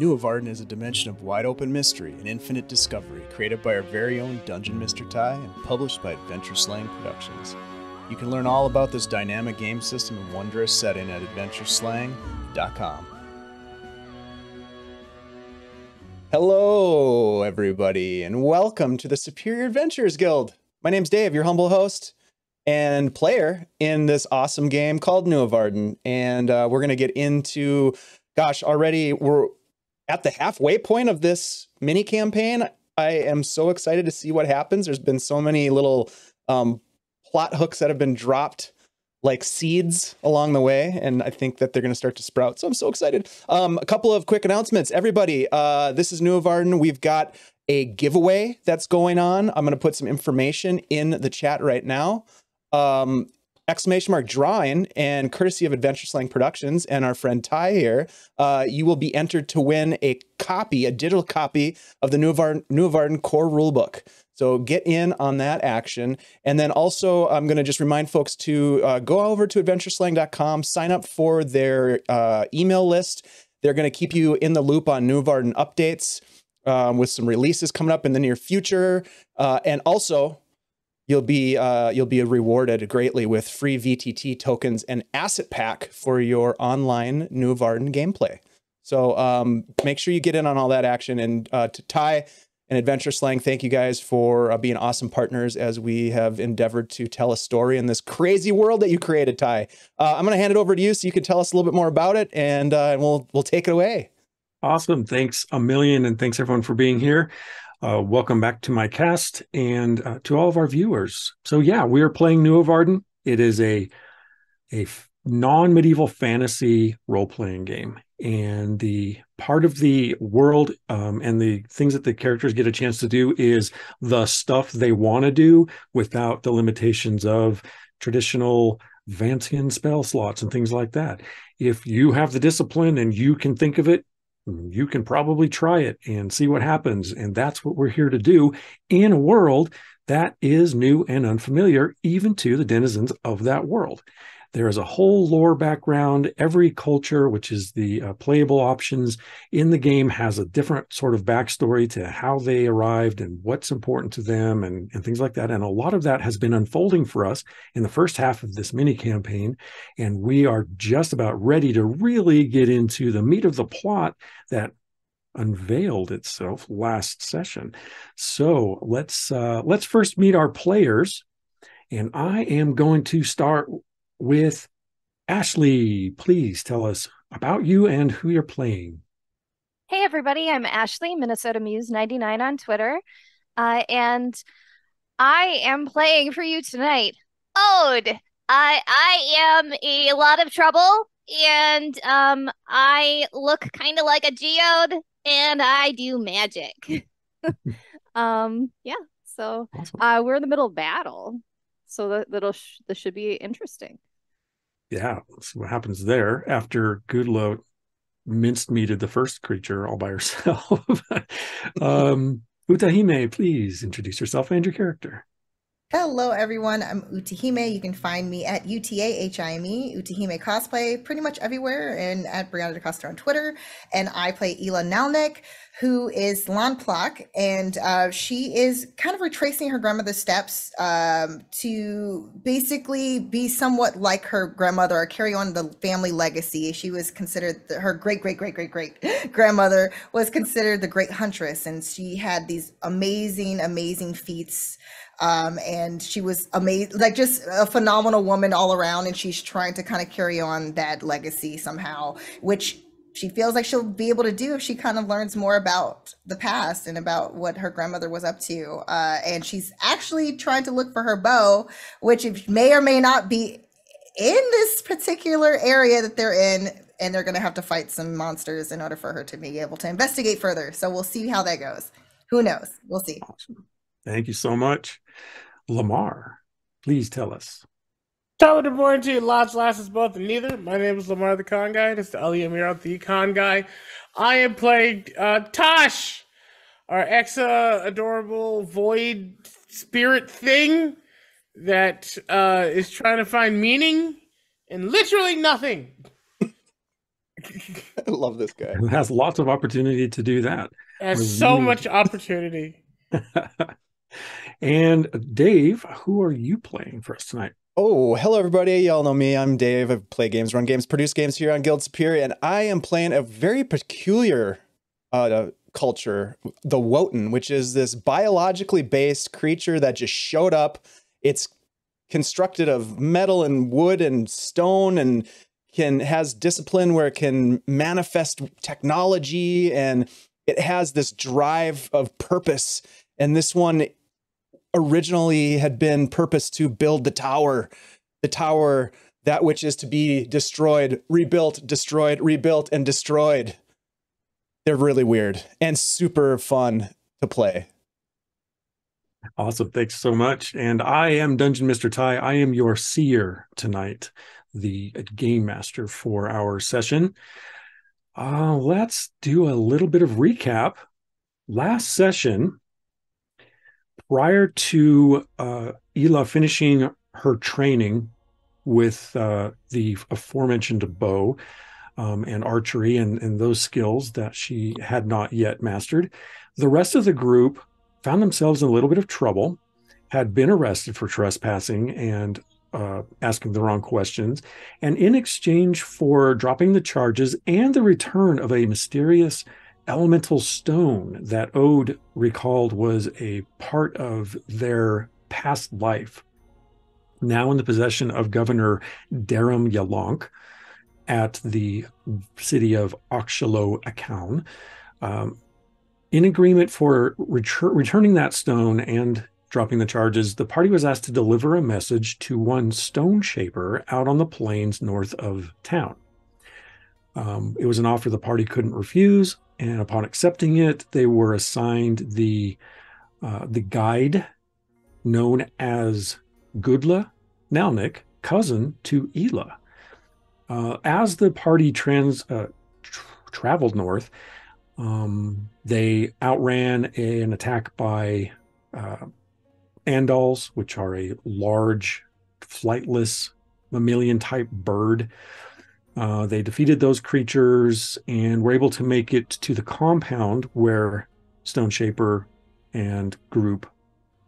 Nuovarden is a dimension of wide-open mystery and infinite discovery created by our very own DungeonMisterTy and published by Adventure Slang Productions. You can learn all about this dynamic game system and wondrous setting at adventureslang.com. Hello, everybody, and welcome to the Superior Adventures Guild. My name's Dave, your humble host and player in this awesome game called Nuovarden. And we're going to get into, already we're at the halfway point of this mini campaign. I am so excited to see what happens. There's been so many little plot hooks that have been dropped like seeds along the way, and I think that they're going to start to sprout. So I'm so excited. A couple of quick announcements. Everybody, this is Nuovarden. We've got a giveaway that's going on. I'm going to put some information in the chat right now. !drawing, and courtesy of Adventure Slang Productions and our friend Ty here, you will be entered to win a digital copy of the Nuovarden core rulebook. So get in on that action. And then also, I'm going to just remind folks to go over to adventureslang.com, sign up for their email list. They're going to keep you in the loop on Nuovarden updates with some releases coming up in the near future. And also, you'll be rewarded greatly with free VTT tokens and asset pack for your online Nuovarden gameplay. So make sure you get in on all that action. And to Ty and Adventure Slang, thank you guys for being awesome partners as we have endeavored to tell a story in this crazy world that you created, Ty. I'm going to hand it over to you so you can tell us a little bit more about it, and we'll take it away. Awesome. Thanks a million, and thanks everyone for being here. Welcome back to my cast and to all of our viewers. So yeah, we are playing Nuovarden. It is a non-medieval fantasy role-playing game. And the part of the world and the things that the characters get a chance to do is the stuff they want to do without the limitations of traditional Vantian spell slots and things like that. If you have the discipline and you can think of it, you can probably try it and see what happens. And that's what we're here to do in a world that is new and unfamiliar, even to the denizens of that world. There is a whole lore background. Every culture, which is the playable options in the game, has a different sort of backstory to how they arrived and what's important to them and things like that. And a lot of that has been unfolding for us in the first half of this mini campaign. And we are just about ready to really get into the meat of the plot that unveiled itself last session. So let's first meet our players. And I am going to start with Ashley. Please tell us about you and who you're playing. Hey everybody, I'm Ashley, Minnesota Muse 99 on Twitter, and I am playing for you tonight Ode. I am a lot of trouble, and I look kind of like a geode, and I do magic. Yeah, so awesome. We're in the middle of battle, so this should be interesting. Yeah, let's see what happens there after Goodlow minced meated the first creature all by herself. Utahime, please introduce yourself and your character. Hello, everyone. I'm Utahime. You can find me at UTAHIME, Utahime Cosplay, pretty much everywhere, and at Brianna DeCosta on Twitter. And I play Ela Nalnek, who is Lanplak, and she is kind of retracing her grandmother's steps to basically be somewhat like her grandmother or carry on the family legacy. She was considered, her great-great-great-great-great-grandmother was considered the great huntress, and she had these amazing feats. And she was amazing, like just a phenomenal woman all around. And she's trying to kind of carry on that legacy somehow, which she feels like she'll be able to do if she kind of learns more about the past and about what her grandmother was up to. And she's actually trying to look for her bow, which may or may not be in this particular area that they're in. And they're going to have to fight some monsters in order for her to be able to investigate further. So we'll see how that goes. Who knows? We'll see. Awesome. Thank you so much. Lamar, please tell us. Top of the morning to you, lots, lasses, both and neither. My name is Lamar the Con Guy. This is Ellie Amir, the Con Guy. I am playing Tosh, our adorable void spirit thing that is trying to find meaning in literally nothing. I love this guy. Who has lots of opportunity to do that. Has so much opportunity. And Dave, who are you playing for us tonight? Oh, hello everybody. Y'all know me. I'm Dave. I play games, run games, produce games here on Guild Superior, and I am playing a very peculiar culture, the Wotan, which is this biologically based creature that just showed up. It's constructed of metal and wood and stone and has discipline where it can manifest technology, and it has this drive of purpose. And this one originally had been purposed to build the tower, that which is to be destroyed, rebuilt, and destroyed. They're really weird and super fun to play. Awesome. Thanks so much. And I am DungeonMisterTy. I am your seer tonight, the game master for our session. Let's do a little bit of recap. Last session, prior to Ela finishing her training with the aforementioned bow and archery and those skills that she had not yet mastered, the rest of the group found themselves in a little bit of trouble, had been arrested for trespassing and asking the wrong questions. And in exchange for dropping the charges and the return of a mysterious elemental stone that Ode recalled was a part of their past life, now in the possession of Governor Darum Yalonk at the city of Oxalo Akoun, in agreement for returning that stone and dropping the charges, the party was asked to deliver a message to one Stone Shaper out on the plains north of town. It was an offer the party couldn't refuse, and upon accepting it, they were assigned the guide known as Gudla Nalnik, cousin to Ela. As the party traveled north, they outran an attack by Andals, which are a large, flightless, mammalian-type bird. They defeated those creatures and were able to make it to the compound where Stone Shaper and group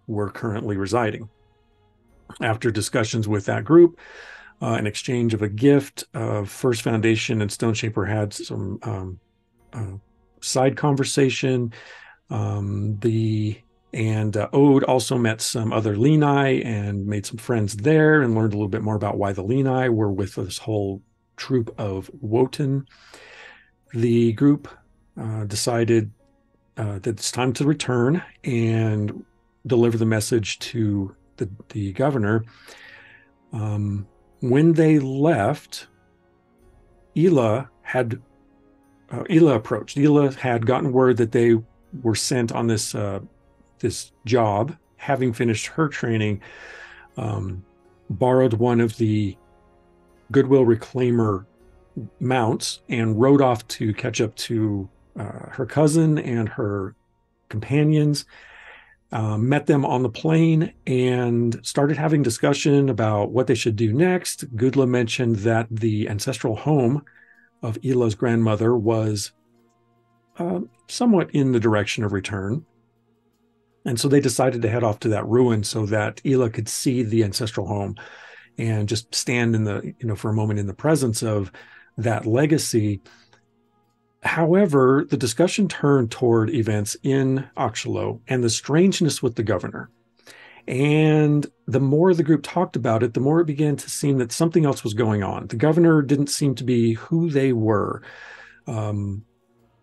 were currently residing. After discussions with that group, an exchange of a gift, First Foundation and Stone Shaper had some side conversation. Ode also met some other Leni and made some friends there and learned a little bit more about why the Leni were with this whole troop of Wotan. The group decided that it's time to return and deliver the message to the governor. When they left, Ela approached. Ela had gotten word that they were sent on this job, having finished her training, borrowed one of the Goodwill Reclaimer mounts and rode off to catch up to her cousin and her companions, met them on the plane and started having discussion about what they should do next. Gudla mentioned that the ancestral home of Ela's grandmother was somewhat in the direction of return. And so they decided to head off to that ruin so that Ela could see the ancestral home and just stand for a moment in the presence of that legacy. However, the discussion turned toward events in Oxalo and the strangeness with the governor. And the more the group talked about it, the more it began to seem that something else was going on. The governor didn't seem to be who they were. Darum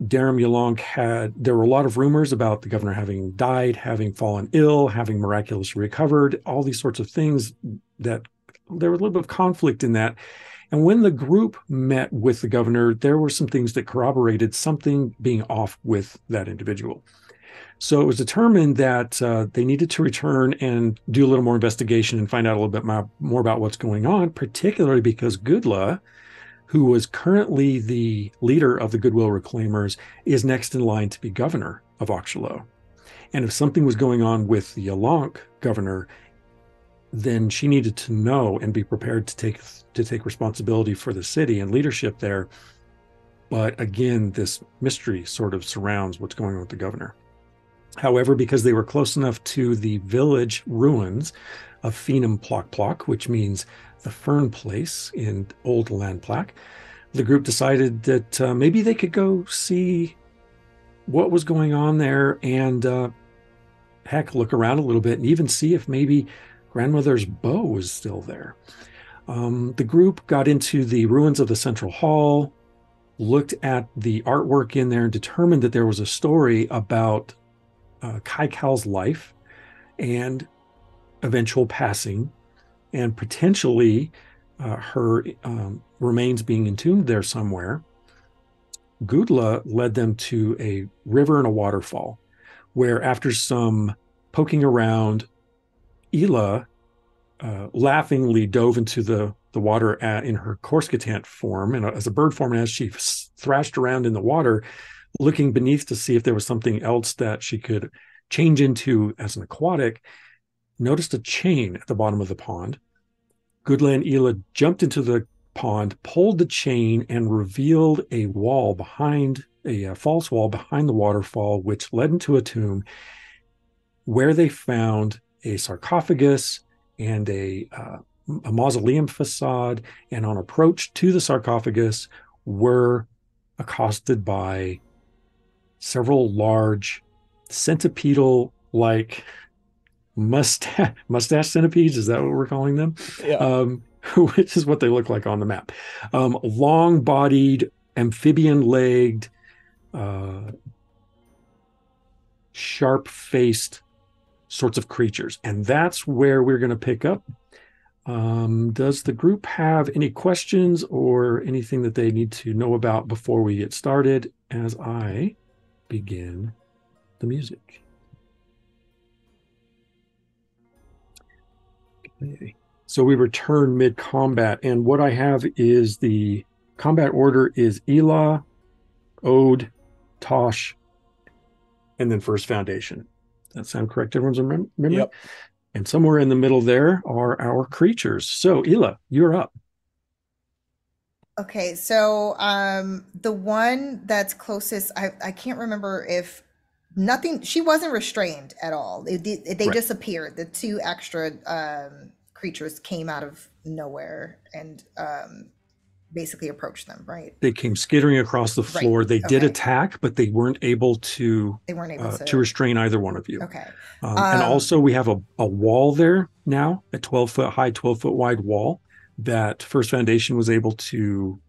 Yalonk there were a lot of rumors about the governor having died, having fallen ill, having miraculously recovered, all these sorts of things that there was a little bit of conflict in that. And when the group met with the governor, there were some things that corroborated something being off with that individual. So it was determined that they needed to return and do a little more investigation and find out a little bit more about what's going on, particularly because Gudla, who was currently the leader of the Goodwill Reclaimers, is next in line to be governor of Oxalo. And if something was going on with the Yalonk governor, then she needed to know and be prepared to take responsibility for the city and leadership there. But again, this mystery sort of surrounds what's going on with the governor. However, because they were close enough to the village ruins of Phenum Plock Plock, which means the fern place in Old Land Plaque, the group decided that maybe they could go see what was going on there and heck, look around a little bit and even see if maybe grandmother's bow was still there. The group got into the ruins of the central hall, looked at the artwork in there, and determined that there was a story about Kai Kal's life and eventual passing, and potentially her remains being entombed there somewhere. Gudla led them to a river and a waterfall, where after some poking around, Ela laughingly dove into the water in her Corsicantant form and as a bird form, and as she thrashed around in the water, looking beneath to see if there was something else that she could change into as an aquatic, noticed a chain at the bottom of the pond. Gudla and Ela jumped into the pond, pulled the chain, and revealed a wall behind, a false wall behind the waterfall, which led into a tomb where they found a sarcophagus and a mausoleum facade, and on approach to the sarcophagus were accosted by several large centipedal-like mustache centipedes. Is that what we're calling them? Yeah. Which is what they look like on the map. Long-bodied, amphibian-legged, sharp-faced sorts of creatures. And that's where we're going to pick up. Does the group have any questions or anything that they need to know about before we get started as I begin the music? Okay. So we return mid-combat, and what I have is the combat order is Ela, Ode, Tosh, and then First Foundation. Does that sound correct? Everyone's remembering? Yep. And somewhere in the middle there are our creatures. So Ela, you're up. Okay, so the one that's closest, I can't remember if she wasn't restrained at all. They Right. just appeared. The two extra creatures came out of nowhere and basically approached them, right? They came skittering across the floor. Right. They did Okay. attack, but they weren't able to They weren't able to restrain either one of you. Okay. And also we have a wall there now, a 12-foot high, 12-foot wide wall that First Foundation was able to.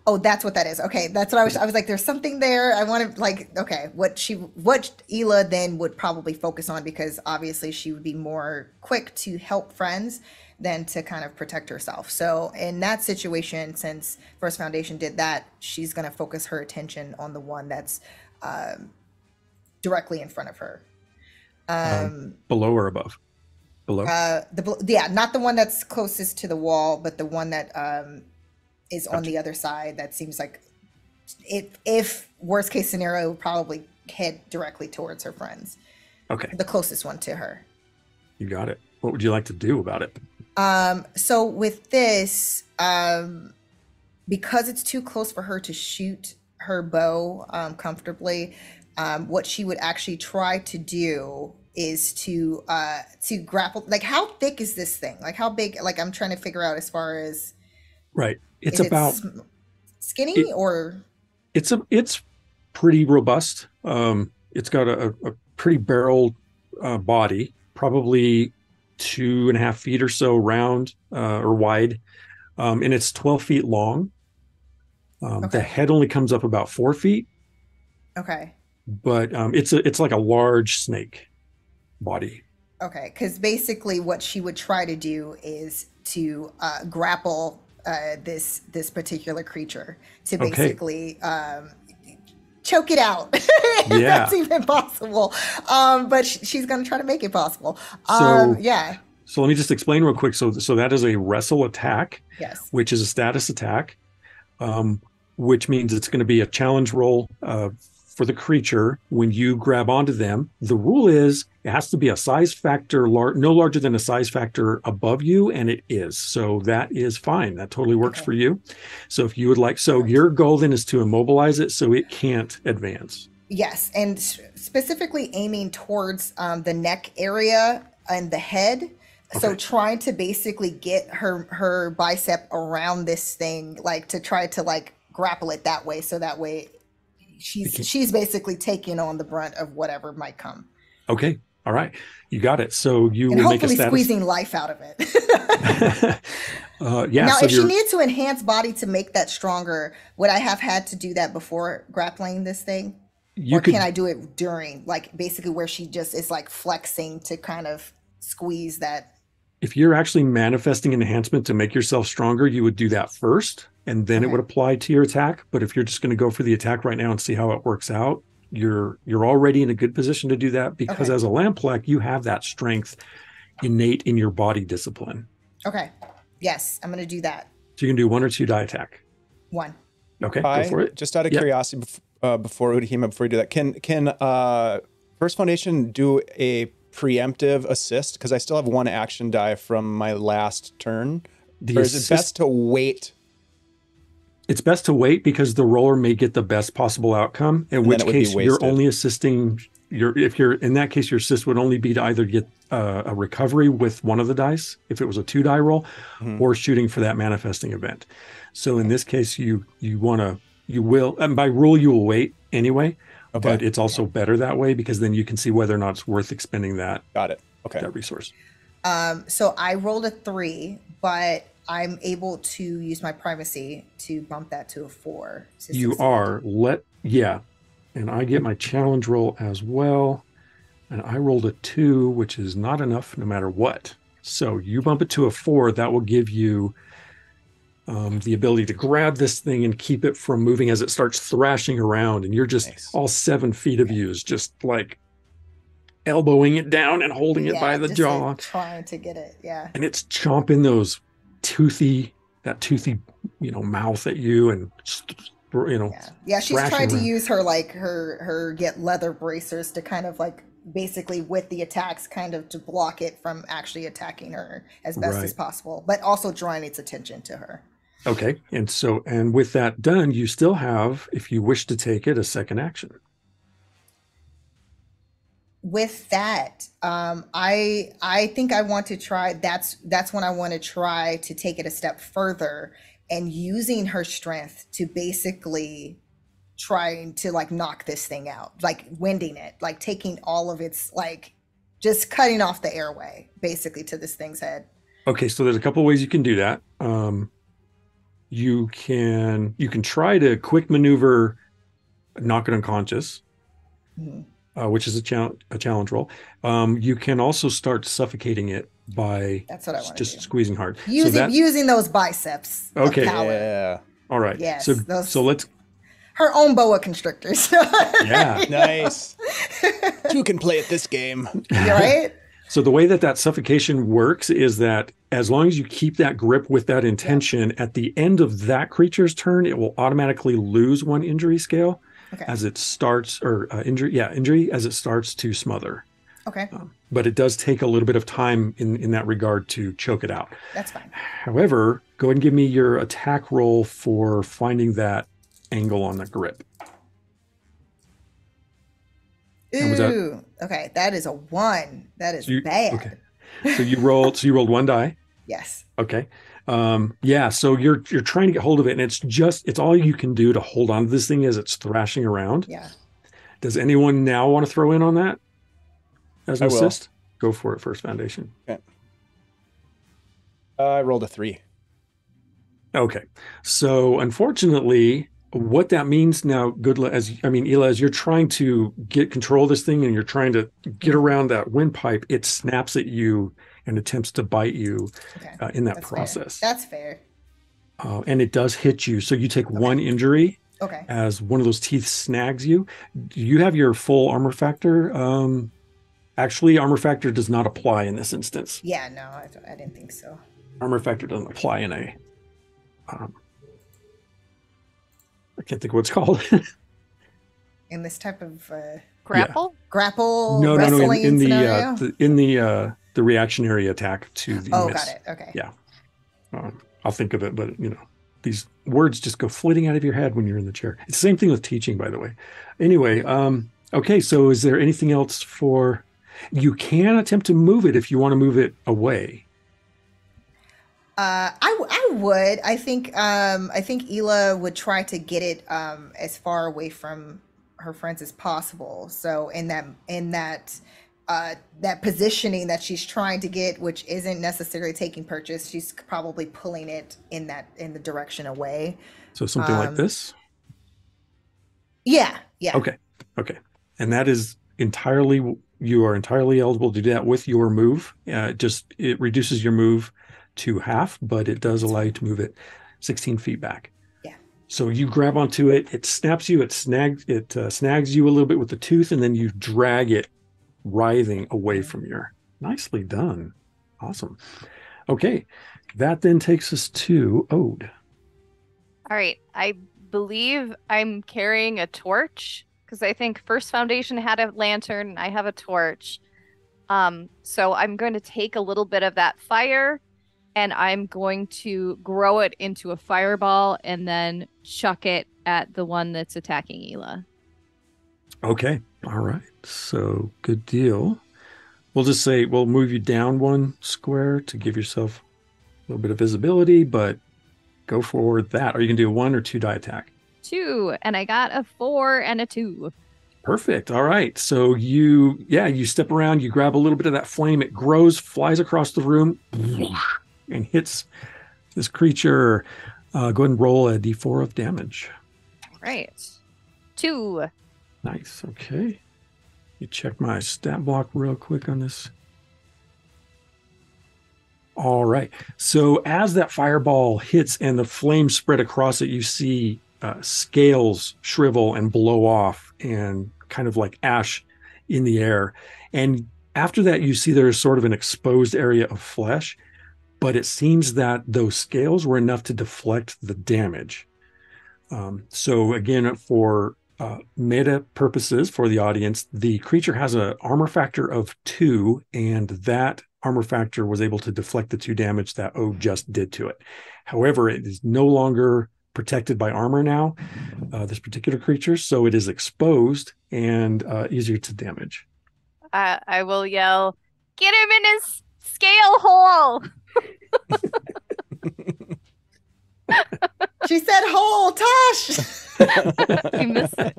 Oh, that's what that is. Okay, that's what I was like, there's something there. I want to okay, what Ela then would probably focus on, because obviously she would be more quick to help friends than to kind of protect herself. So in that situation, since First Foundation did that, she's going to focus her attention on the one that's directly in front of her. Below or above? Below? Not the one that's closest to the wall, but the one that is on the other side. That seems like if worst case scenario, would probably head directly towards her friends. Okay. The closest one to her. You got it. What would you like to do about it? So with this, because it's too close for her to shoot her bow comfortably, what she would actually try to do is to grapple. Like, how thick is this thing? Like, how big? Like, I'm trying to figure out as far as. Right. It's is about it skinny or. It's pretty robust. It's got a pretty barreled body, probably 2.5 feet or so round or wide, and it's 12 feet long. The head only comes up about 4 feet. Okay. But it's like a large snake body. Okay, because basically what she would try to do is to grapple this particular creature to basically choke it out. If that's even possible. But she's going to try to make it possible. So let me just explain real quick. So that is a wrestle attack, yes, which is a status attack, which means it's going to be a challenge roll for the creature when you grab onto them. The rule is it has to be a size factor no larger than a size factor above you, and it is. So that is fine. That totally works for you. So if you would like, so your goal then is to immobilize it so it can't advance. Yes, and specifically aiming towards the neck area and the head. So trying to basically get her bicep around this thing, like to try to like grapple it that way. So that way she's basically taking on the brunt of whatever might come. Okay. All right. You got it. So you and will make a hopefully status. Squeezing life out of it. Yeah. Now, so if she needed to enhance body to make that stronger, would I have had to do that before grappling this thing? Can I do it during, like basically where she just is like flexing to kind of squeeze that? If you're actually manifesting an enhancement to make yourself stronger, you would do that first, and then it would apply to your attack. But if you're just going to go for the attack right now and see how it works out, you're already in a good position to do that, because as a Lamplek, you have that strength innate in your body discipline. Okay. Yes, I'm going to do that. So you can do 1 or 2 die attack. 1. Okay, go for it. Just out of curiosity, before Utahima, before you do that, can First Foundation do a preemptive assist? Because I still have 1 action die from my last turn. Or is it best to wait? It's best to wait because the roller may get the best possible outcome, in which case you're only assisting. If you're in that case, your assist would only be to either get a recovery with 1 of the dice, if it was a 2-die roll, or shooting for that manifesting event. So in this case, you will, and by rule you will wait anyway. But it's also better that way, because then you can see whether or not it's worth expending that. Got it. Okay. That resource. So I rolled a 3, but I'm able to use my primacy to bump that to a 4. You are. And I get my challenge roll as well. And I rolled a 2, which is not enough no matter what. So you bump it to a 4, that will give you the ability to grab this thing and keep it from moving as it starts thrashing around. And you're just all 7 feet of you is just like elbowing it down and holding it by the jaw. Like trying to get it. Yeah. And it's chomping those toothy mouth at you, and she's trying to use her her get leather bracers to kind of like basically with the attacks kind of to block it from actually attacking her as best as possible, but also drawing its attention to her. Okay. And with that done, you still have, if you wish to take it, a second action. With that, I think I want to try, that's when I want to try to take it a step further, and using her strength to basically trying to like knock this thing out, like winding it, like taking all of its, like just cutting off the airway basically to this thing's head. Okay, so there's a couple of ways you can do that. You can try to quick maneuver, knock it unconscious, which is a challenge roll. You can also start suffocating it by just squeezing hard. Using those biceps. Okay. Yeah. All right. Yes. So let's. Her own boa constrictors. Yeah. Nice. 2 can play at this game. Right? So the way that suffocation works is that as long as you keep that grip with that intention, at the end of that creature's turn, it will automatically lose 1 injury scale as it starts, or injury as it starts to smother. Okay. But it does take a little bit of time in that regard to choke it out. That's fine. However, go ahead and give me your attack roll for finding that angle on the grip. Ooh, okay. That is a 1. That is bad. Okay. So you rolled 1 die. Yes. Okay. So you're trying to get hold of it, and it's all you can do to hold on to this thing as it's thrashing around. Yeah. Does anyone now want to throw in on that as an assist? Go for it, First Foundation. Okay. I rolled a 3. Okay. So unfortunately, what that means now, Ela, as you're trying to get control of this thing and you're trying to get around that windpipe, it snaps at you and attempts to bite you in that process. Fair. That's fair. And it does hit you. So you take 1 injury as one of those teeth snags you. Do you have your full armor factor? Actually, armor factor does not apply in this instance. Yeah, no, I didn't think so. Armor factor doesn't apply in a... I can't think of what it's called. in this type of Grapple? grapple No, wrestling in scenario? the reactionary attack to the Oh, miss. got it. Okay. Yeah. I'll think of it, but these words just go flitting out of your head when you're in the chair. It's the same thing with teaching, by the way. Anyway, okay, so is there anything else for... You can attempt to move it if you want to move it away. I would. I think Ela would try to get it as far away from her friends as possible. So in that positioning that she's trying to get, which isn't necessarily taking purchase, she's probably pulling it in the direction away. So something like this? Yeah. Okay. And that is you are entirely eligible to do that with your move. It reduces your move to half, but it does allow you to move it 16 feet back. Yeah. So you grab onto it, it snaps you, it snags you a little bit with the tooth, and then you drag it writhing away from your... Nicely done. Awesome. Okay. That then takes us to Ode. All right. I believe I'm carrying a torch because I think First Foundation had a lantern and I have a torch. So I'm going to take a little bit of that fire and I'm going to grow it into a fireball and then chuck it at the one that's attacking Ela. Okay. All right. So good deal. We'll just say we'll move you down 1 square to give yourself a little bit of visibility, but go for that. Are you going to do a 1 or 2 die attack? 2, and I got a 4 and a 2. Perfect. All right. So you step around, you grab a little bit of that flame, it grows, flies across the room, and hits this creature. Go ahead and roll a d4 of damage. Right. 2. Nice. Okay. You check my stat block real quick on this. All right. So as that fireball hits and the flames spread across it, you see scales shrivel and blow off and kind of like ash in the air. And after that, you see there's sort of an exposed area of flesh, but it seems that those scales were enough to deflect the damage. So again, for meta purposes for the audience, the creature has an armor factor of 2, and that armor factor was able to deflect the 2 damage that Ode just did to it. However, it is no longer protected by armor now, this particular creature, so it is exposed and easier to damage. I will yell, "Get him in his scale hole!" She said hole, Tosh! You missed it.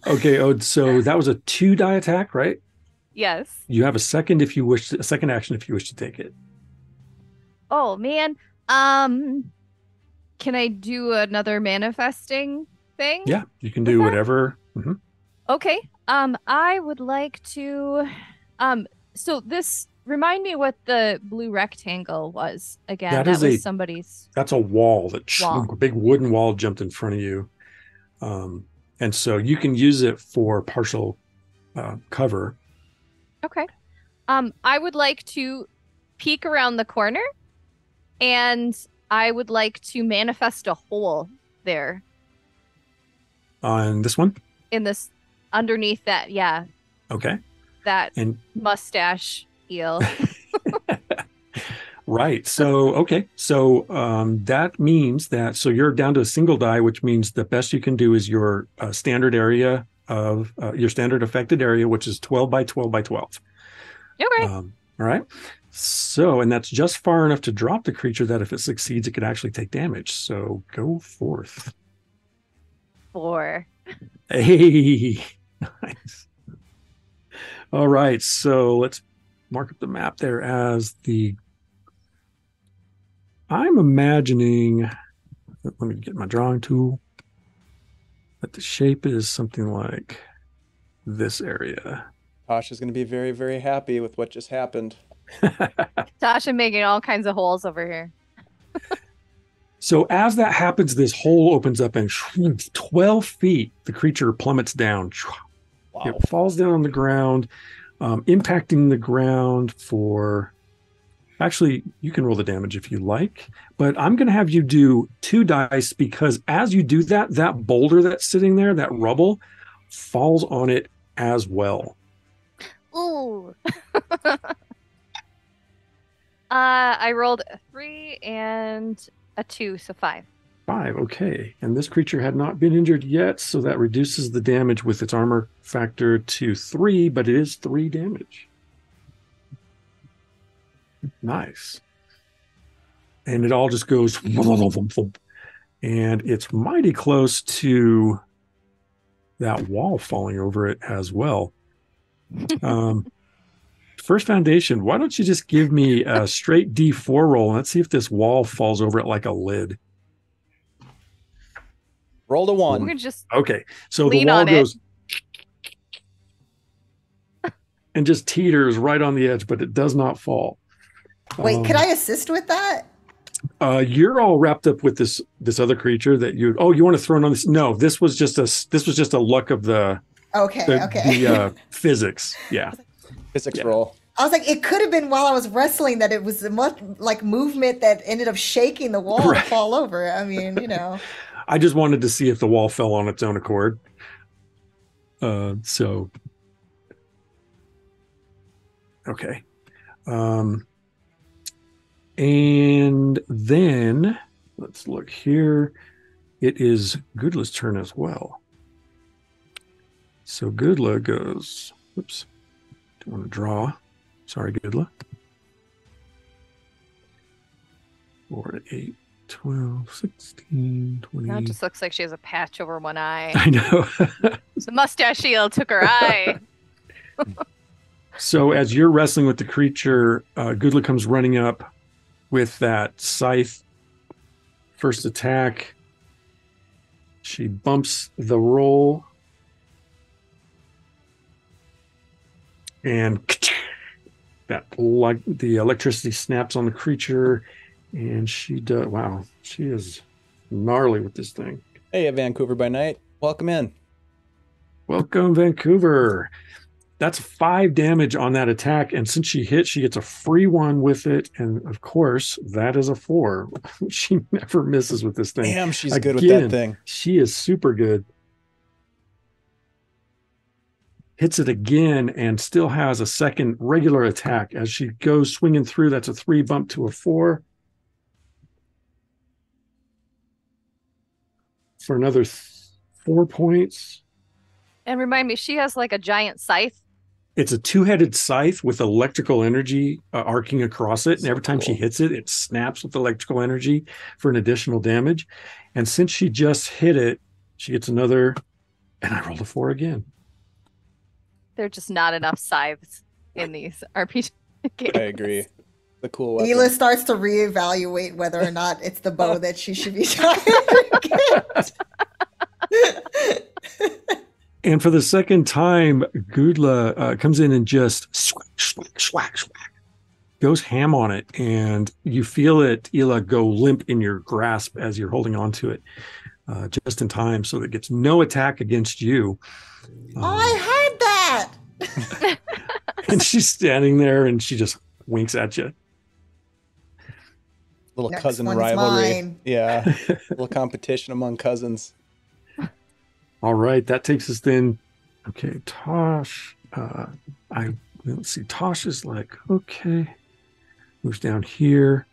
Okay, Ode, so that was a 2 die attack, right? Yes. You have a second action if you wish to take it. Oh, man. Can I do another manifesting thing? Yeah, you can do whatever. Mm-hmm. Okay. I would like to so this remind me what the blue rectangle was again. That was somebody's. That's a wall Wall. A big wooden wall jumped in front of you. And so you can use it for partial cover. Okay. I would like to peek around the corner and I would like to manifest a hole there. On this one? In this, underneath that, yeah. Okay. That mustache eel. Right. So, okay. So that means that, so you're down to a single die, which means the best you can do is your standard area of, your standard affected area, which is 12 by 12 by 12. Okay. All right. So, and that's just far enough to drop the creature that if it succeeds, it could actually take damage. So go forth. 4. Hey, nice. All right. So let's mark up the map there as I'm imagining, let me get my drawing tool, that the shape is something like this area. Tasha's going to be very, very happy with what just happened. Tasha making all kinds of holes over here. So as that happens, this hole opens up and 12 feet, the creature plummets down. Wow. It falls down on the ground, impacting the ground for Actually, you can roll the damage if you like, but I'm going to have you do 2 dice because as you do that, that boulder that's sitting there, that rubble, falls on it as well. Ooh. I rolled a 3 and a 2, so 5. 5, okay. And this creature had not been injured yet, so that reduces the damage with its armor factor to 3, but it is 3 damage. Nice. And it all just goes, and it's mighty close to that wall falling over it as well. First Foundation, why don't you just give me a straight D4 roll and let's see if this wall falls over it like a lid. Rolled a 1. We can just Okay, so the lean wall on it. goes and just teeters right on the edge, but it does not fall. Wait, can I assist with that? You're all wrapped up with this other creature that you want to throw it on this. No, this was just a luck of the Okay. physics. Yeah. Physics roll. I was like, it could have been while I was wrestling that it was a much like movement that ended up shaking the wall to fall over. I mean, you know. I just wanted to see if the wall fell on its own accord. Okay. And then let's look here. It is Goodla's turn as well. So Goodla goes, oops, don't want to draw. Sorry, Goodla. 4 to 8, 12, 16, 20. Now it just looks like she has a patch over one eye. I know. The mustache shield took her eye. So as you're wrestling with the creature, Goodla comes running up with that scythe. First attack. She bumps the roll. And the electricity snaps on the creature. And she does, wow, she is gnarly with this thing. Hey, Vancouver by night. Welcome in. Welcome, Vancouver. That's 5 damage on that attack. And since she hit, she gets a free one with it. And of course, that is a 4. She never misses with this thing. Damn, she's good with that thing. She is super good. Hits it again and still has a second regular attack. As she goes swinging through, that's a 3 bump to a 4. For another 4 points. And remind me, she has like a giant scythe. It's a 2-headed scythe with electrical energy arcing across it. And every time she hits it, it snaps with electrical energy for an additional damage. And since she just hit it, she gets another, and I rolled a 4 again. There are just not enough scythes in these RPG games. I agree. The cool weapon. Hila starts to reevaluate whether or not it's the bow that she should be trying to get. And for the second time, Goodla comes in and just swack, goes ham on it. And you feel it, Hila, go limp in your grasp as you're holding on to it just in time. So it gets no attack against you. I had that. And she's standing there and she just winks at you. Little Next cousin one's rivalry. mine. Yeah. Little competition among cousins. All right, that takes us then. Okay, Tosh. Let's see. Tosh is like, okay. Moves down here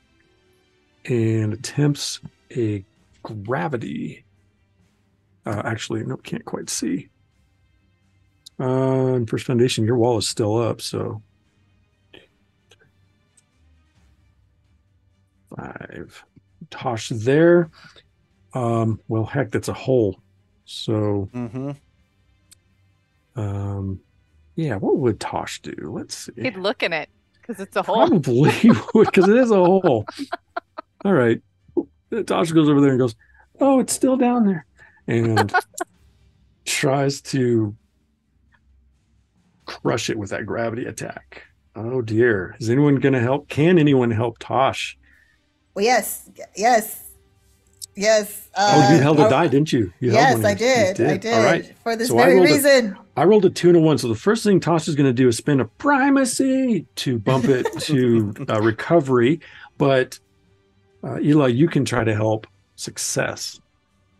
and attempts a gravity. Actually, no, can't quite see. In First Foundation, your wall is still up, so 5. Tosh there. Well, heck, that's a hole. So, yeah, what would Tosh do? Let's see. He'd look in it because it's a hole. Probably would, because it is a hole. All right. Tosh goes over there and goes, oh, it's still down there. And tries to crush it with that gravity attack. Oh, dear. Is anyone going to help? Can anyone help Tosh? Well, yes. Yes. Oh, you held a die, didn't you? You held Yes, one I of yours. did. I did. All right. For this So very reason. I rolled a 2 and a 1. So the first thing Tasha's going to do is spend a primacy to bump it to recovery. But Eli, you can try to help. Success.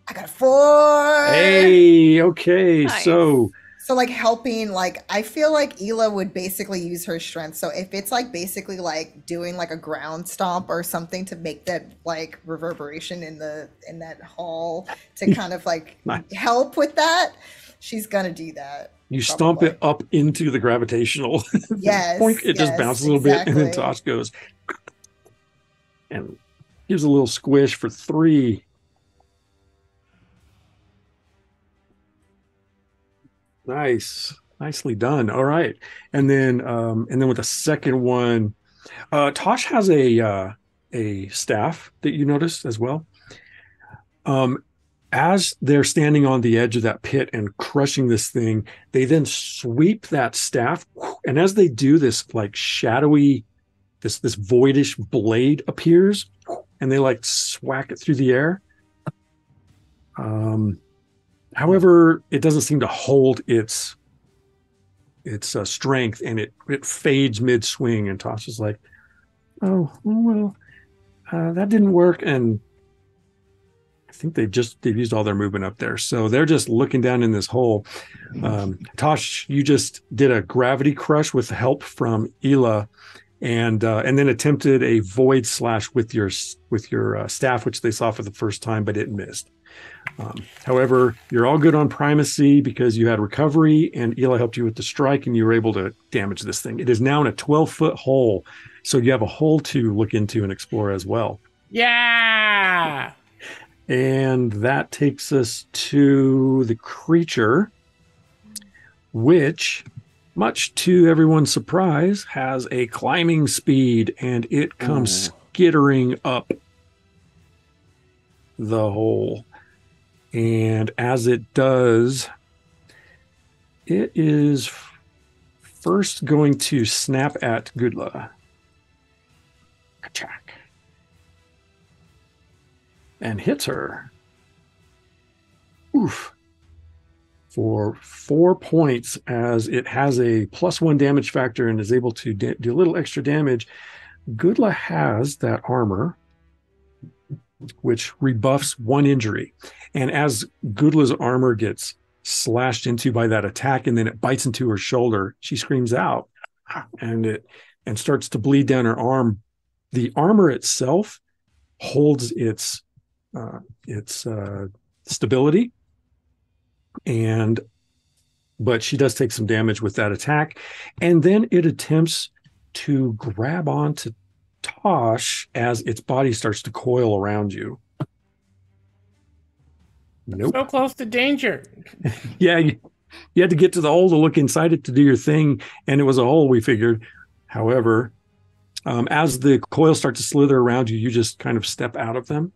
I got a 4. Hey, okay. Nice. So like helping, like I feel like Ela would basically use her strength. So if it's like basically like doing like a ground stomp or something to make that like reverberation in that hall to kind of like Nice. help with that, she's gonna do that. you stomp it up into the gravitational point. It just bounces a little bit, and then Tosh goes and gives a little squish for 3. Nice. Nicely done. All right. And then with the second one, Tosh has a staff that you noticed as well. As they're standing on the edge of that pit and crushing this thing, they then sweep that staff, and as they do, this like shadowy, this voidish blade appears, and they like swack it through the air. However, it doesn't seem to hold its strength, and it fades mid-swing. And Tasha's like, "Oh well, that didn't work." And I think they've used all their movement up there, so they're just looking down in this hole. Tosh, you just did a gravity crush with help from Ela, and then attempted a void slash with your staff, which they saw for the first time, but it missed. However, you're all good on primacy because you had recovery, and Ela helped you with the strike, and you were able to damage this thing. It is now in a 12-foot hole, so you have a hole to look into and explore as well. Yeah. And that takes us to the creature, which, much to everyone's surprise, has a climbing speed, and it comes skittering up the hole. And as it does, it is first going to snap at Gudla. Attack. And hits her. Oof. For 4 points, as it has a +1 damage factor and is able to do a little extra damage. Gudla has that armor, which rebuffs 1 injury. And as Gudla's armor gets slashed into by that attack, and then it bites into her shoulder, she screams out, and starts to bleed down her arm. The armor itself holds its stability, but she does take some damage with that attack, and then it attempts to grab onto Tosh as its body starts to coil around you. Nope. So close to danger. Yeah, you had to get to the hole to look inside it to do your thing, and it was a hole, we figured. However, as the coils start to slither around you, you just kind of step out of them.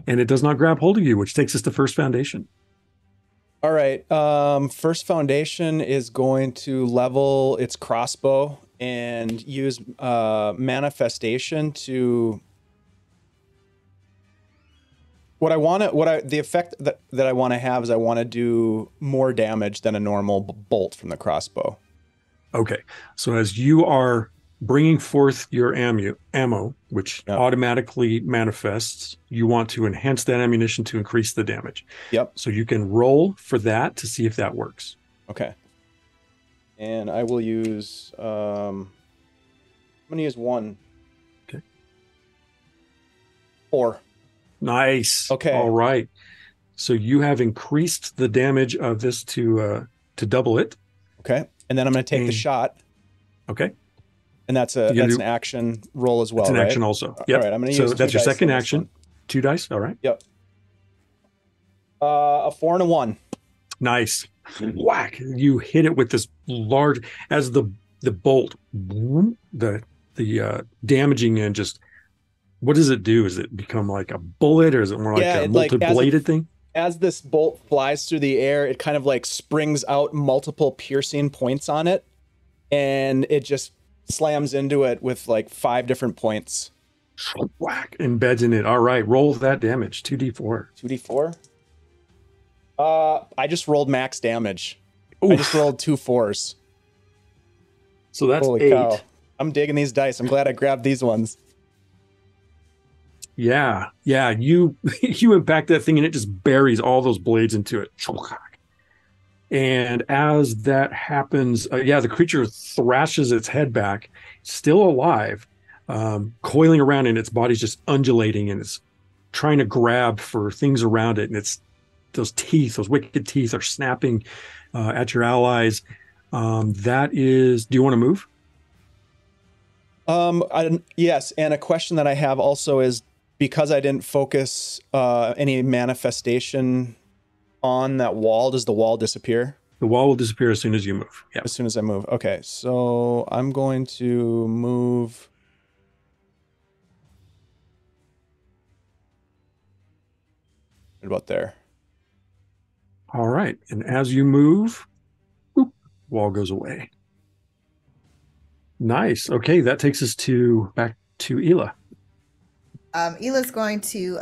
And it does not grab hold of you, which takes us to First Foundation. All right. First Foundation is going to level its crossbow and use manifestation to the effect that I want to have is I want to do more damage than a normal bolt from the crossbow. Okay. So as you are bringing forth your ammo, which automatically manifests, you want to enhance that ammunition to increase the damage. Yep. So you can roll for that to see if that works. Okay. And I will use, I'm going to use 1. Okay. 4. Nice. Okay. All right. So you have increased the damage of this to double it. Okay. And then I'm going to take the shot. Okay. And that's an action roll as well. It's an right? action also. Yep. All right. I'm going to use. So that's your second action. One. 2 dice. All right. Yep. A 4 and a 1. Nice. Whack. You hit it with this large, as the bolt, the damaging and just, what does it do? Is it become like a bullet, or is it more like a multi-bladed thing? As this bolt flies through the air, it kind of like springs out multiple piercing points on it, and it just slams into it with like 5 different points. Whack, embeds in it. All right, roll that damage. 2d4. 2d4. I just rolled max damage. Oof. I just rolled 2 4s. So that's Holy 8. cow. I'm digging these dice. I'm glad I grabbed these ones. Yeah. You impact that thing and it just buries all those blades into it. And as that happens, the creature thrashes its head back, still alive, coiling around, and its body's just undulating, and it's trying to grab for things around it. And it's those wicked teeth are snapping at your allies. Do you want to move? Yes. And a question that I have also is, because I didn't focus any manifestation on that wall, does the wall disappear? The wall will disappear as soon as you move. Yeah. As soon as I move. Okay, so I'm going to move. What about there? All right. And as you move, boop, wall goes away. Nice. Okay, that takes us back to Ela. Ela's going to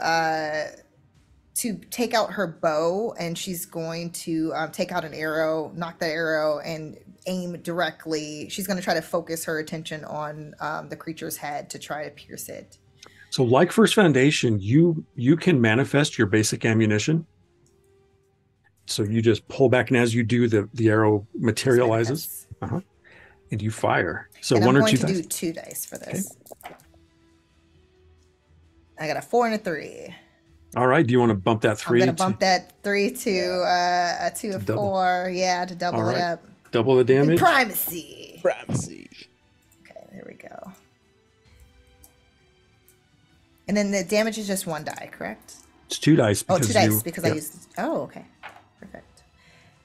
take out her bow, and she's going to take out an arrow, knock that arrow, and aim directly. She's going to try to focus her attention on the creature's head to try to pierce it. So like First Foundation, you can manifest your basic ammunition. So you just pull back, and as you do, the arrow materializes. And you fire. So and one I'm or two going to dice. do 2 dice for this. Okay. I got a 4 and a 3. All right. Do you want to bump that 3? I'm going to bump that 3 to a 2 of 4. Yeah, to double it up. Double the damage. Primacy. Primacy. Okay, there we go. And then the damage is just 1 die, correct? It's 2 dice. Oh, 2 dice because I used. Oh, okay. Perfect.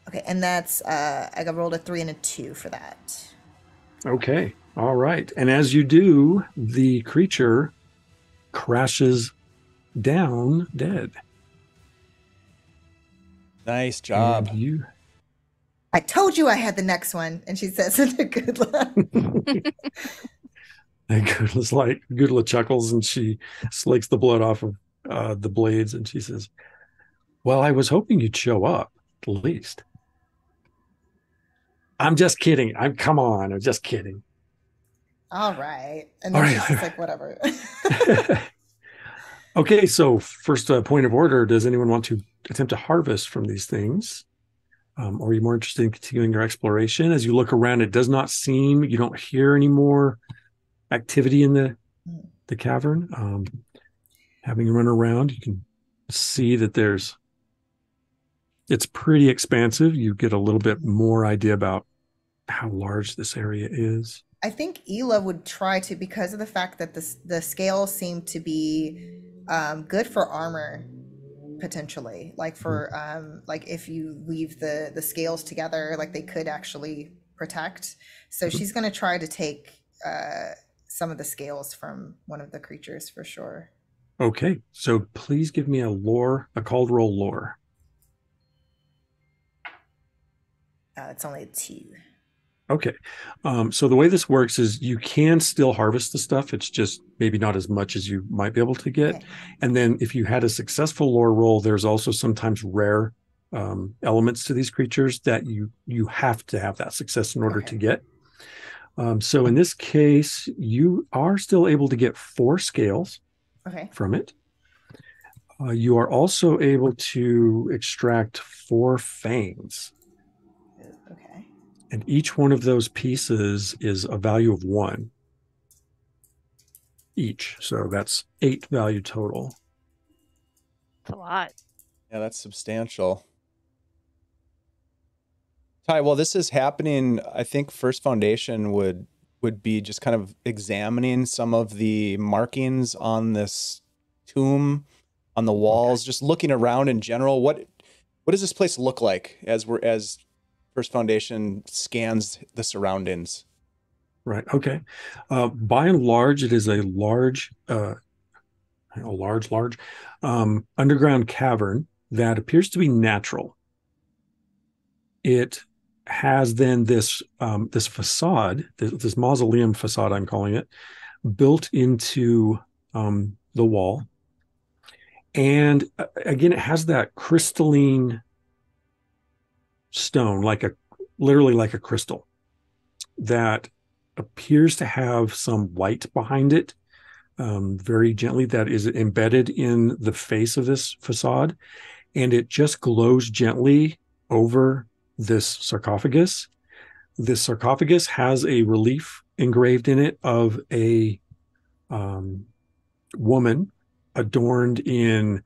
Okay, and that's I rolled a 3 and a 2 for that. Okay. All right. And as you do, the creature crashes down dead. Nice job. I told you I had the next one. And she says in a good luck. And Gudla chuckles, and she slicks the blood off of the blades, and she says, well, I was hoping you'd show up, at least. I'm just kidding. I'm just kidding. All right. And then she's just like, whatever. Okay, so first point of order, does anyone want to attempt to harvest from these things? Or are you more interested in continuing your exploration? As you look around, it does not seem, you don't hear any more activity in the cavern. Having run around, you can see that it's pretty expansive. You get a little bit more idea about how large this area is. I think Ela would try to, because of the fact that the scales seem to be good for armor, potentially. Like for like if you weave the scales together, like they could actually protect. So she's going to try to take some of the scales from one of the creatures for sure. Okay, so please give me a called roll lore. It's only a 2. Okay. So the way this works is you can still harvest the stuff. It's just maybe not as much as you might be able to get. Okay. And then if you had a successful lore roll, there's also sometimes rare elements to these creatures that you have to have that success in order to get. So in this case, you are still able to get 4 scales from it. You are also able to extract 4 fangs. Okay. And each one of those pieces is a value of 1 each. So that's 8 value total. That's a lot. Yeah, that's substantial. Ty, while this is happening, I think First Foundation would be just kind of examining some of the markings on this tomb, on the walls, just looking around in general. What does this place look like as First Foundation scans the surroundings? Right. Okay. By and large, it is a large underground cavern that appears to be natural. It has then this facade, this mausoleum facade, I'm calling it, built into the wall. And again, it has that crystalline stone, literally like a crystal, that appears to have some light behind it, very gently, that is embedded in the face of this facade. And it just glows gently over this sarcophagus. This sarcophagus has a relief engraved in it of a woman adorned in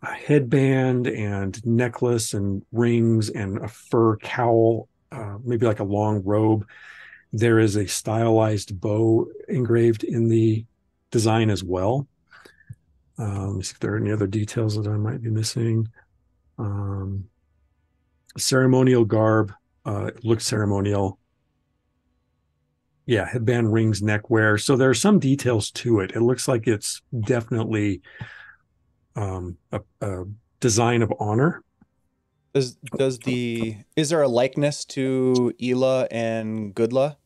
a headband and necklace and rings and a fur cowl, maybe like a long robe. There is a stylized bow engraved in the design as well. Let me see if there are any other details that I might be missing. Ceremonial garb, looks ceremonial. Yeah, headband, rings, neckwear. So there are some details to it. It looks like it's definitely a design of honor. Is there a likeness to Ela and Goodla?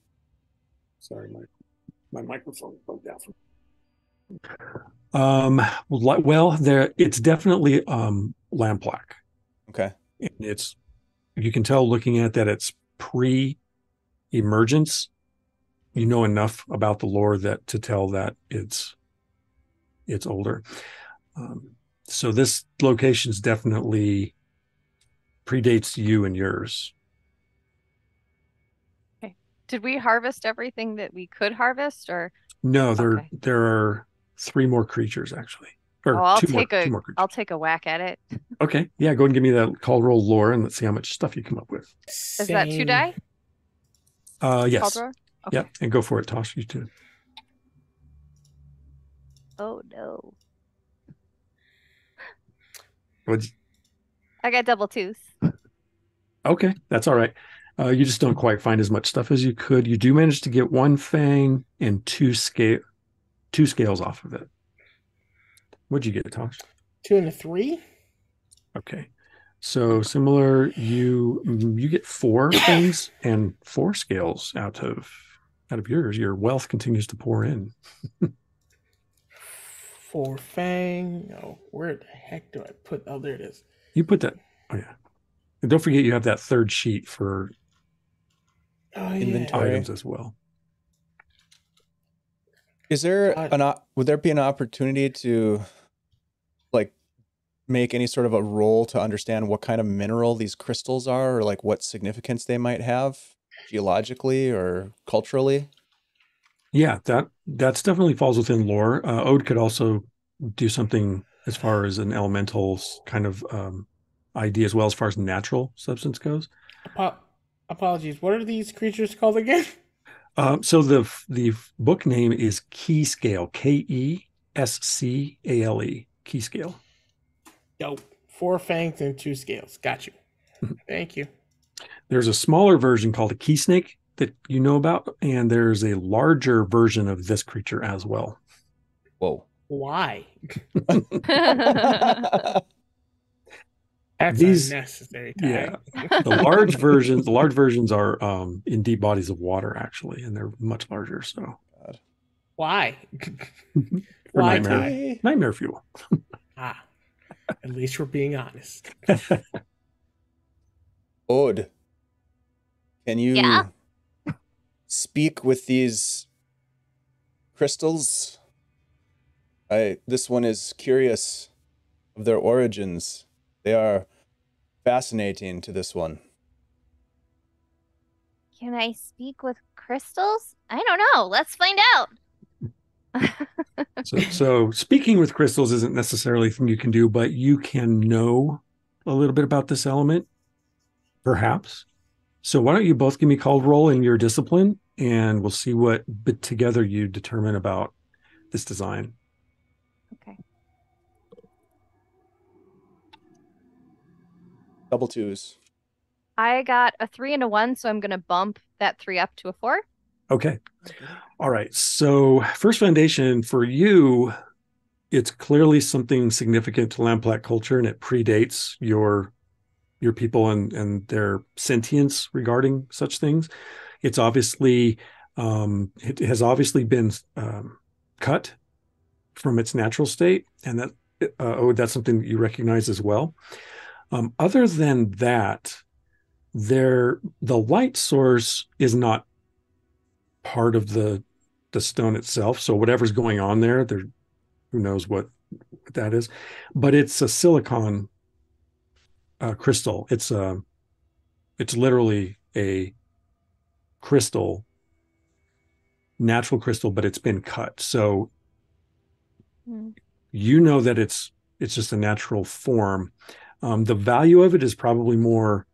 Sorry, my microphone plugged out. Well, it's definitely Lamplack. Okay. And you can tell looking at that it's pre-emergence. You know enough about the lore to tell that it's older. So this location's definitely predates you and yours. Okay. Did we harvest everything that we could harvest, or? No, Okay. there are 3 more creatures actually. Or I'll two more creatures. I'll take a whack at it. Okay. Yeah, go ahead and give me that call roll lore and let's see how much stuff you come up with. Is that 2 die? Yes. Okay. Yeah, and go for it, Tosh. You too. Oh no. What'd I got double 2s. Okay, that's all right. You just don't quite find as much stuff as you could. You do manage to get 1 fang and 2 scales off of it. What'd you get, Tosh? 2 and a 3. Okay, so similar. You get 4 fangs and 4 scales out of yours. Your wealth continues to pour in. 4 fang. Oh, where the heck do I put? Oh, there it is. You put that. Oh yeah, and don't forget you have that 3rd sheet for inventory items as well. Is there would there be an opportunity to make any sort of a roll to understand what kind of mineral these crystals are, or what significance they might have geologically or culturally? Yeah, that's definitely falls within lore. Ode could also do something as far as an elemental kind of idea, as well as far as natural substance goes. Apologies. What are these creatures called again? So the book name is Keyscale, Kescale, Keyscale. Dope. 4 fangs and 2 scales. Got you. Thank you. There's a smaller version called a key snake that you know about, and there's a larger version of this creature as well. Whoa. Why? That's unnecessary. Yeah. The large versions are in deep bodies of water, actually, and they're much larger. So why? For Why nightmare fuel. At least we're being honest. Ode, can you speak with these crystals? This one is curious of their origins. They are fascinating to this one. Can I speak with crystals? I don't know. Let's find out. So speaking with crystals isn't necessarily a thing you can do, but you can know a little bit about this element, perhaps. So why don't you both give me called roll in your discipline, and we'll see what together you determine about this design. Okay. Double 2s. I got a 3 and a 1, so I'm going to bump that 3 up to a 4. Okay. All right. So first foundation for you, it's clearly something significant to Lamplack culture, and it predates your people and their sentience regarding such things. It's obviously it has obviously been cut from its natural state, and that that's something that you recognize as well. Other than that, the light source is not part of the stone itself. So whatever's going on there, who knows what that is, but it's a silicon crystal. It's literally a crystal, natural crystal, but it's been cut. So you know that it's just a natural form. The value of it is probably more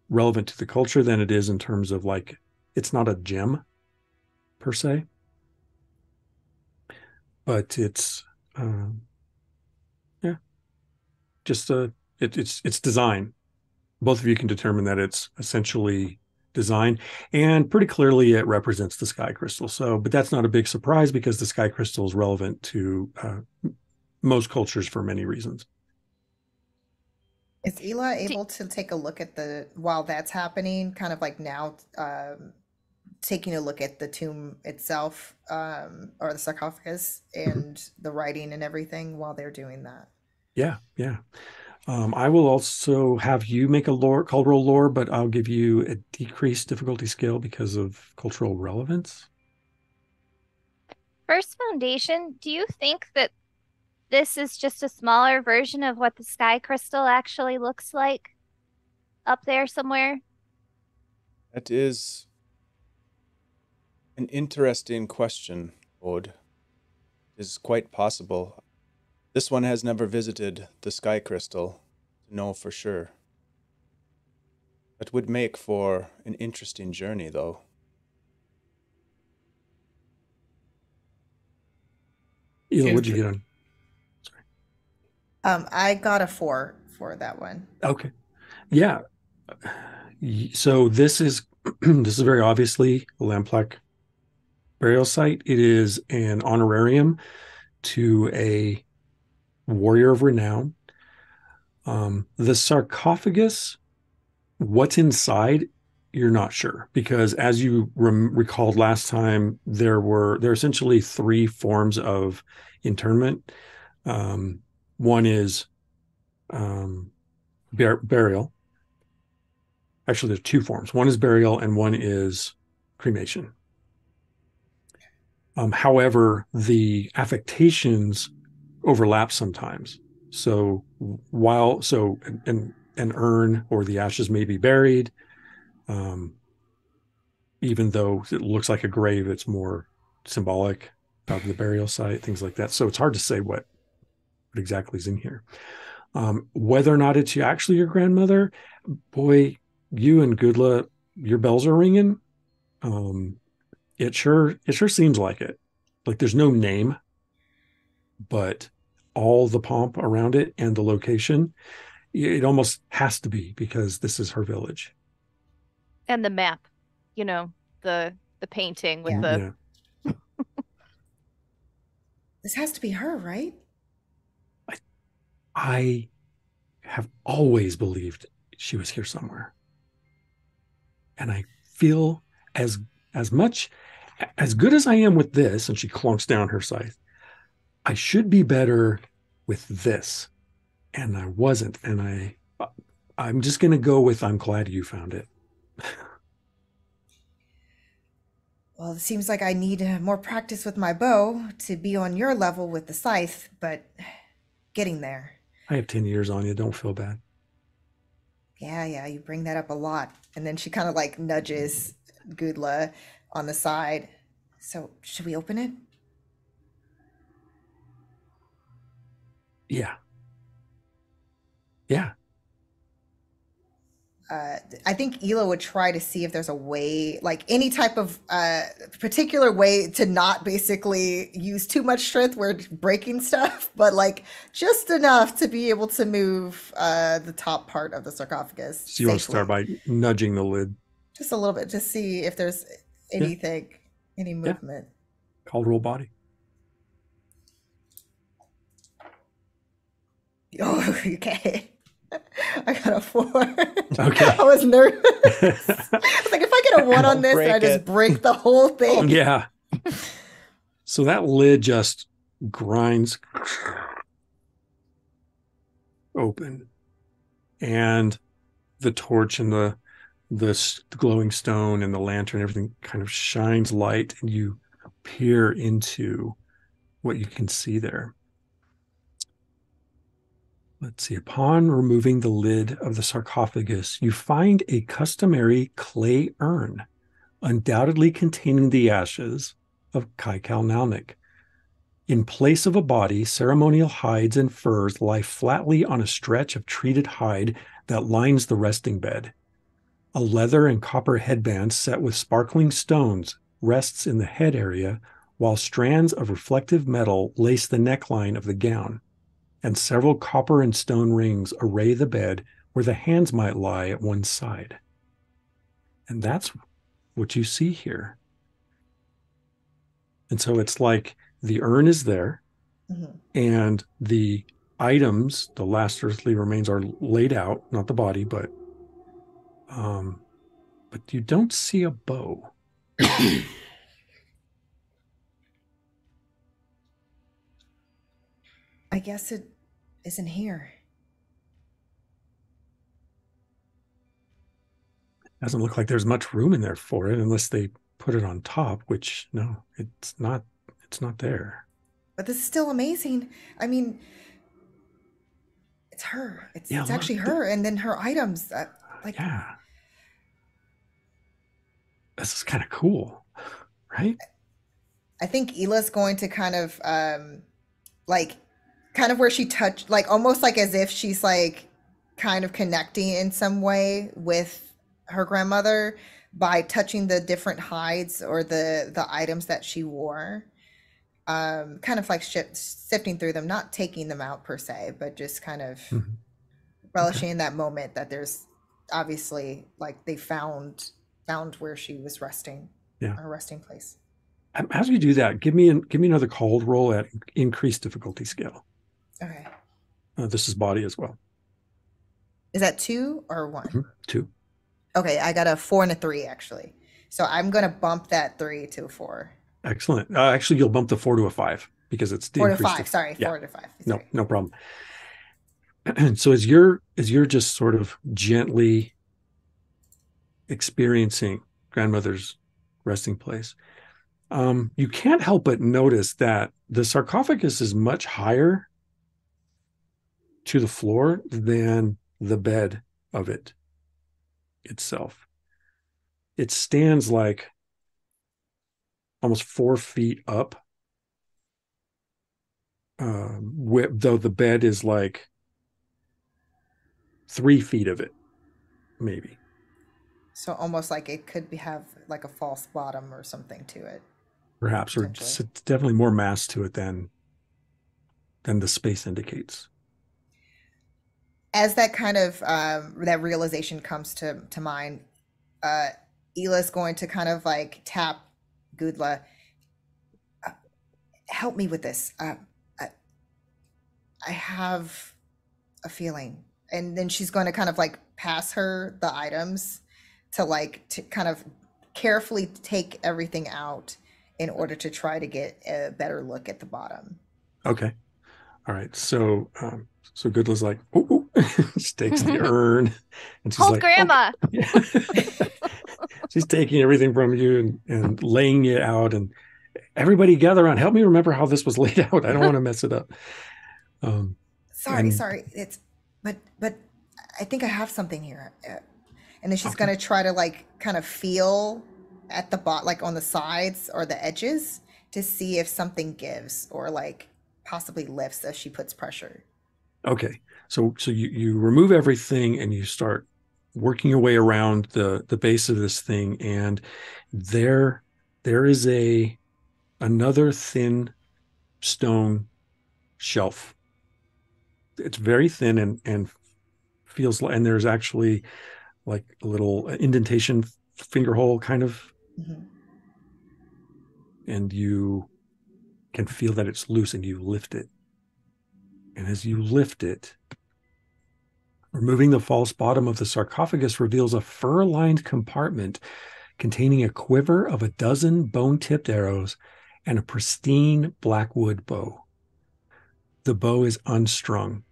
relevant to the culture than it is in terms of like, it's not a gem per se, but it's just it's design. Both of you can determine that it's essentially design, and pretty clearly it represents the sky crystal. So, but that's not a big surprise because the sky crystal is relevant to most cultures for many reasons. Is Ela able to take a look at while that's happening, kind of like now, taking a look at the tomb itself, or the sarcophagus and the writing and everything while they're doing that? Yeah. I will also have you make a cultural lore, but I'll give you a decreased difficulty scale because of cultural relevance. First Foundation, do you think that this is just a smaller version of what the sky crystal actually looks like up there somewhere? That is an interesting question, Ode. It is quite possible. This one has never visited the sky crystal to know for sure. That would make for an interesting journey, though. Ela, what'd you get on? I got a 4 for that one. Okay. Yeah. So this is very obviously a Lamplac burial site. It is an honorarium to a warrior of renown. The sarcophagus, what's inside, you're not sure, because as you recalled last time, there are essentially 3 forms of internment. One is burial. Actually, there's 2 forms. One is burial and one is cremation. However, the affectations overlap sometimes. So an urn or the ashes may be buried, even though it looks like a grave, it's more symbolic of the burial site, things like that. So it's hard to say what exactly is in here. Whether or not it's actually your grandmother, boy, you and Goodla, your bells are ringing. It sure seems like it. Like there's no name, but all the pomp around it and the location, it almost has to be because this is her village. And the map, the painting with the... Yeah. This has to be her, right? I have always believed she was here somewhere. And I feel as good as I am with this, and she clunks down her scythe, I should be better with this. And I wasn't. And I'm just going to go with, I'm glad you found it. Well, it seems like I need more practice with my bow to be on your level with the scythe, but getting there. I have 10 years on you. Don't feel bad. Yeah, you bring that up a lot. And then she kind of like nudges Goodla on the side. So should we open it? Yeah. I think Ela would try to see if there's a way, like any type of particular way to not basically use too much strength where it's breaking stuff, but like just enough to be able to move the top part of the sarcophagus. So you want to start by nudging the lid? Just a little bit, to see if there's anything, any movement. Called roll body. Oh, okay. I got a 4. Okay. I was nervous. I was like, if I get a 1 on this, then I just break the whole thing. Yeah. So that lid just grinds open, and the torch and the glowing stone and the lantern, everything kind of shines light, and you peer into what you can see there. Let's see. Upon removing the lid of the sarcophagus, you find a customary clay urn, undoubtedly containing the ashes of Kaikal Nalnik. In place of a body, ceremonial hides and furs lie flatly on a stretch of treated hide that lines the resting bed. A leather and copper headband set with sparkling stones rests in the head area, while strands of reflective metal lace the neckline of the gown, and several copper and stone rings array the bed where the hands might lie at one side. And that's what you see here. And so it's like the urn is there, and the items, the last earthly remains, are laid out, not the body, but you don't see a bow. I guess it isn't here. Doesn't look like there's much room in there for it unless they put it on top, which no, it's not there. But this is still amazing. I mean, it's her. It's actually her, and then her items. Yeah. This is kind of cool, right? I think Hila's going to kind of where she touched, like almost like as if she's like kind of connecting in some way with her grandmother by touching the different hides or the items that she wore. Kind of like sifting through them, not taking them out per se, but just kind of relishing in that moment that there's obviously like they found where she was resting, her resting place. As you do that, give me another cold roll at increased difficulty scale. Okay. This is body as well. Is that 2 or 1? 2. Okay, I got a 4 and a 3 actually. So I'm gonna bump that 3 to a 4. Excellent. Actually, you'll bump the 4 to a 5 because it's 4 to 5. Sorry, 4 to 5. Sorry. No problem. So as you're just sort of gently experiencing grandmother's resting place, you can't help but notice that the sarcophagus is much higher to the floor than the bed of it itself. It stands like almost 4 feet up, though the bed is like 3 feet of it, maybe. So almost like it could have like a false bottom or something to it. Perhaps, or it's definitely more mass to it than the space indicates. As that kind of that realization comes to mind, Hila's going to kind of like tap Gudla. Help me with this. I have a feeling, and then she's going to kind of like pass her the items to kind of carefully take everything out in order to try to get a better look at the bottom. Okay. All right. So Gudla's like, ooh. She takes the urn and she's like, grandma. Oh. Yeah. She's taking everything from you and laying it out, and everybody gather around. Help me remember how this was laid out. I don't want to mess it up. Sorry. But I think I have something here. And then she's going to try to like kind of feel at the like on the sides or the edges to see if something gives or like possibly lifts as she puts pressure. Okay. So you remove everything and you start working your way around the base of this thing, and there is another thin stone shelf. It's very thin and feels like, and there's actually like a little indentation finger hole kind of, and you can feel that it's loose, and you lift it. And as you lift it, removing the false bottom of the sarcophagus reveals a fur-lined compartment containing a quiver of 12 bone-tipped arrows and a pristine blackwood bow. The bow is unstrung,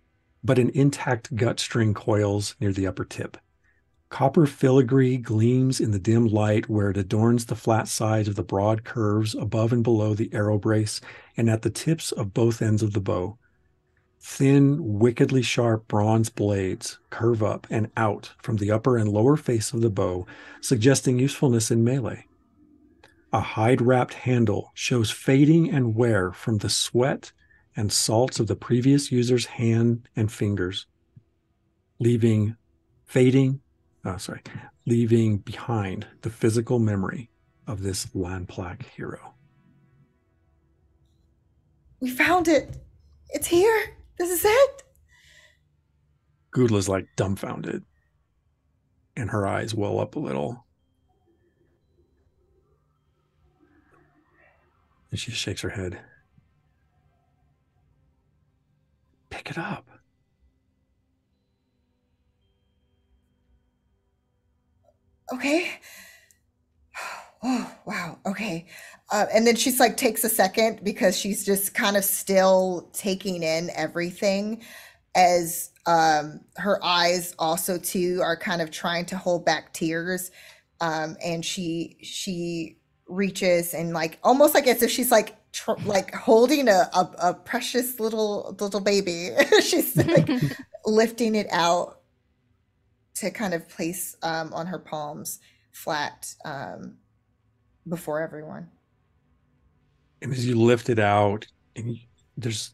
but an intact gut string coils near the upper tip. Copper filigree gleams in the dim light where it adorns the flat sides of the broad curves above and below the arrow brace and at the tips of both ends of the bow. Thin, wickedly sharp bronze blades curve up and out from the upper and lower face of the bow, suggesting usefulness in melee. A hide-wrapped handle shows fading and wear from the sweat and salts of the previous user's hand and fingers, leaving behind the physical memory of this Lanplac hero. We found it. It's here. This is it. Gudla's like dumbfounded, and her eyes well up a little. And she shakes her head. Pick it up. Okay. Oh, wow. Okay. And then she's like takes a second because she's just kind of still taking in everything as her eyes also too are kind of trying to hold back tears. And she reaches and like almost like as if she's like like holding a precious little baby. She's like lifting it out to kind of place on her palms flat before everyone. And as you lift it out, and there's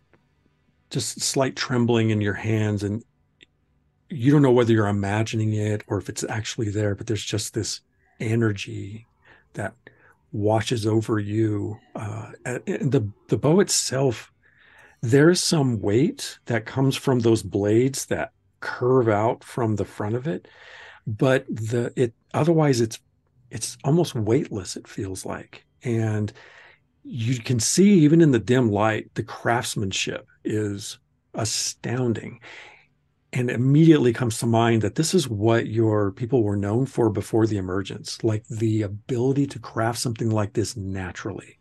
just slight trembling in your hands, and you don't know whether you're imagining it or if it's actually there, but there's just this energy that washes over you. And the bow itself, there's some weight that comes from those blades that curve out from the front of it, but otherwise it's almost weightless, it feels like. And you can see even in the dim light, the craftsmanship is astounding. And immediately comes to mind that this is what your people were known for before the emergence, like the ability to craft something like this naturally.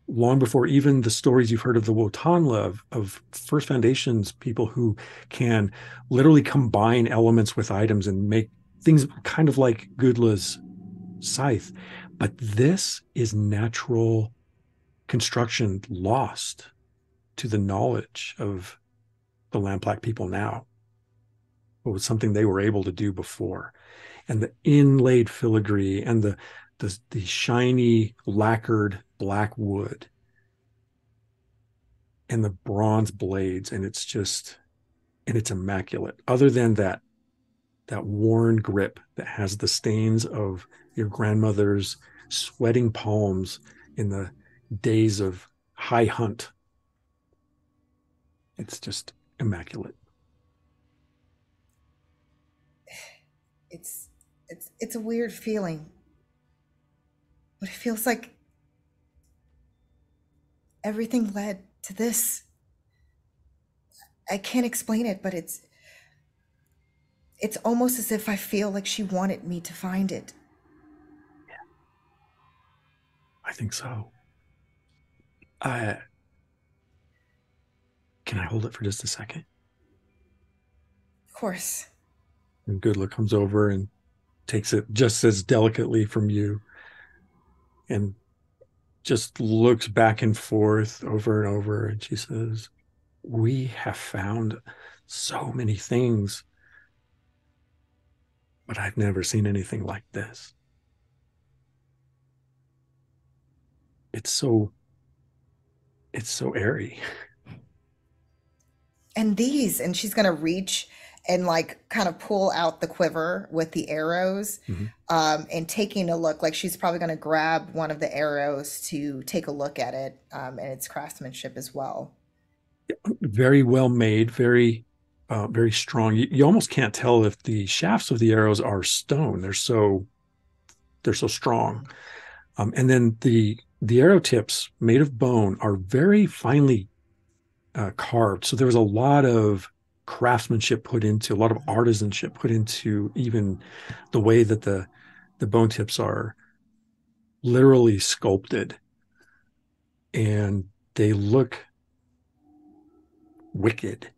Long before even the stories you've heard of the Wotanla, of First Foundations people who can literally combine elements with items and make things kind of like Gudla's scythe. But this is natural construction lost to the knowledge of the Lamplac people now. It was something they were able to do before. And the inlaid filigree and the shiny lacquered black wood and the bronze blades, and it's immaculate. Other than that worn grip that has the stains of your grandmother's sweating palms in the days of high hunt. It's just immaculate. It's a weird feeling, but it feels like everything led to this. I can't explain it, but it's almost as if I feel like she wanted me to find it. Yeah, I think so. Can I hold it for just a second? Of course. And Gudla comes over and takes it just as delicately from you and just looks back and forth over and over. And she says, "We have found so many things, but I've never seen anything like this. It's so airy." And she's gonna reach and like kind of pull out the quiver with the arrows, and taking a look, like she's probably gonna grab one of the arrows to take a look at it, and its craftsmanship as well. Very well made, very strong. You almost can't tell if the shafts of the arrows are stone. They're so strong. And then the arrow tips made of bone are very finely carved. So there was a lot of craftsmanship put into, a lot of artisanship put into even the way that the bone tips are literally sculpted. And they look wicked,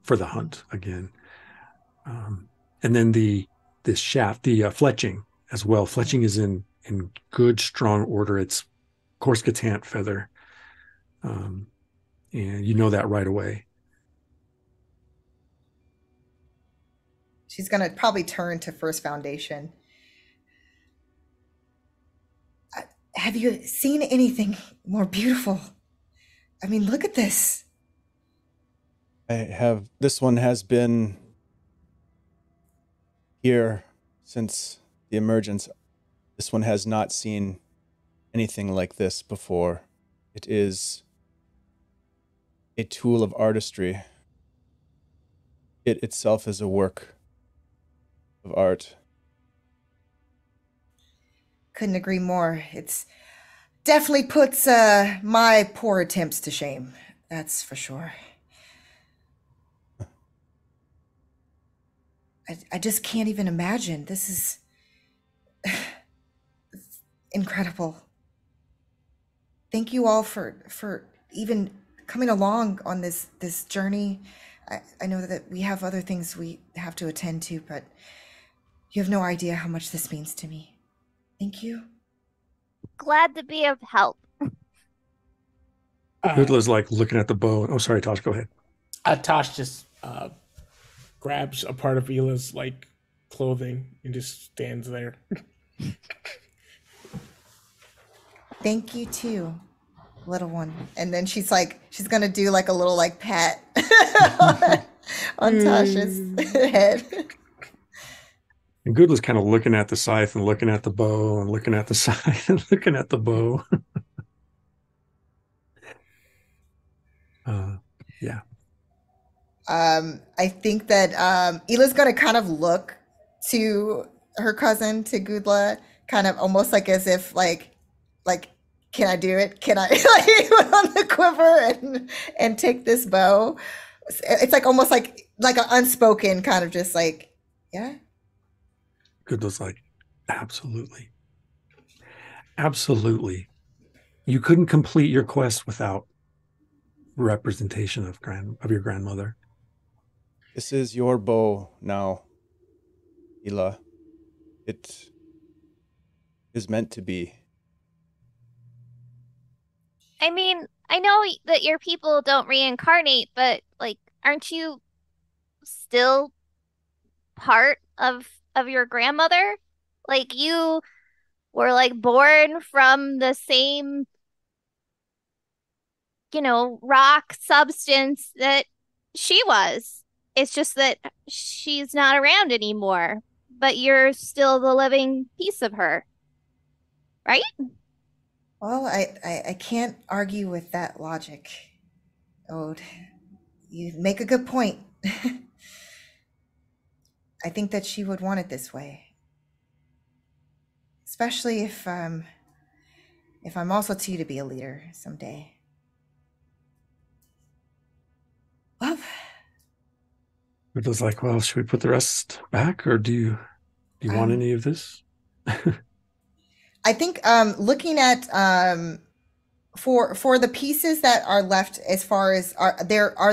for the hunt again. And then this shaft, the fletching as well. Fletching is in good, strong order. It's Corsican feather. And you know that right away. She's going to probably turn to First Foundation. Have you seen anything more beautiful? I mean, look at this. I have. This one has been here since the emergence. This one has not seen anything like this before. It is a tool of artistry. It itself is a work of art. Couldn't agree more. It's definitely puts my poor attempts to shame. That's for sure. I just can't even imagine. This is incredible. Thank you all for even coming along on this journey. I know that we have other things we have to attend to, but you have no idea how much this means to me. Thank you. Glad to be of help. Goodla's like looking at the bow. Oh, sorry, Tosh, go ahead. Tosh just grabs a part of Ila's like clothing and just stands there. Thank you too, little one. And then she's gonna do like a little like pat on Tasha's head. And Goodla's kind of looking at the scythe and looking at the bow and looking at the scythe and looking at the bow. Yeah. I think that Ila's gonna kind of look to her cousin, to Gudla, kind of almost like as if like, can I do it? Can I like put on the quiver and take this bow? It's like almost like an unspoken kind of just like, yeah. Gudla's like, absolutely. Absolutely. You couldn't complete your quest without representation of your grandmother. This is your bow now, Ila. It is meant to be. I mean, I know that your people don't reincarnate, but like, aren't you still part of your grandmother? Like, you were like born from the same, rock substance that she was. It's just that she's not around anymore, but you're still the living piece of her, right? Well, I can't argue with that logic, Ode. You make a good point. I think that she would want it this way, especially if I'm also to be a leader someday. Well, Gudla's like, well, should we put the rest back, or do you want any of this? I think looking at for the pieces that are left, as far as are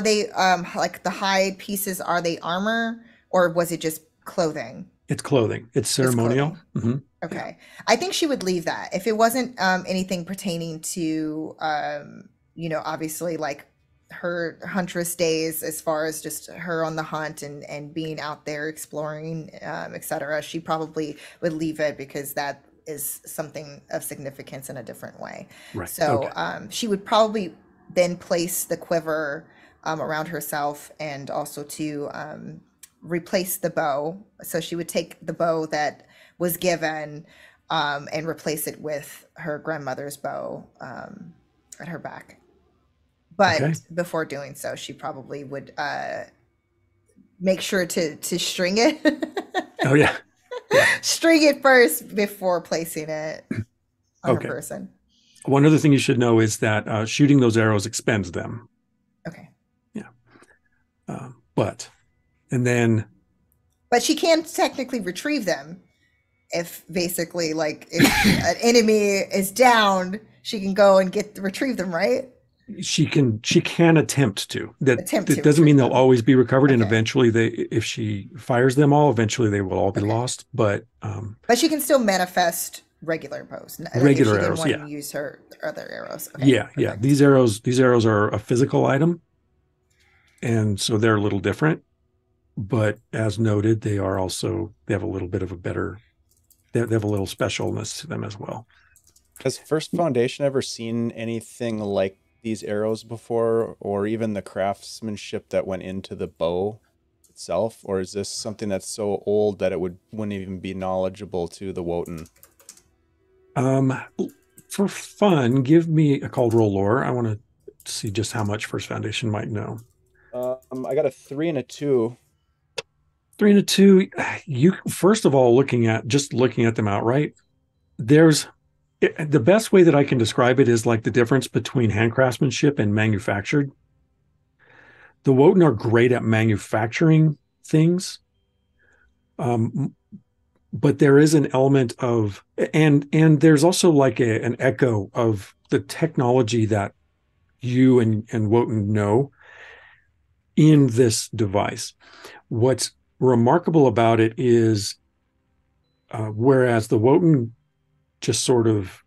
they like the hide pieces, are they armor or was it just clothing? It's clothing. It's ceremonial. Mm-hmm. Okay. I think she would leave that if it wasn't anything pertaining to obviously like her huntress days, as far as just her on the hunt and being out there exploring, etc. She probably would leave it because that is something of significance in a different way. Right. So okay. She would probably then place the quiver around herself, and also to replace the bow. So she would take the bow that was given and replace it with her grandmother's bow at her back. But before doing so, she probably would make sure to string it. Oh, yeah. String it first before placing it on her person. One other thing you should know is that shooting those arrows expends them. Okay. Yeah. But she can technically retrieve them if if an enemy is down, she can go and retrieve them, right? She can attempt to. That doesn't retrieve mean they'll them. always be recovered, and Okay. eventually if she fires them all, eventually they will all be Okay. lost. But she can still manifest regular bows. Like regular if she arrows, didn't yeah. want to use her other arrows. Okay, Yeah. perfect. These arrows are a physical item, and so they're a little different. But as noted, they have a little bit of a better. They have a little specialness to them as well. Has First Foundation ever seen anything like these arrows before, or even the craftsmanship that went into the bow itself? Or is this something that's so old that it wouldn't even be knowledgeable to the Wotan? For fun, give me a called roll lore. I want to see just how much First Foundation might know. I got a 3 and a 2. 3 and a 2. You first of all, looking at them outright, the best way that I can describe it is like the difference between handcraftsmanship and manufactured. The Wotan are great at manufacturing things, but there is an element of, and there's also like an echo of the technology that you and Wotan know in this device. What's remarkable about it is, whereas the Wotan just sort of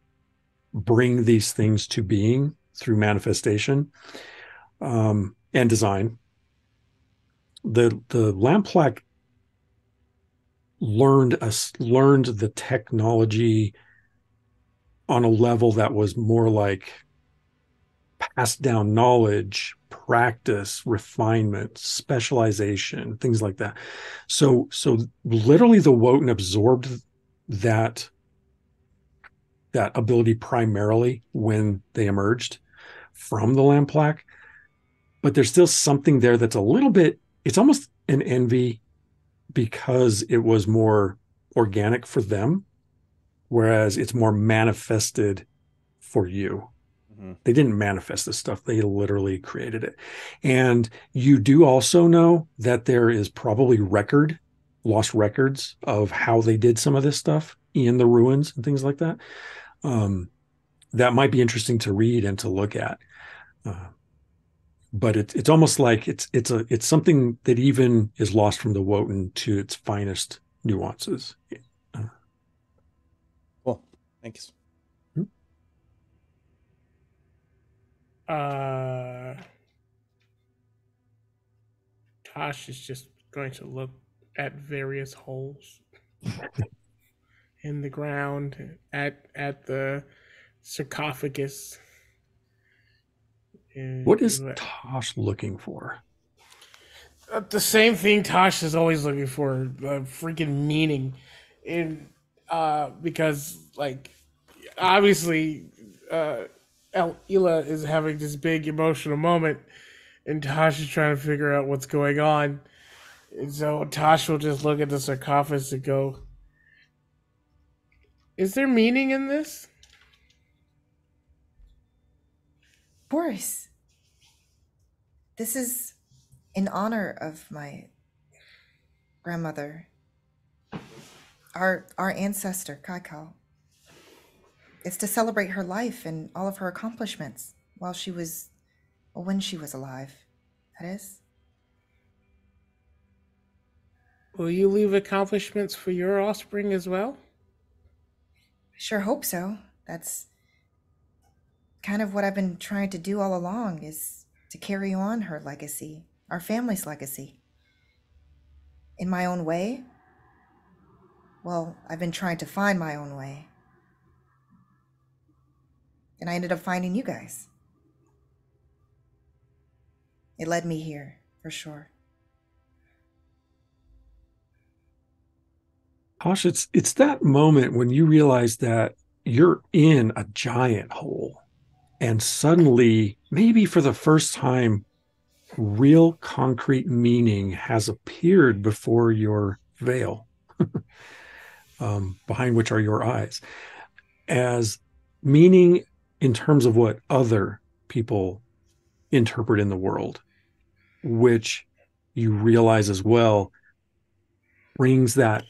bring these things to being through manifestation and design, the Lamplack learned the technology on a level that was more like passed down knowledge, practice, refinement, specialization, things like that. So literally the Wotan absorbed that ability primarily when they emerged from the Lamplack. But there's still something there that's a little bit, it's almost an envy because it was more organic for them, whereas it's more manifested for you. Mm-hmm. They didn't manifest this stuff. They literally created it. And you do also know that there is probably lost records of how they did some of this stuff in the ruins and things like that. That might be interesting to read and to look at. But it's almost like it's something that even is lost from the Wotan to its finest nuances. Cool. Thanks. Tosh is just going to look at various holes in the ground, at the sarcophagus. What is Tosh looking for? The same thing Tosh is always looking for, freaking meaning. Because, like, obviously, Ela is having this big emotional moment, and Tosh is trying to figure out what's going on. And so Tosh will just look at the sarcophagus and go, is there meaning in this? Boris, this is in honor of my grandmother, our ancestor, Kaikal. It's to celebrate her life and all of her accomplishments when she was alive, that is. Will you leave accomplishments for your offspring as well? I sure hope so. That's kind of what I've been trying to do all along, is to carry on her legacy, our family's legacy. In my own way. Well, I've been trying to find my own way. And I ended up finding you guys. It led me here, for sure. Tosh, it's that moment when you realize that you're in a giant hole, and suddenly, maybe for the first time, real concrete meaning has appeared before your veil, behind which are your eyes, as meaning in terms of what other people interpret in the world, which you realize as well brings that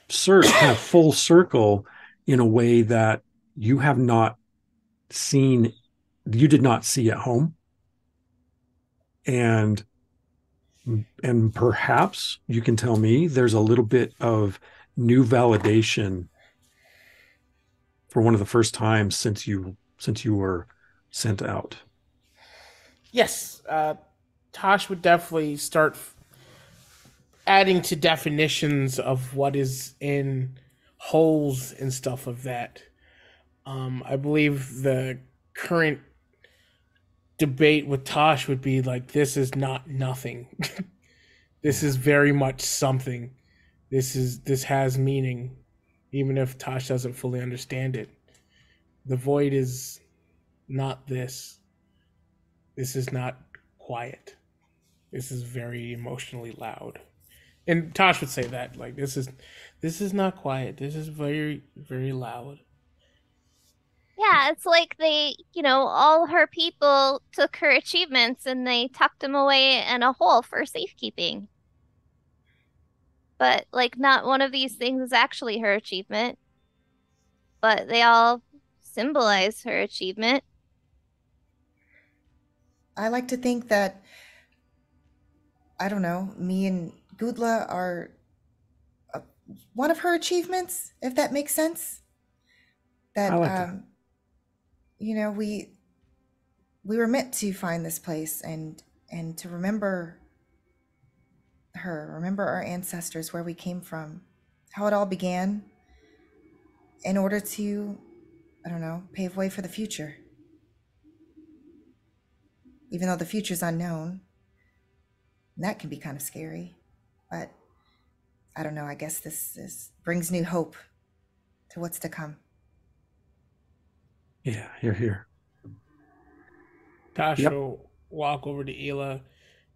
kind of full circle in a way that you have not seen, you did not see at home And perhaps you can tell me there's a little bit of new validation for one of the first times since you were sent out. Yes, Tosh would definitely start adding to definitions of what is in holes and stuff of that. I believe the current debate with Tosh would be like, this is not nothing. This is very much something. This has meaning, even if Tosh doesn't fully understand it. The void is not this. This is not quiet. This is very emotionally loud. And Tosh would say that, like, this is not quiet. This is very, very loud. Yeah, it's like they, all her people took her achievements and they tucked them away in a hole for safekeeping. But, like, not one of these things is actually her achievement. But they all symbolize her achievement. I like to think that, I don't know, me and Gudla are one of her achievements, if that makes sense. That, I like that. we were meant to find this place and to remember her, remember our ancestors, where we came from, how it all began, in order to, I don't know, pave way for the future. Even though the future's unknown, and that can be kind of scary. But I don't know, I guess this brings new hope to what's to come. Yeah, you're here. Tosh will walk over to Hila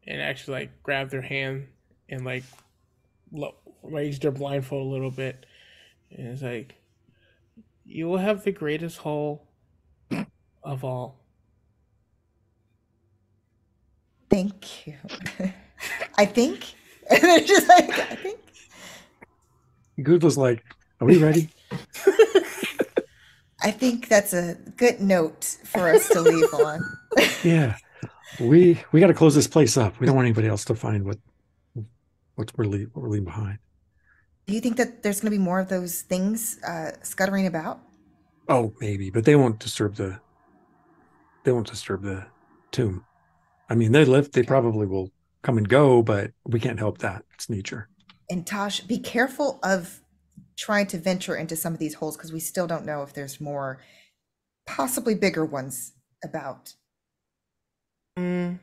and actually, like, grab their hand and, like, raise their blindfold a little bit. And it's like, you will have the greatest hole of all. Thank you. I think. And they're just like, I think. Goodla's like, are we ready? I think that's a good note for us to leave on. Yeah. We got to close this place up. We don't want anybody else to find what we're leaving behind. Do you think that there's going to be more of those things scuttering about? Oh, maybe, but they won't disturb the tomb. I mean, they probably will come and go, but we can't help that. It's nature. And Tosh, be careful of trying to venture into some of these holes, because we still don't know if there's more, possibly bigger ones about. Like,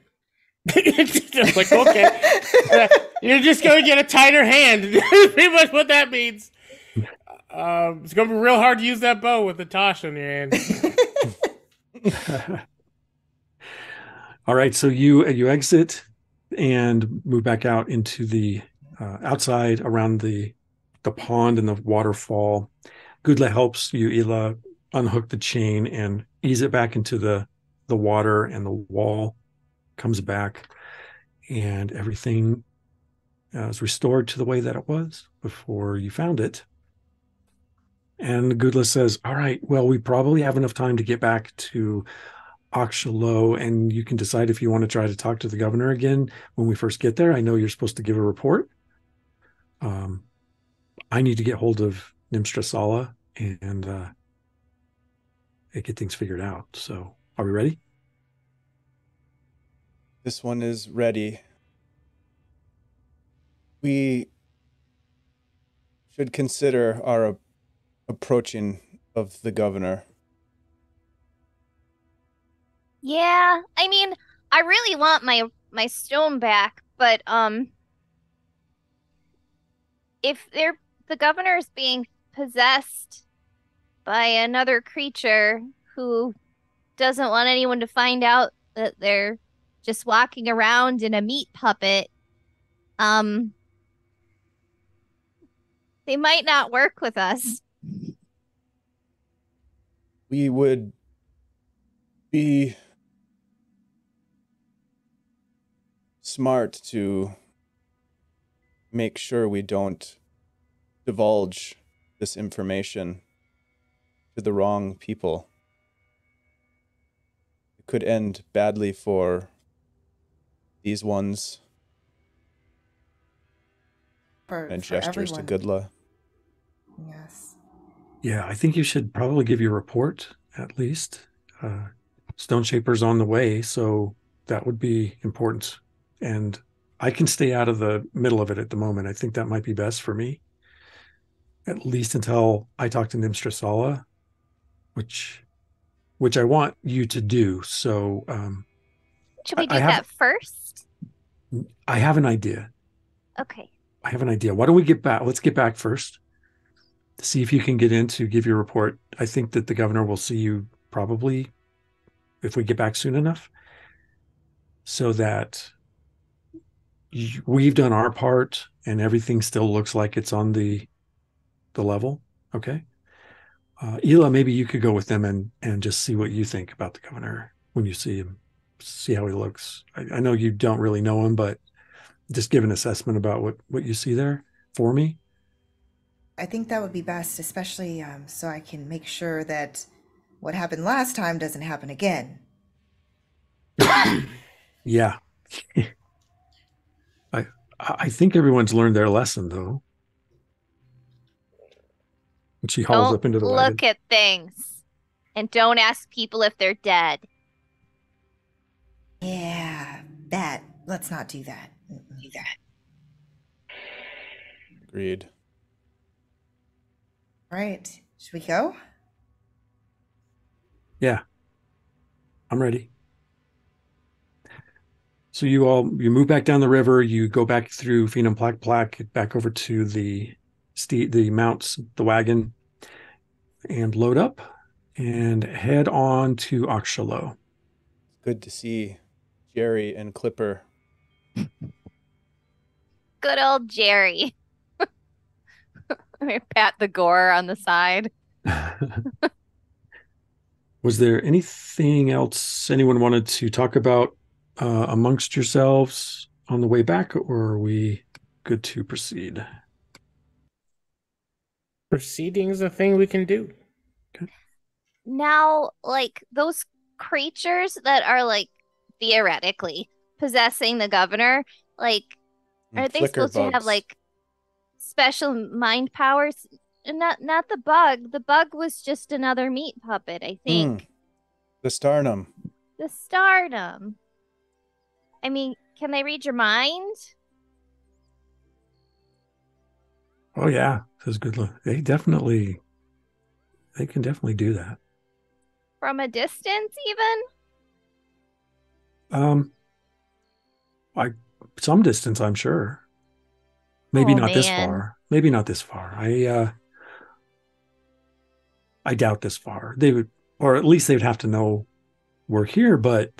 okay, you're just going to get a tighter hand. Pretty much what that means. It's going to be real hard to use that bow with the Tosh on your hand. All right, so you exit and move back out into the outside around the pond and the waterfall. Gudla helps you, Hila, unhook the chain and ease it back into the water, and the wall comes back, and everything is restored to the way that it was before you found it. And Gudla says, all right, well, we probably have enough time to get back to Oxalo, and you can decide if you want to try to talk to the governor again when we first get there. I know you're supposed to give a report. I need to get hold of Nimstrasala and get things figured out. So are we ready? This one is ready. We should consider our approaching of the governor. Yeah, I mean, I really want my stone back, but if the governor's being possessed by another creature who doesn't want anyone to find out that they're just walking around in a meat puppet, they might not work with us. We would be smart to make sure we don't divulge this information to the wrong people. It could end badly for these ones. for And gestures to everyone. Goodla. Yes. Yeah, I think you should probably give your report at least. Stone Shaper's on the way, so that would be important. And I can stay out of the middle of it at the moment. I think that might be best for me, at least until I talk to Nimstrasala, which I want you to do. So Should we do that first? I have an idea. Okay. I have an idea. Why don't we get back? Let's get back first. See if you can get in to give your report. I think that the governor will see you probably if we get back soon enough, so that we've done our part and everything still looks like it's on the level. Okay. Ela, maybe you could go with them and just see what you think about the governor when you see him, see how he looks. I know you don't really know him, but just give an assessment about what you see there for me. I think that would be best, especially so I can make sure that what happened last time doesn't happen again. Yeah. I think everyone's learned their lesson, though. And she hauls Don't up into the wagon. look at things. And don't ask people if they're dead. Yeah, let's not do that. Do that. Agreed. Right. Should we go? Yeah. I'm ready. So you move back down the river, you go back through Phenom Plaque Plaque, back over to the mounts, the wagon, and load up and head on to Oxshalo. Good to see Jerry and Clipper. Good old Jerry. Pat the gore on the side. Was there anything else anyone wanted to talk about amongst yourselves on the way back, or are we good to proceed? Proceeding is a thing we can do. Okay. Now, like, those creatures that are, like, theoretically possessing the governor, like, are they Flicker supposed to have, bugs. like, special mind powers? Not the bug. The bug was just another meat puppet, I think. The Starnum. The stardom. I mean, can they read your mind? Oh yeah, says Goodla. They can definitely do that. From a distance, even? Some distance, I'm sure. Maybe Oh, not this man. far. Maybe not this far. I doubt this far. They would, or at least they would have to know we're here, but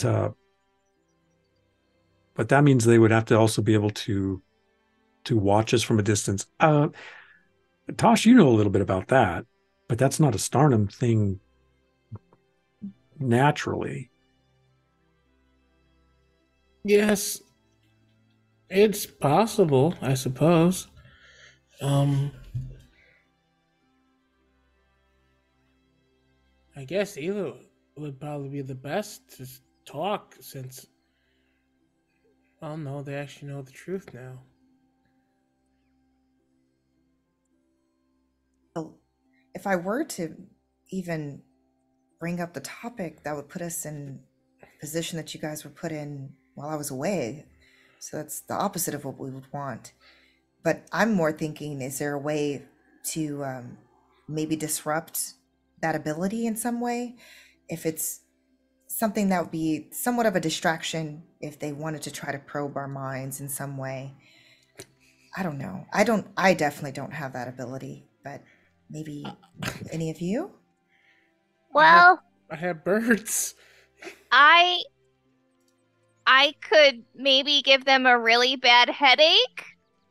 that means they would have to also be able to watch us from a distance. Tosh, you know a little bit about that, but that's not a Starnum thing naturally. Yes, it's possible, I suppose. I guess Ela would probably be the best to talk since, well, no, they actually know the truth now. Well, if I were to even bring up the topic, that would put us in a position that you guys were put in while I was away. So that's the opposite of what we would want. But I'm more thinking, is there a way to maybe disrupt that ability in some way? If it's something that would be somewhat of a distraction, if they wanted to try to probe our minds in some way. I don't know. I definitely don't have that ability, but maybe any of you? Well, I have birds. I could maybe give them a really bad headache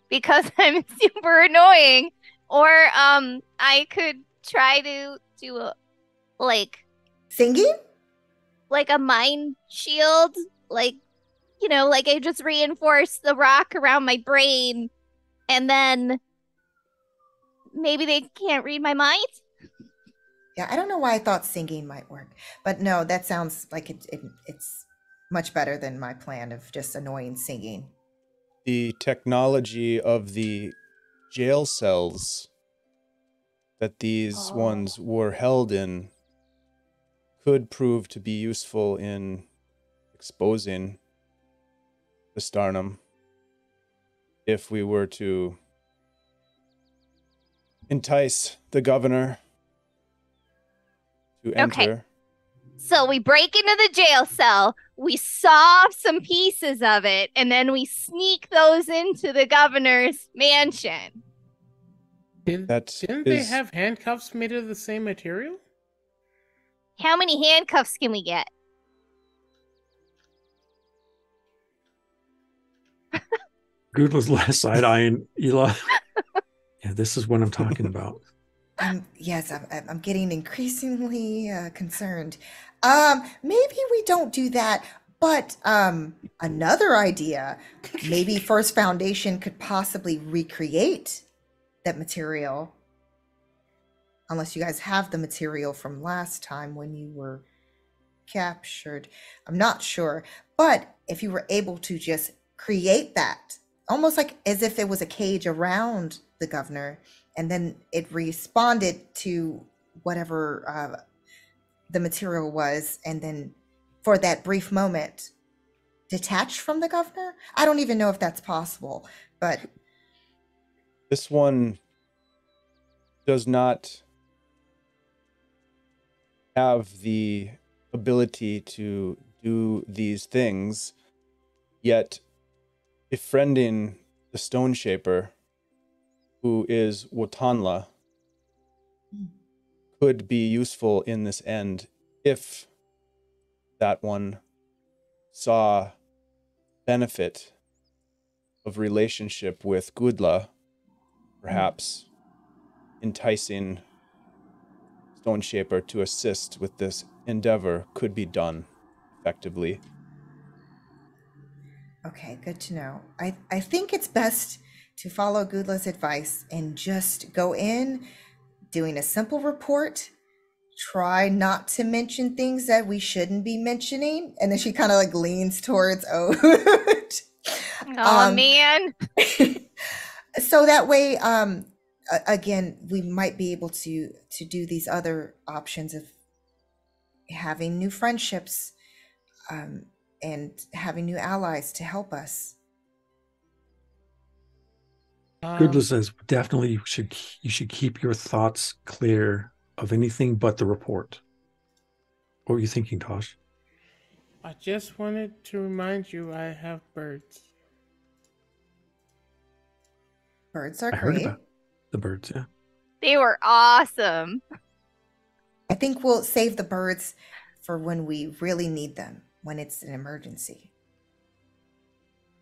because I'm super annoying. Or I could try to do Singing? like a mind shield, like I just reinforce the rock around my brain, and then maybe they can't read my mind. Yeah, I don't know why I thought singing might work, but no, that sounds like it's much better than my plan of just annoying singing. The technology of the jail cells that these ones were held in could prove to be useful in exposing the Starnum if we were to entice the governor to enter. Okay. So we break into the jail cell, we saw off some pieces of it, and then we sneak those into the governor's mansion. Didn't they have handcuffs made of the same material? How many handcuffs can we get? Goodla's last side-eyeing Ela. Yeah, this is what I'm talking about. Yes, I'm getting increasingly concerned. Maybe we don't do that, but another idea, maybe First Foundation could possibly recreate that material. Unless you guys have the material from last time when you were captured. I'm not sure. But if you were able to just create that, almost like as if it was a cage around the governor, and then it responded to whatever the material was, and then for that brief moment, detached from the governor? I don't even know if that's possible, but... This one does not have the ability to do these things, yet befriending the Stone Shaper, who is Wotanla, could be useful in this end if that one saw benefit of relationship with Gudla, perhaps enticing Stone Shaper to assist with this endeavor could be done effectively. Okay, good to know. I think it's best to follow Gudla's advice and just go in doing a simple report. Try not to mention things that we shouldn't be mentioning. And then she kind of like leans towards Ode. Oh, man. So that way, again, we might be able to do these other options of having new friendships and having new allies to help us. Goodla says definitely you should keep your thoughts clear of anything but the report. What were you thinking, Tosh? I just wanted to remind you I have birds. Birds are I heard great. about the birds, yeah. They were awesome. I think we'll save the birds for when we really need them, when it's an emergency.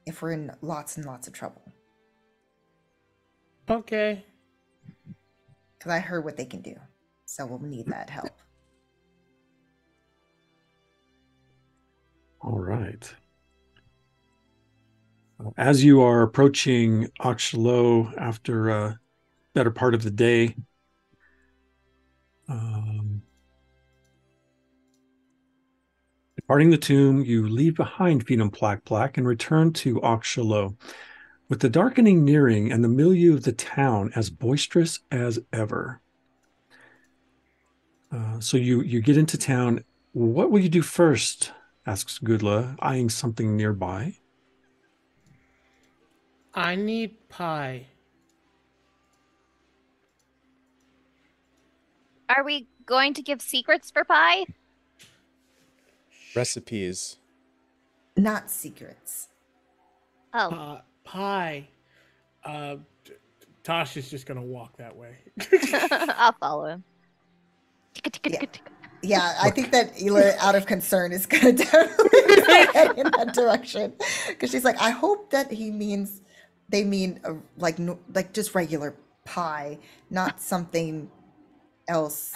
If we're in lots and lots of trouble. Okay. Because I heard what they can do. So we'll need that help. All right. As you are approaching Oxalo after a better part of the day, departing the tomb, you leave behind Phenom Plaque Plaque and return to Oxalo, with the darkening nearing and the milieu of the town as boisterous as ever. So you get into town. What will you do first? Asks Gudla, eyeing something nearby. I need pie. Are we going to give secrets for pie? Recipes. Not secrets. Oh. Pie. Tosh is just gonna walk that way. I'll follow him. Yeah, I think that Ela, out of concern, is going to definitely go head in that direction. Because she's like, I hope that they mean like just regular pie, not something else.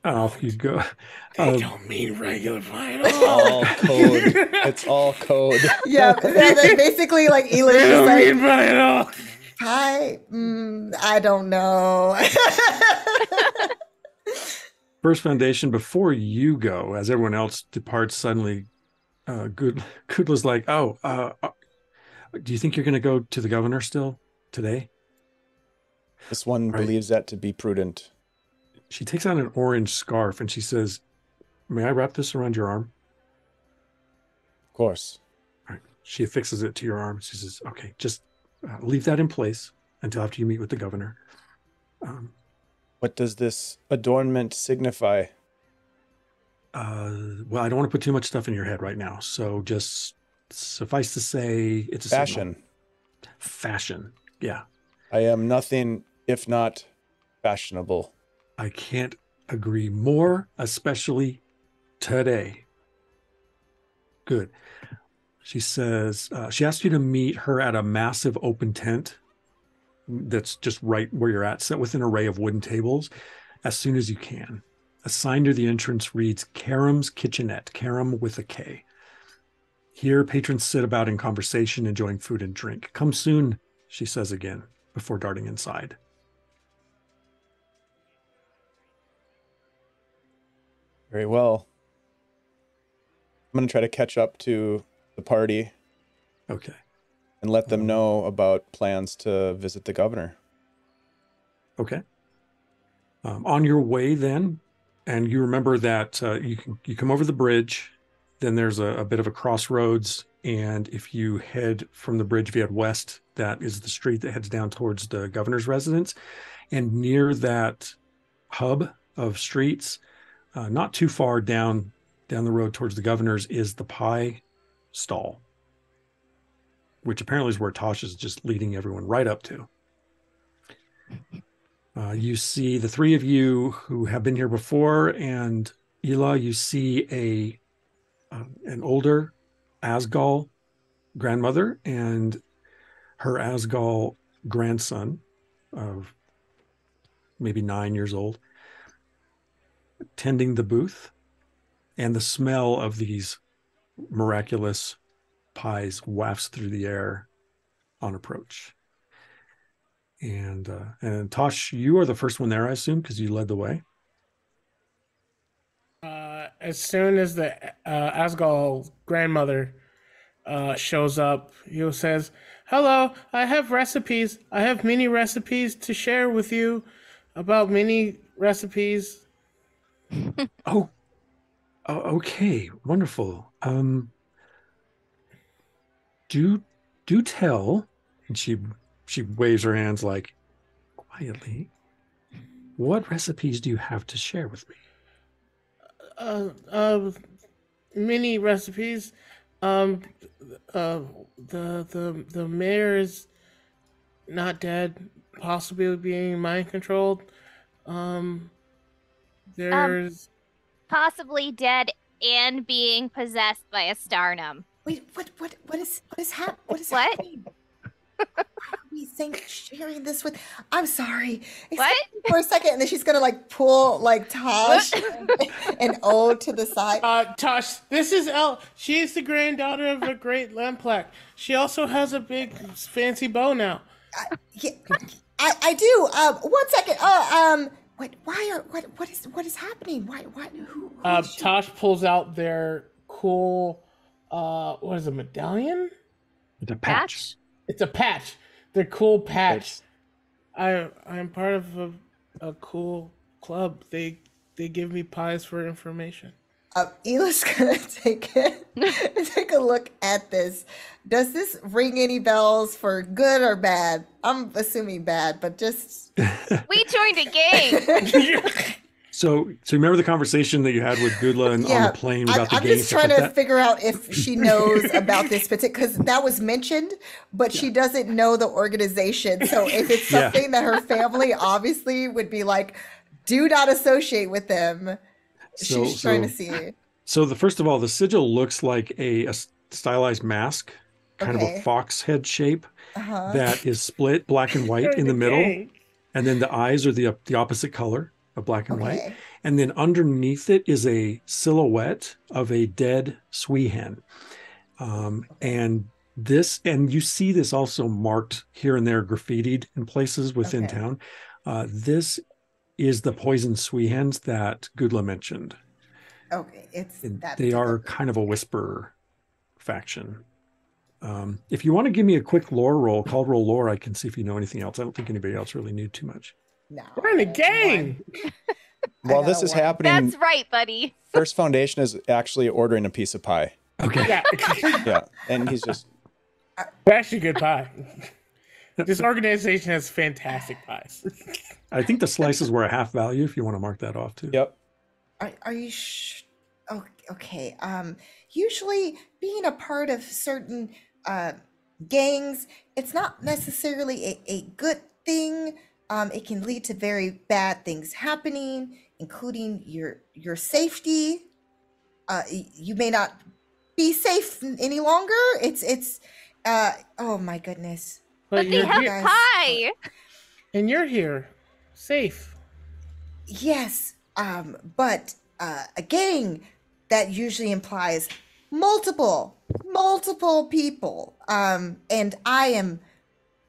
Off you go. They don't mean regular pie at It's all. all code. It's all code. Yeah, basically like Ela They is don't just mean like, pie at all. pie? I don't know. First Foundation, before you go, as everyone else departs suddenly, Kudla's like, do you think you're going to go to the governor still today? This one Right. believes that to be prudent. She takes out an orange scarf and she says, may I wrap this around your arm? Of course. All right. She affixes it to your arm. She says, okay, just leave that in place until after you meet with the governor. What does this adornment signify? Well, I don't want to put too much stuff in your head right now. So just suffice to say it's a Fashion. signal. Fashion. Yeah. I am nothing if not fashionable. I can't agree more, especially today. Good. She says, she asked you to meet her at a massive open tent that's just right where you're at, set with an array of wooden tables, as soon as you can. A sign near the entrance reads Karam's Kitchenette, Karam with a K. Here, patrons sit about in conversation, enjoying food and drink. Come soon, she says again, before darting inside. Very well. I'm going to try to catch up to the party Okay. and let them know about plans to visit the governor. Okay. On your way then, and you remember that you come over the bridge, then there's a bit of a crossroads, and if you head from the bridge, if you head west, that is the street that heads down towards the governor's residence. And near that hub of streets, not too far down the road towards the governor's, is the pie stall, which apparently is where Tosh is just leading everyone right up to. You see the three of you who have been here before, and Ela, you see an older Asgal grandmother and her Asgal grandson of maybe 9 years old tending the booth, and the smell of these miraculous pies wafts through the air on approach. And Tosh, you are the first one there, I assume, because you led the way. As soon as the Asgal grandmother shows up, he says, "Hello, I have recipes. I have mini recipes to share with you about mini recipes." Oh, okay, wonderful. Do tell. And she waves her hands like quietly. What recipes do you have to share with me? Mini recipes. The mayor is not dead, possibly being mind controlled. There's Possibly dead and being possessed by a Starnum. Wait, what is happening? What is What? happening? Why are we sharing this with? I'm sorry. What? For a second, and then she's gonna like pull like Tosh and O to the side. Tosh, this is Elle. She's the granddaughter of a great Lamplack. She also has a big fancy bow now. Yeah, I do. 1 second. What is happening? Who is she? Tosh pulls out their cool, what is it, medallion? It's a patch. It's a patch. Their cool patch. I'm part of a cool club. They give me pies for information. Ela's gonna take a look at this. Does this ring any bells for good or bad? I'm assuming bad, but just We joined a game. So remember the conversation that you had with Gudla and on the plane about I'm the game? just trying to figure out if she knows about this particular, because that was mentioned, but she doesn't know the organization. So if it's something that her family obviously would be like, do not associate with them. She's trying to see. So first of all, the sigil looks like a stylized mask, kind of a fox head shape that is split black and white in the middle. And then the eyes are the opposite color of black and white. And then underneath it is a silhouette of a dead swee hen. And you see this also marked here and there, graffitied in places within town. This is the poison swee hens that Gudla mentioned. Okay, it's that. They are kind of a whisperer faction. If you want to give me a quick lore roll, called roll lore, I can see if you know anything else. I don't think anybody else really knew too much. No. We're in a gang. While this is happening, That's right, buddy. First Foundation is actually ordering a piece of pie. Okay. Yeah. Yeah, and he's just Actually, good pie. This organization has fantastic pies. I think the slices were a half value if you want to mark that off too. yep. Are you oh, okay. Usually being a part of certain gangs, it's not necessarily a good thing. It can lead to very bad things happening, including your safety. You may not be safe any longer. It's oh my goodness. But they have guys- pie. And you're here, safe. Yes, but a gang, that usually implies multiple people. And I am,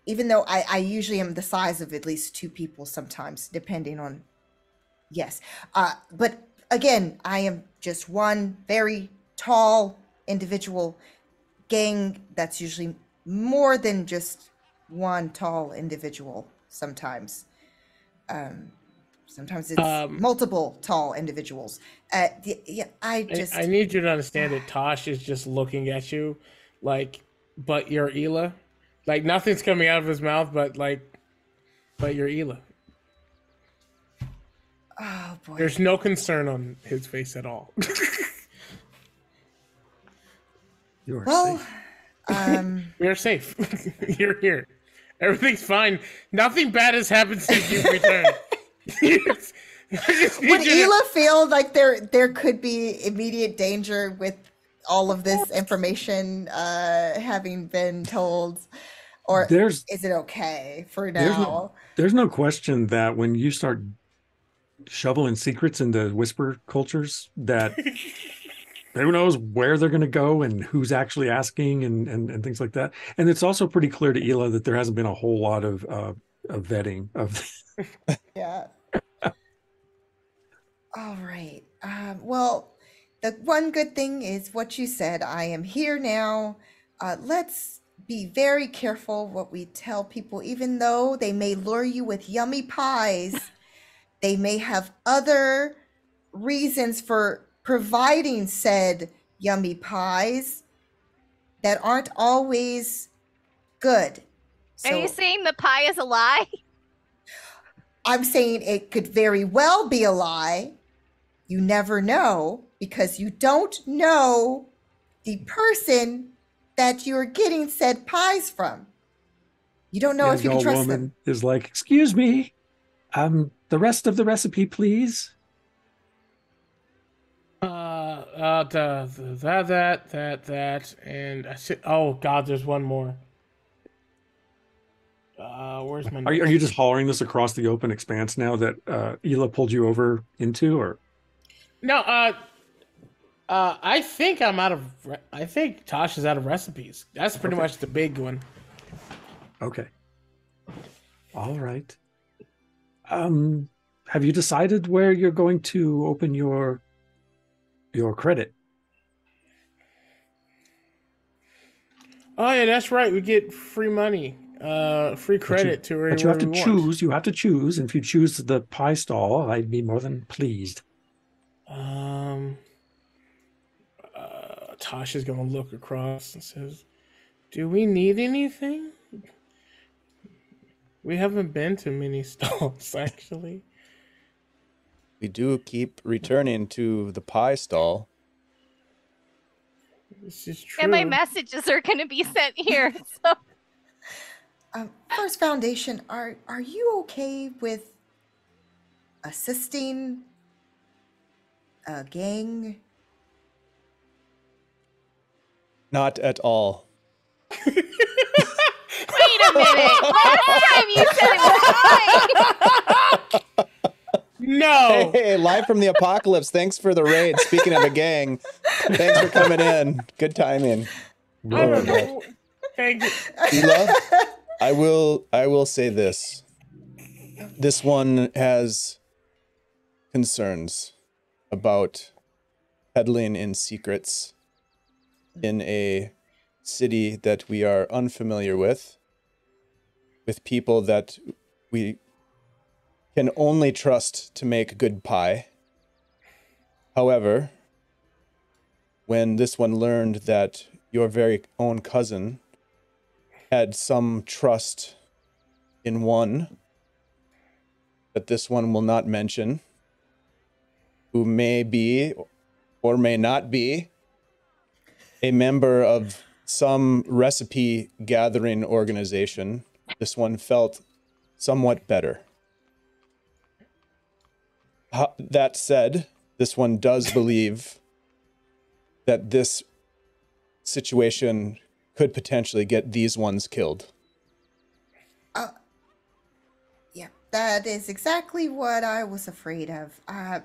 even though I usually am the size of at least 2 people sometimes, depending on, yes. But again, I am just one very tall individual. Gang that's usually more than just one tall individual sometimes. Sometimes it's multiple tall individuals. Yeah, I need you to understand that Tosh is just looking at you like, but you're Hila. Like, nothing's coming out of his mouth, but you're Hila. Oh boy. There's no concern on his face at all. You are Well, safe. You're safe. You're here. Everything's fine. Nothing bad has happened since you've returned. would Hila feel like there could be immediate danger with all of this information having been told, or is it okay for now? There's no question that when you start shoveling secrets into whisper cultures, that who knows where they're going to go and who's actually asking and things like that. And it's also pretty clear to Hila that there hasn't been a whole lot of vetting of. Yeah. All right. Well, the one good thing is what you said. I am here now. Let's be very careful what we tell people, even though they may lure you with yummy pies. They may have other reasons for providing said yummy pies that aren't always good. Are you saying the pie is a lie? I'm saying it could very well be a lie. You never know, because you don't know the person that you're getting said pies from. You don't know if you can trust them. Is like, excuse me, the rest of the recipe, please. That, and I said, oh God, there's one more. Where's my? Are you just hollering this across the open expanse now that Hila pulled you over into, or? No, I think I'm out of. I think Tosh is out of recipes. That's pretty much the big one. Okay. All right. Have you decided where you're going to open your credit? Oh yeah, that's right. We get free money, free credit to wherever But you have to we want. choose. You have to choose. And if you choose the pie stall, I'd be more than pleased. Tosh is gonna look across and says, "Do we need anything? We haven't been to many stalls, actually." We do keep returning to the pie stall. This is true. And my messages are going to be sent here. So First Foundation, are you okay with assisting a gang? Not at all. wait a minute. Last time you said it was fine. No. Hey, live from the apocalypse. Thanks for the raid. Speaking of a gang, thanks for coming in. Good timing. Thank you. Hila, I will say this. This one has concerns about peddling in secrets in a city that we are unfamiliar with people that we can only trust to make good pie. However, when this one learned that your very own cousin had some trust in one that this one will not mention, who may be or may not be a member of some recipe gathering organization, this one felt somewhat better. That said, this one does believe that this situation could potentially get these ones killed. Yeah, that is exactly what I was afraid of. I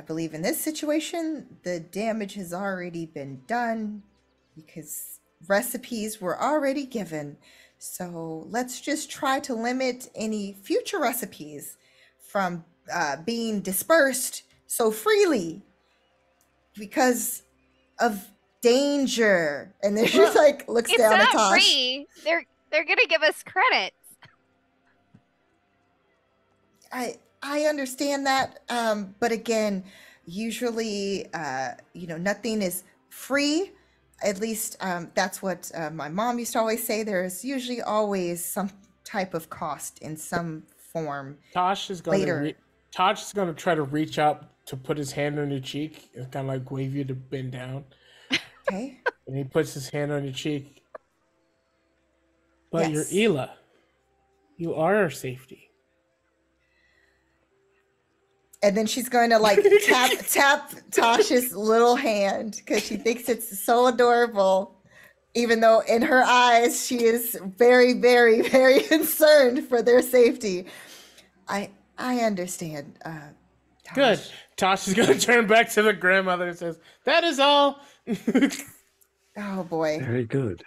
believe in this situation, the damage has already been done because recipes were already given. So let's just try to limit any future recipes from being dispersed so freely because of danger. And then she like looks It's down at not Tosh. free. They're gonna give us credits. I understand that, but again, usually, nothing is free. At least that's what my mom used to always say. There's usually always some type of cost in some form. Tosh is going to try to reach up to put his hand on your cheek and kind of like wave you to bend down. Okay. And he puts his hand on your cheek. But Yes. you're Ela. You are our safety. And then she's going to like tap Tosh's little hand because she thinks it's so adorable, even though in her eyes she is very, very, very concerned for their safety. I understand. Tosh. Good. Tosh is going to turn back to the grandmother and says, "That is all." Oh boy. Very good.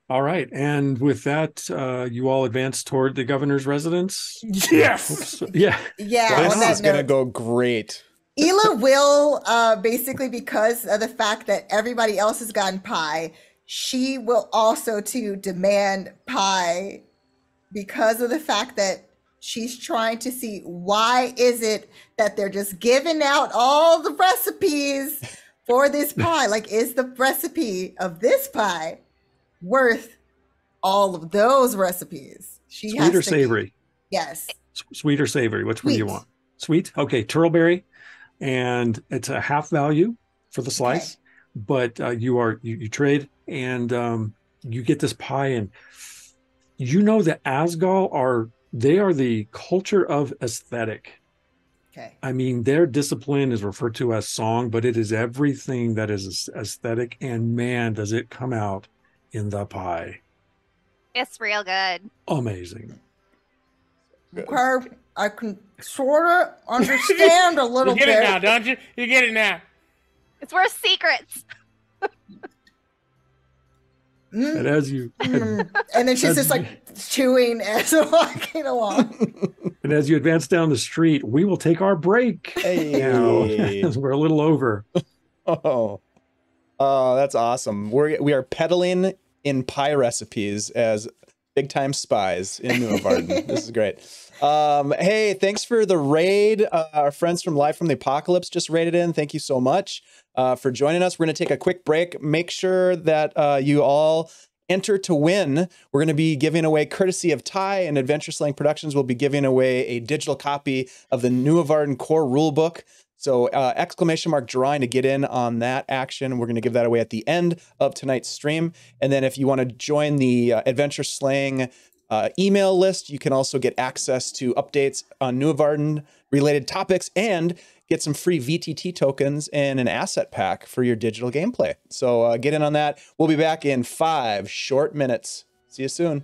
All right. And with that, you all advance toward the governor's residence? Yes. Yeah. Yeah. This on that is going to note, go great. Ela will, basically because of the fact that everybody else has gotten pie, she will also to demand pie because of the fact that she's trying to see why is it that they're just giving out all the recipes for this pie. Like, is the recipe of this pie worth all of those recipes? She Sweet has or to, savory? yes. Sweet or savory? Which one do you Sweet. want? Sweet? Okay. Turtleberry. And it's a half value for the slice, but you trade and you get this pie, and you know that Asgal are the culture of aesthetic. Okay. I mean, their discipline is referred to as song, but it is everything that is aesthetic, and man, does it come out in the pie. It's real good. Amazing. Okay, I can sort of understand a little You get bit. it now, don't you? You get it now. It's worth secrets. And as you And then she's just like chewing as we're walking along. and as you advance down the street, we will take our break. Now, Hey. as we're a little over. Oh, that's awesome. We are peddling in pie recipes as big time spies in Nuovarden. This is great. Hey, thanks for the raid. Our friends from Live from the Apocalypse just raided in. Thank you so much for joining us. We're going to take a quick break. Make sure that you all enter to win. We're going to be giving away, courtesy of Ty and Adventure Slang Productions, we'll be giving away a digital copy of the Nuovarden core rulebook. So exclamation mark drawing to get in on that action. We're going to give that away at the end of tonight's stream. And then if you want to join the Adventure Slang email list, you can also get access to updates on Nuovarden related topics and get some free VTT tokens and an asset pack for your digital gameplay. So get in on that. We'll be back in 5 short minutes. See you soon.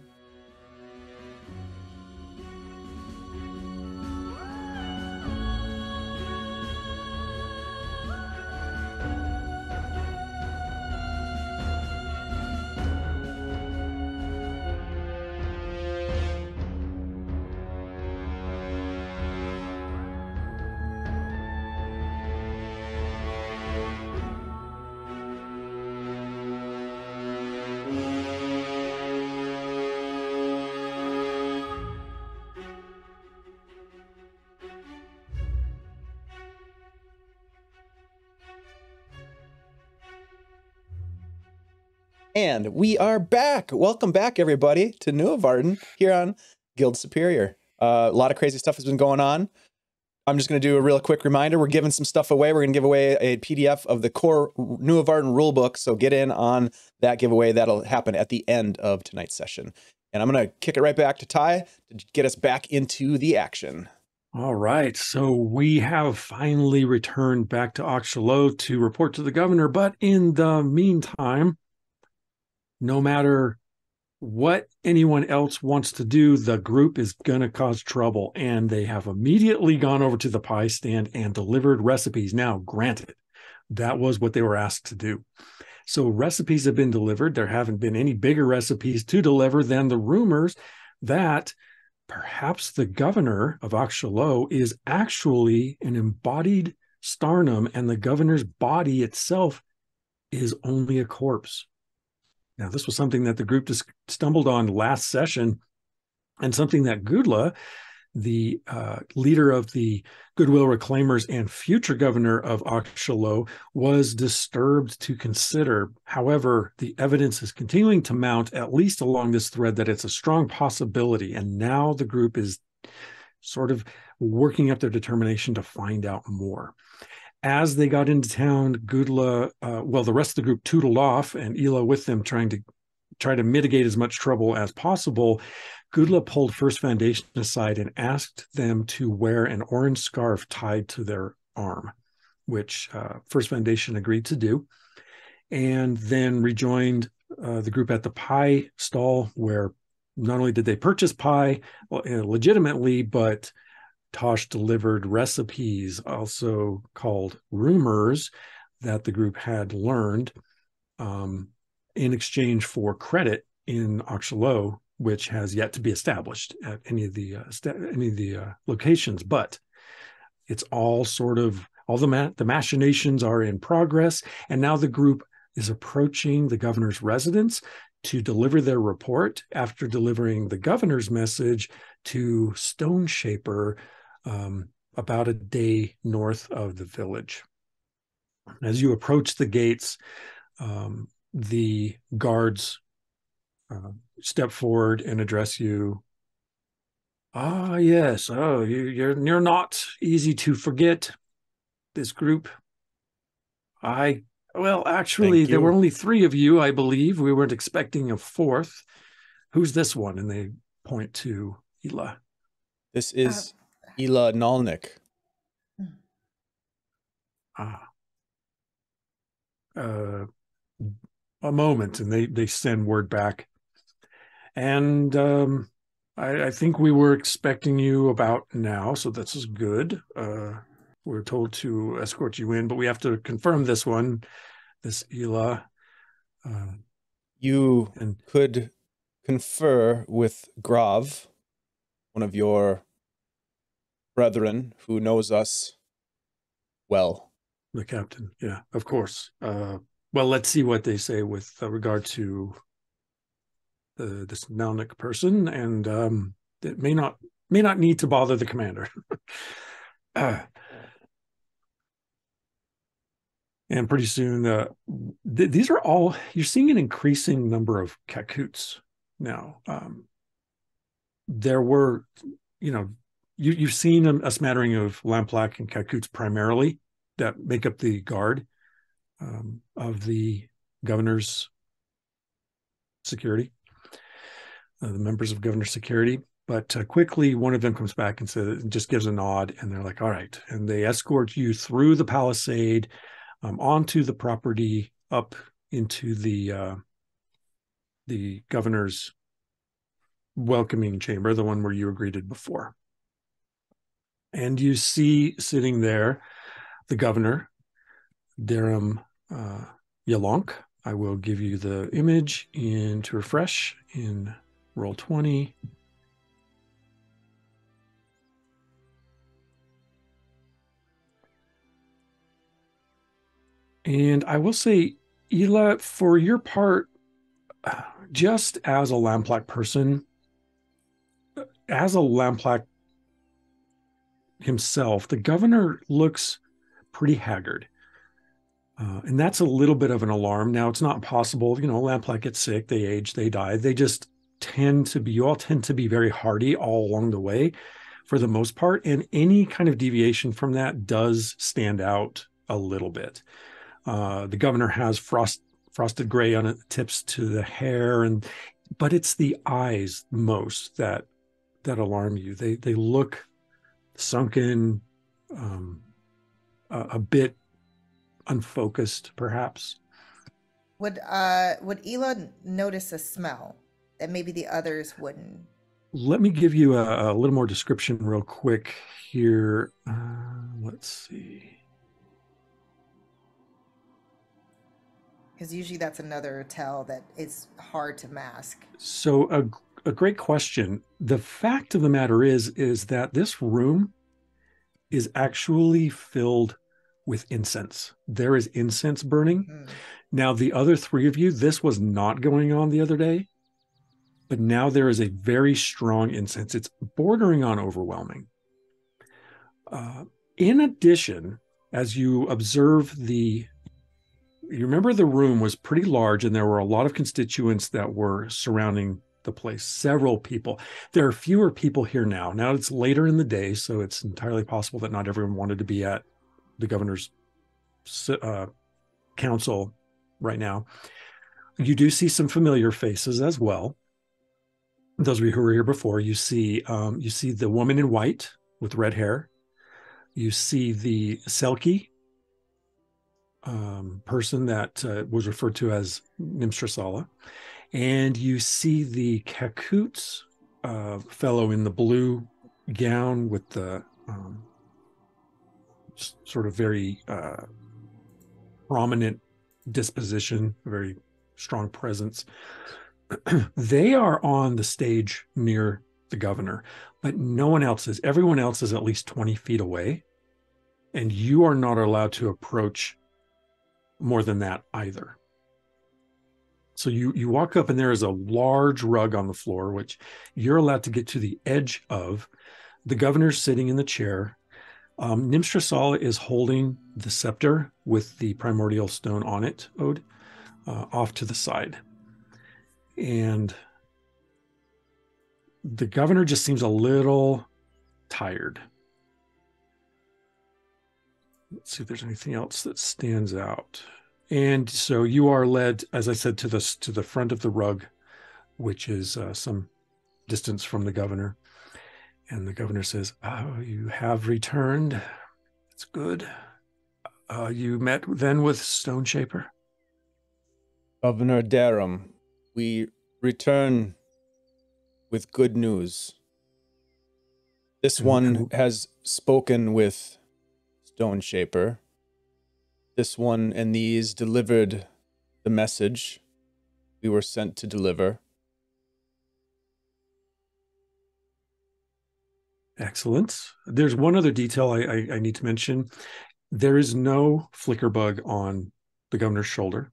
And we are back. Welcome back, everybody, to Nuovarden here on Guild Superior. A lot of crazy stuff has been going on. I'm just going to do a real quick reminder. We're giving some stuff away. We're going to give away a PDF of the core Nuovarden rulebook. So get in on that giveaway. That'll happen at the end of tonight's session. And I'm going to kick it right back to Ty to get us back into the action. All right, so we have finally returned back to Auxhallow to report to the governor. But in the meantime, no matter what anyone else wants to do, the group is going to cause trouble. And they have immediately gone over to the pie stand and delivered recipes. Now, granted, that was what they were asked to do. So recipes have been delivered. There haven't been any bigger recipes to deliver than the rumors that perhaps the governor of Auxhallow is actually an embodied Starnum, and the governor's body itself is only a corpse. Now, this was something that the group just stumbled on last session, and something that Gudla, the leader of the Goodwill Reclaimers and future governor of Auxhallow, was disturbed to consider. However, the evidence is continuing to mount, at least along this thread, that it's a strong possibility. And now the group is sort of working up their determination to find out more. As they got into town, Gudla, the rest of the group tootled off, and Ela with them, trying to mitigate as much trouble as possible. Gudla pulled First Foundation aside and asked them to wear an orange scarf tied to their arm, which First Foundation agreed to do, and then rejoined the group at the pie stall, where not only did they purchase pie legitimately, but Tosh delivered recipes, also called rumors, that the group had learned in exchange for credit in Auxhallow, which has yet to be established at any of the locations. But it's all the machinations are in progress, and now the group is approaching the governor's residence to deliver their report after delivering the governor's message to Stone Shaper, about a day north of the village. As you approach the gates, the guards step forward and address you. Ah, yes. Oh, you're not easy to forget. This group. Actually, there were only 3 of you, I believe. We weren't expecting a 4th. Who's this one? And they point to Ela. This is Ela Nalnik. A moment, and they send word back. And I think we were expecting you about now, so this is good. We're told to escort you in, but we have to confirm this one, this Ela. You could confer with Grav, one of your brethren who knows us well. The captain, yeah, of course. Well, let's see what they say with regard to this Nalnik person, and it may not need to bother the commander. And pretty soon, these are all, you're seeing an increasing number of Kakuts now. There were, you've seen a smattering of Lamplak and Kakuts primarily that make up the guard of the governor's security, the members of governor's security. But quickly, one of them comes back and just gives a nod, and they're like, all right. And they escort you through the palisade, onto the property, up into the governor's welcoming chamber, the one where you were greeted before. And you see sitting there the governor, Darum Yalonk. I will give you the image to refresh in roll 20. And I will say, Ela, for your part, just as a Lamplak person, as a Lamplak himself, the governor looks pretty haggard. And that's a little bit of an alarm. Now, it's not possible, lamplight gets sick, they age, they die. They just you all tend to be very hardy all along the way for the most part. And any kind of deviation from that does stand out a little bit. The governor has frosted gray on it, tips to the hair, but it's the eyes most that alarm you. They look sunken, a bit unfocused, perhaps. Would Ela notice a smell that maybe the others wouldn't? Let me give you a little more description real quick here. Let's see. Because usually that's another tell that is hard to mask. So a great question. The fact of the matter is that this room is actually filled with incense. There is incense burning. Mm-hmm. Now, the other three of you, this was not going on the other day, but now there is a very strong incense. It's bordering on overwhelming. In addition, as you observe you remember the room was pretty large and there were a lot of constituents that were surrounding the place, several people. There are fewer people here now. Now it's later in the day, so it's entirely possible that not everyone wanted to be at the governor's council right now. You do see some familiar faces as well. Those of you who were here before, you see the woman in white with red hair. You see the Selkie person that was referred to as Nimstrasala. And you see the Kakoots fellow in the blue gown with the sort of very prominent disposition, a very strong presence. They are on the stage near the governor, but no one else is. Everyone else is at least 20 feet away, and you are not allowed to approach more than that either. So you walk up and there is a large rug on the floor, which you're allowed to get to the edge of. The governor's sitting in the chair. Nimstrasala is holding the scepter with the primordial stone on it, Ode, off to the side. And the governor just seems a little tired. Let's see if there's anything else that stands out. And so you are led, as I said, to the front of the rug, which is some distance from the governor. And the governor says, "Oh, you have returned. It's good. You met then with Stone Shaper?" Governor Darum, we return with good news. This one has spoken with Stone Shaper. This one and these delivered the message we were sent to deliver. Excellent. There's one other detail I need to mention. There is no flicker bug on the governor's shoulder.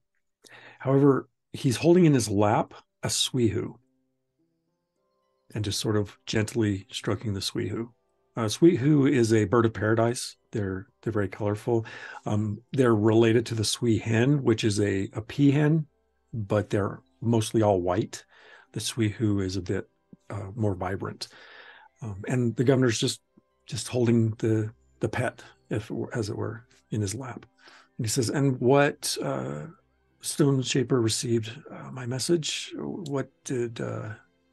However, he's holding in his lap a sweehu and just sort of gently stroking the sweehu. Sweehu is a bird of paradise. They're very colorful. They're related to the swee hen, which is a peahen, but they're mostly all white. The sweehu is a bit more vibrant. And the governor's just holding the pet, as it were, in his lap. And he says, "And what Stone Shaper received my message? What did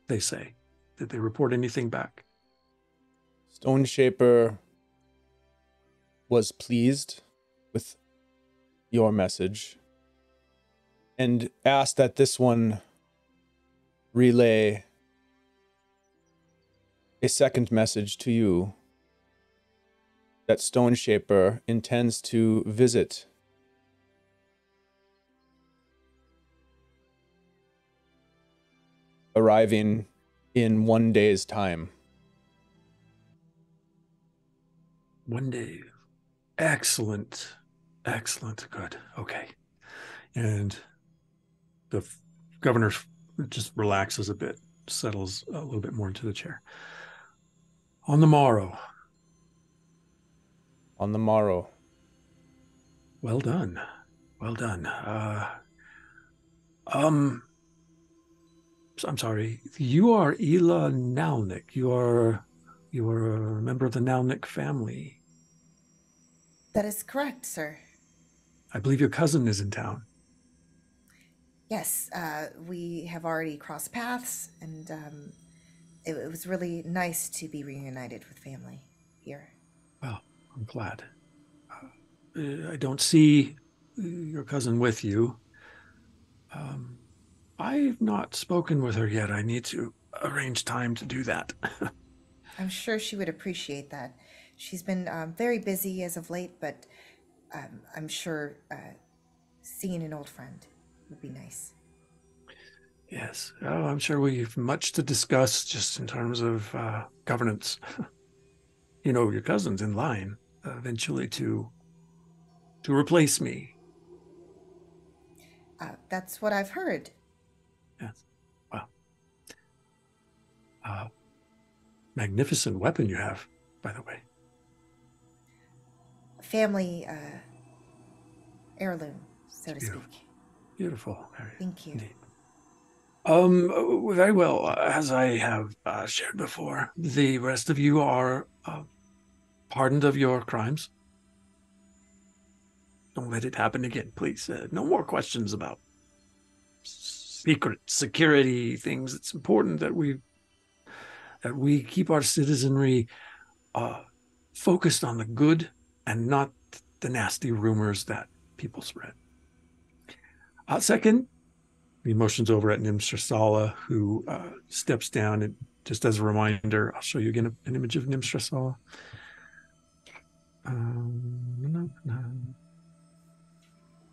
they say? Did they report anything back?" Stone Shaper was pleased with your message and asked that this one relay a second message to you, that Stone Shaper intends to visit arriving in 1 day's time. 1 day. Excellent. Excellent. Good. Okay. And the governor just relaxes a bit, settles a little bit more into the chair. On the morrow. On the morrow. Well done. Well done. I'm sorry. You are Ela Nalnik. You are a member of the Nalnik family. That is correct, sir. I believe your cousin is in town. Yes, we have already crossed paths, and it was really nice to be reunited with family here. Well, I'm glad. I don't see your cousin with you. I've not spoken with her yet. I need to arrange time to do that. I'm sure she would appreciate that. She's been very busy as of late, but I'm sure seeing an old friend would be nice. Yes. Oh, I'm sure we've much to discuss just in terms of governance. You know, your cousin's in line eventually to replace me. That's what I've heard. Yes. Well, magnificent weapon you have, by the way. Family heirloom, so to speak. Beautiful. Thank you. Indeed. Very well. As I have shared before, the rest of you are pardoned of your crimes. Don't let it happen again, please. No more questions about secret security things. It's important that we keep our citizenry focused on the good and not the nasty rumors that people spread. Second, he motions over at Nimstrasala, who steps down. And just as a reminder, I'll show you again an image of Nimstrasala.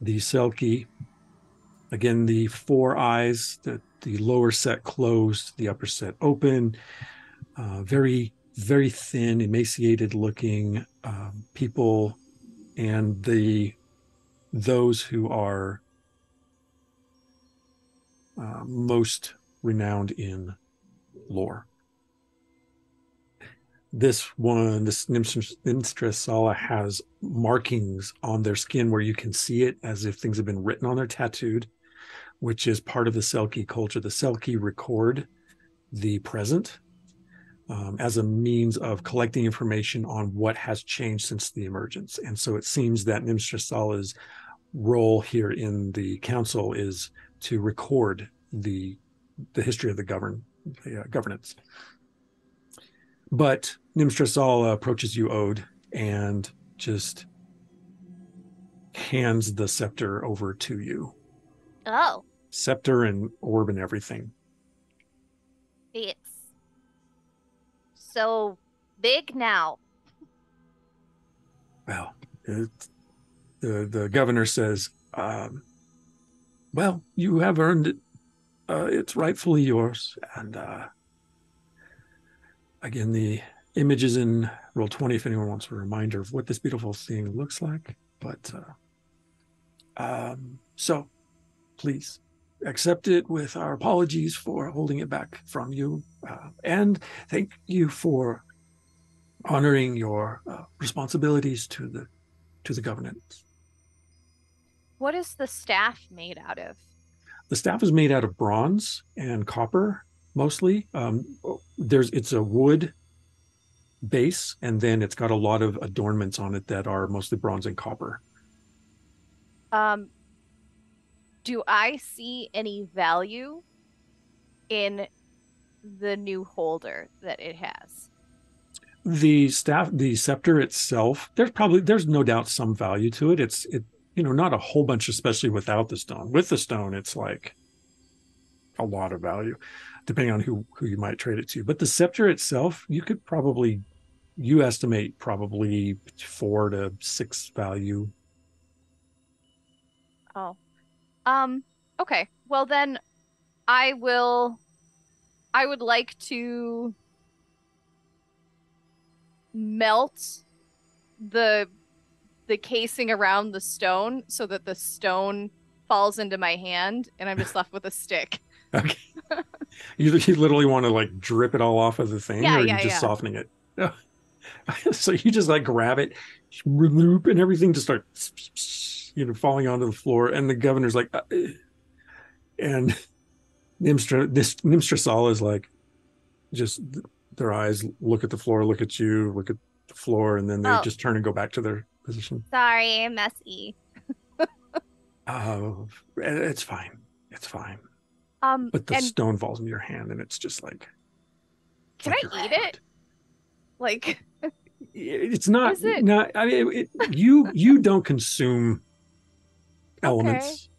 The Selkie, again, the four eyes, the lower set closed, the upper set open, very, very thin, emaciated looking people, and those who are most renowned in lore. This Nimstrasala has markings on their skin where you can see it as if things have been written on there, tattooed, which is part of the Selkie culture. The Selkie record the present as a means of collecting information on what has changed since the emergence. And so it seems that Nimstrasala's role here in the council is to record the history of the governance. But Nimstrasala approaches you, Ode, and just hands the scepter over to you. Oh. Scepter and orb and everything. It's so big now. Well, the governor says, well, you have earned it. It's rightfully yours. And again, the image is in Roll20 if anyone wants a reminder of what this beautiful thing looks like. But so please accept it with our apologies for holding it back from you. And thank you for honoring your responsibilities to the governance. What is the staff made out of? The staff is made out of bronze and copper, mostly. It's a wood base, and then it's got a lot of adornments on it that are mostly bronze and copper. Do I see any value in the new holder that it has? The scepter itself, there's no doubt some value to it. It's not a whole bunch, especially without the stone. With the stone, it's like a lot of value, depending on who you might trade it to. But the scepter itself, you estimate probably 4 to 6 value. Oh. Okay. Well then I would like to melt the casing around the stone so that the stone falls into my hand and I'm just left with a stick. Okay. You literally want to like drip it all off of the thing, or are you just softening it? So you just like grab it, and everything just starts. falling onto the floor, and the governor's like, and Nimstrasal is like, just their eyes look at the floor, look at you, look at the floor, and then they just turn and go back to their position. Sorry, I'm messy. Oh, it's fine. It's fine. But the and stone falls into your hand, and it's just like. Can I eat it? Like, it's not. Is it? Not. I mean, you don't consume elements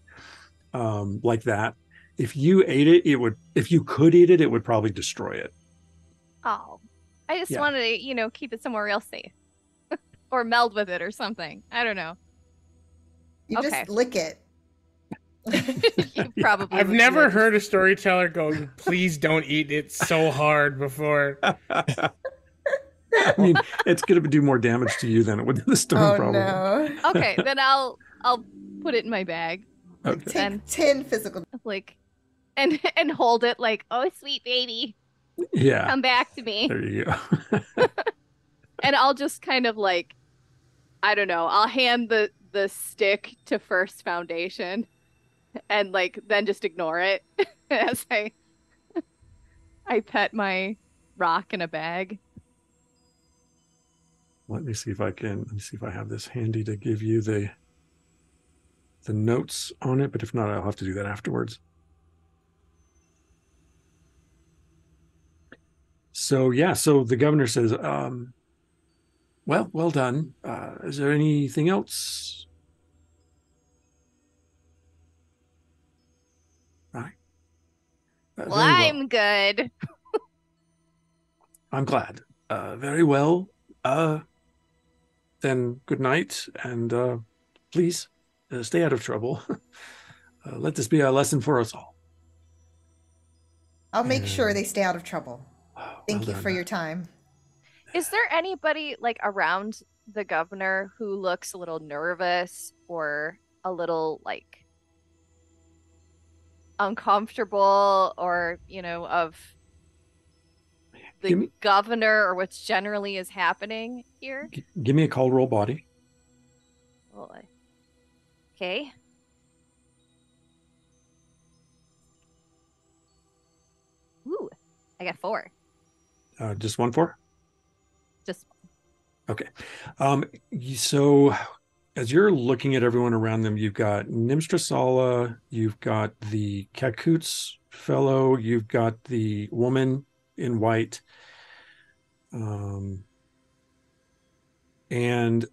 like that. If you ate it, it would. If you could eat it, it would probably destroy it. Oh, I just wanted to, keep it somewhere else safe, or meld with it or something. I don't know. You just lick it. You probably. I've never heard a storyteller go, "Please don't eat it so hard" before. I mean, it's going to do more damage to you than it would to the stone, probably. No. Okay, then I'll put it in my bag. Okay. Take 10 physical. Like, and hold it like, oh, sweet baby. Yeah. Come back to me. There you go. And I'll just kind of like, I don't know, I'll hand the stick to First Foundation and like then just ignore it as I pet my rock in a bag. Let me see if I have this handy to give you the notes on it, but if not, I'll have to do that afterwards. So the governor says, well done. Is there anything else? Right. Well, I'm good. I'm glad. Very well. Then good night, and please stay out of trouble. Let this be a lesson for us all. I'll make sure they stay out of trouble. Thank you done. for your time. Is there anybody like around the governor who looks a little nervous or a little like uncomfortable or, of the governor or what's generally is happening here? Give me a call roll body. Oh, okay. Ooh, I got 4. Just 1 4? Just okay. So as you're looking at everyone around them, you've got Nimstrasala, you've got the Kakoots fellow, you've got the woman in white. And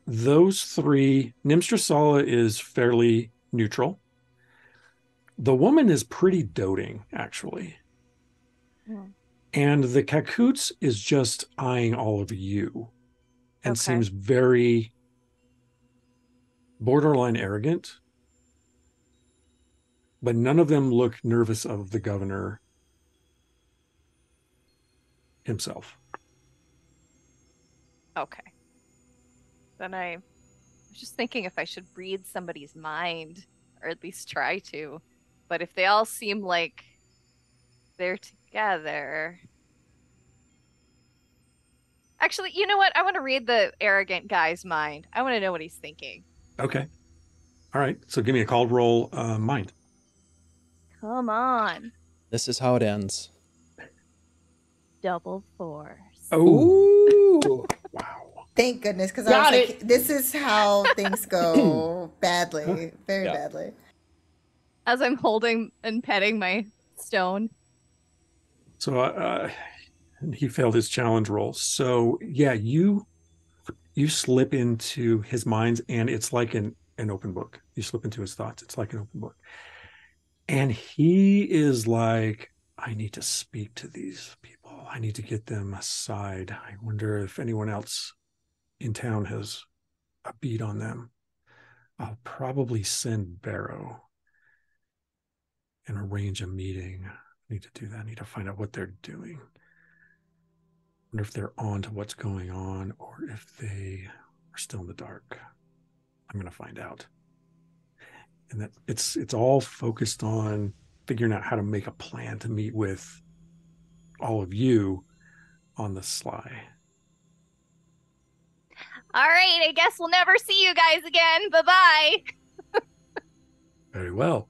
those 3, Nimstrasala is fairly neutral. The woman is pretty doting, actually. Hmm. And the Kakoots is just eyeing all of you and Okay. seems very borderline arrogant. But none of them look nervous of the governor himself. Okay. Then I was just thinking if I should read somebody's mind, or at least try to. But if they all seem like they're together. Actually, you know what? I want to read the arrogant guy's mind. I want to know what he's thinking. Okay. All right. So give me a call roll mind. Come on. This is how it ends. Double 4s. Ooh. Wow. Thank goodness, because I was like, this is how things go badly, very badly. As I'm holding and petting my stone. So he failed his challenge roll. So yeah, you slip into his mind, and it's like an open book. You slip into his thoughts. It's like an open book. And he is like, I need to speak to these people. I need to get them aside. I wonder if anyone else in town has a beat on them. I'll probably send Barrow and arrange a meeting. I need to do that. I need to find out what they're doing. I wonder if they're on to what's going on or if they are still in the dark. I'm going to find out. And that it's all focused on figuring out how to make a plan to meet with all of you on the sly. All right, I guess we'll never see you guys again. Bye-bye. Very well.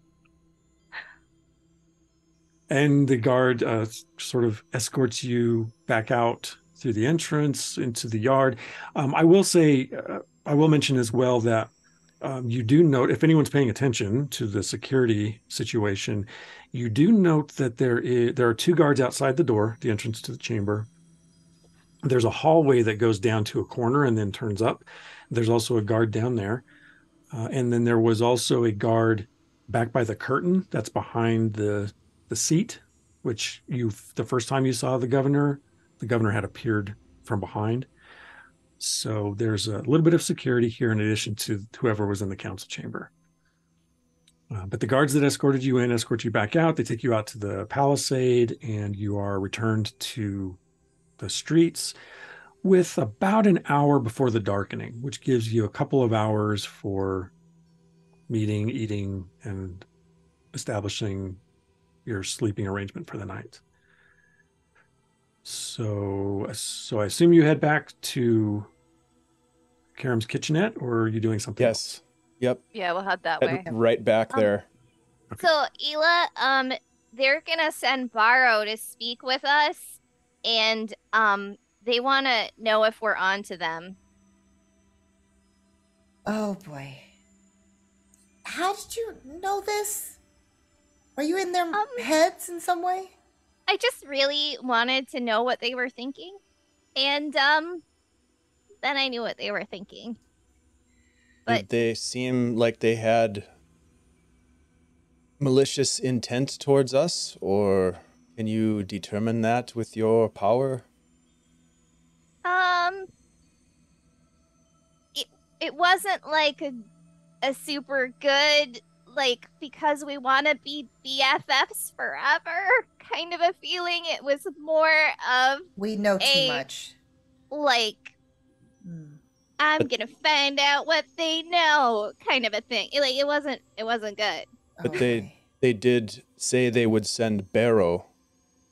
And the guard sort of escorts you back out through the entrance into the yard. I will say, I will mention as well that you do note, if anyone's paying attention to the security situation, you do note that there are 2 guards outside the door, the entrance to the chamber. There's a hallway that goes down to a corner and then turns up. There's also a guard down there. And then there was also a guard back by the curtain that's behind the seat, which the first time you saw the governor had appeared from behind. So there's a little bit of security here in addition to whoever was in the council chamber. But the guards that escorted you in escort you back out. They take you out to the palisade, and you are returned to the streets with about an hour before the darkening, which gives you a couple of hours for meeting, eating, and establishing your sleeping arrangement for the night. So I assume you head back to Karam's kitchenette, or are you doing something else? Yep. Yeah, we'll head that Head way. right back there. Okay. So, Ela, they're gonna send Baro to speak with us, and they want to know if we're on to them. Oh boy. How did you know this? Are you in their heads in some way? I just really wanted to know what they were thinking, and then I knew what they were thinking. But Did they seem like they had malicious intent towards us, or can you determine that with your power? it wasn't like a super good, like, because we want to be BFFs forever kind of a feeling. It was more of We know too much. like, I'm gonna find out what they know kind of a thing. Like, it wasn't good. But Okay. they did say they would send Barrow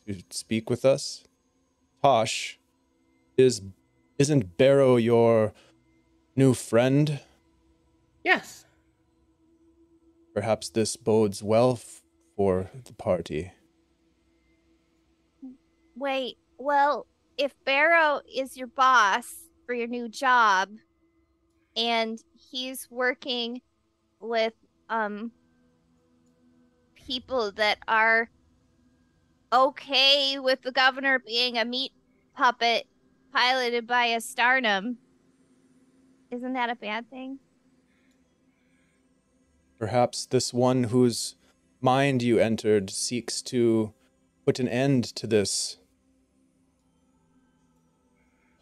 to speak with us. Tosh, isn't Barrow your new friend? Yes. Perhaps this bodes well for the party. Wait, well, if Barrow is your boss for your new job, and he's working with people that are okay with the governor being a meat puppet piloted by a Starnum, isn't that a bad thing? Perhaps this one whose mind you entered seeks to put an end to this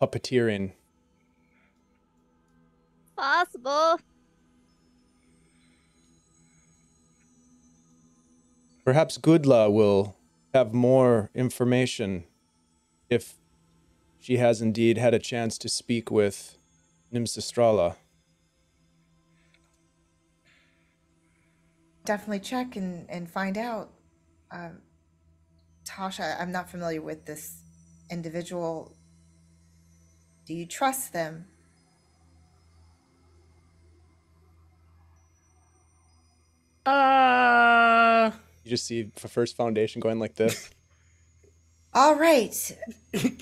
puppeteering. Possible. Perhaps Goodla will have more information if she has indeed had a chance to speak with Nimsistrala. Definitely check and find out. Tasha, I'm not familiar with this individual. Do you trust them? You just see the First Foundation going like this. All right. To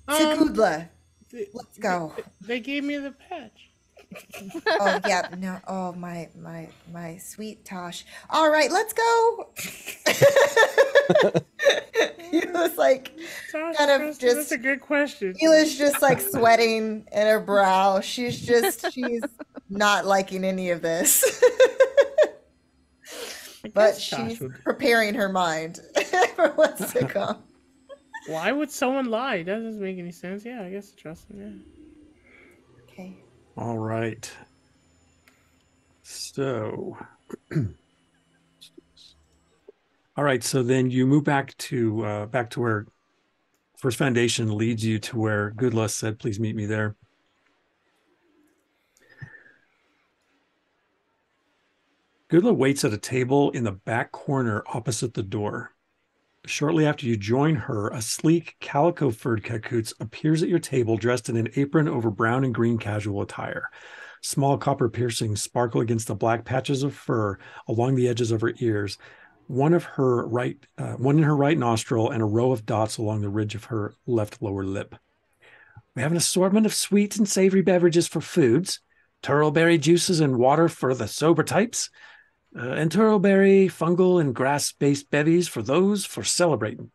Goodla. Let's go. They gave me the patch. Oh yeah, no. Oh my sweet Tosh. All right, let's go. He was like Tosh, kind of Preston, just. that's a good question. Hila's just like sweating in her brow. She's not liking any of this. But she's preparing her mind for what's to come. Why would someone lie? That doesn't make any sense. Yeah, I guess I trust them, yeah. Okay. All right. So, all right. So then you move back to where First Foundation leads you to where Goodlust said, "Please meet me there." Goodla waits at a table in the back corner opposite the door. Shortly after you join her, a sleek calico-furred cacootz appears at your table dressed in an apron over brown and green casual attire. Small copper piercings sparkle against the black patches of fur along the edges of her ears. One in her right nostril, and a row of dots along the ridge of her left lower lip. We have an assortment of sweet and savory beverages for foods, turtleberry juices and water for the sober types, and turtleberry, fungal, and grass-based bevies for those for celebrating.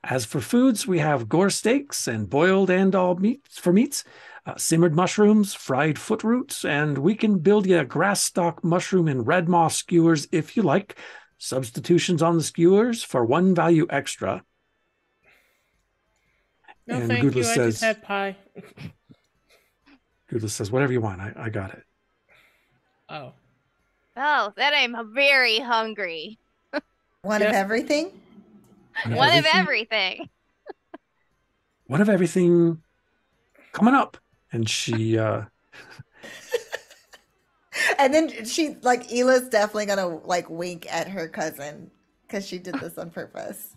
As for foods, we have gore steaks and boiled and all meats, simmered mushrooms, fried foot roots, and we can build you a grass stalk mushroom and red moss skewers if you like. Substitutions on the skewers for one value extra. No, And thank Goodless you. I says, just had pie. Goodless says, whatever you want, I got it. Oh. Oh, then I'm very hungry. One of everything? One of everything. One of everything coming up. And she And then she, like, Ela's definitely gonna, like, wink at her cousin because she did this on purpose.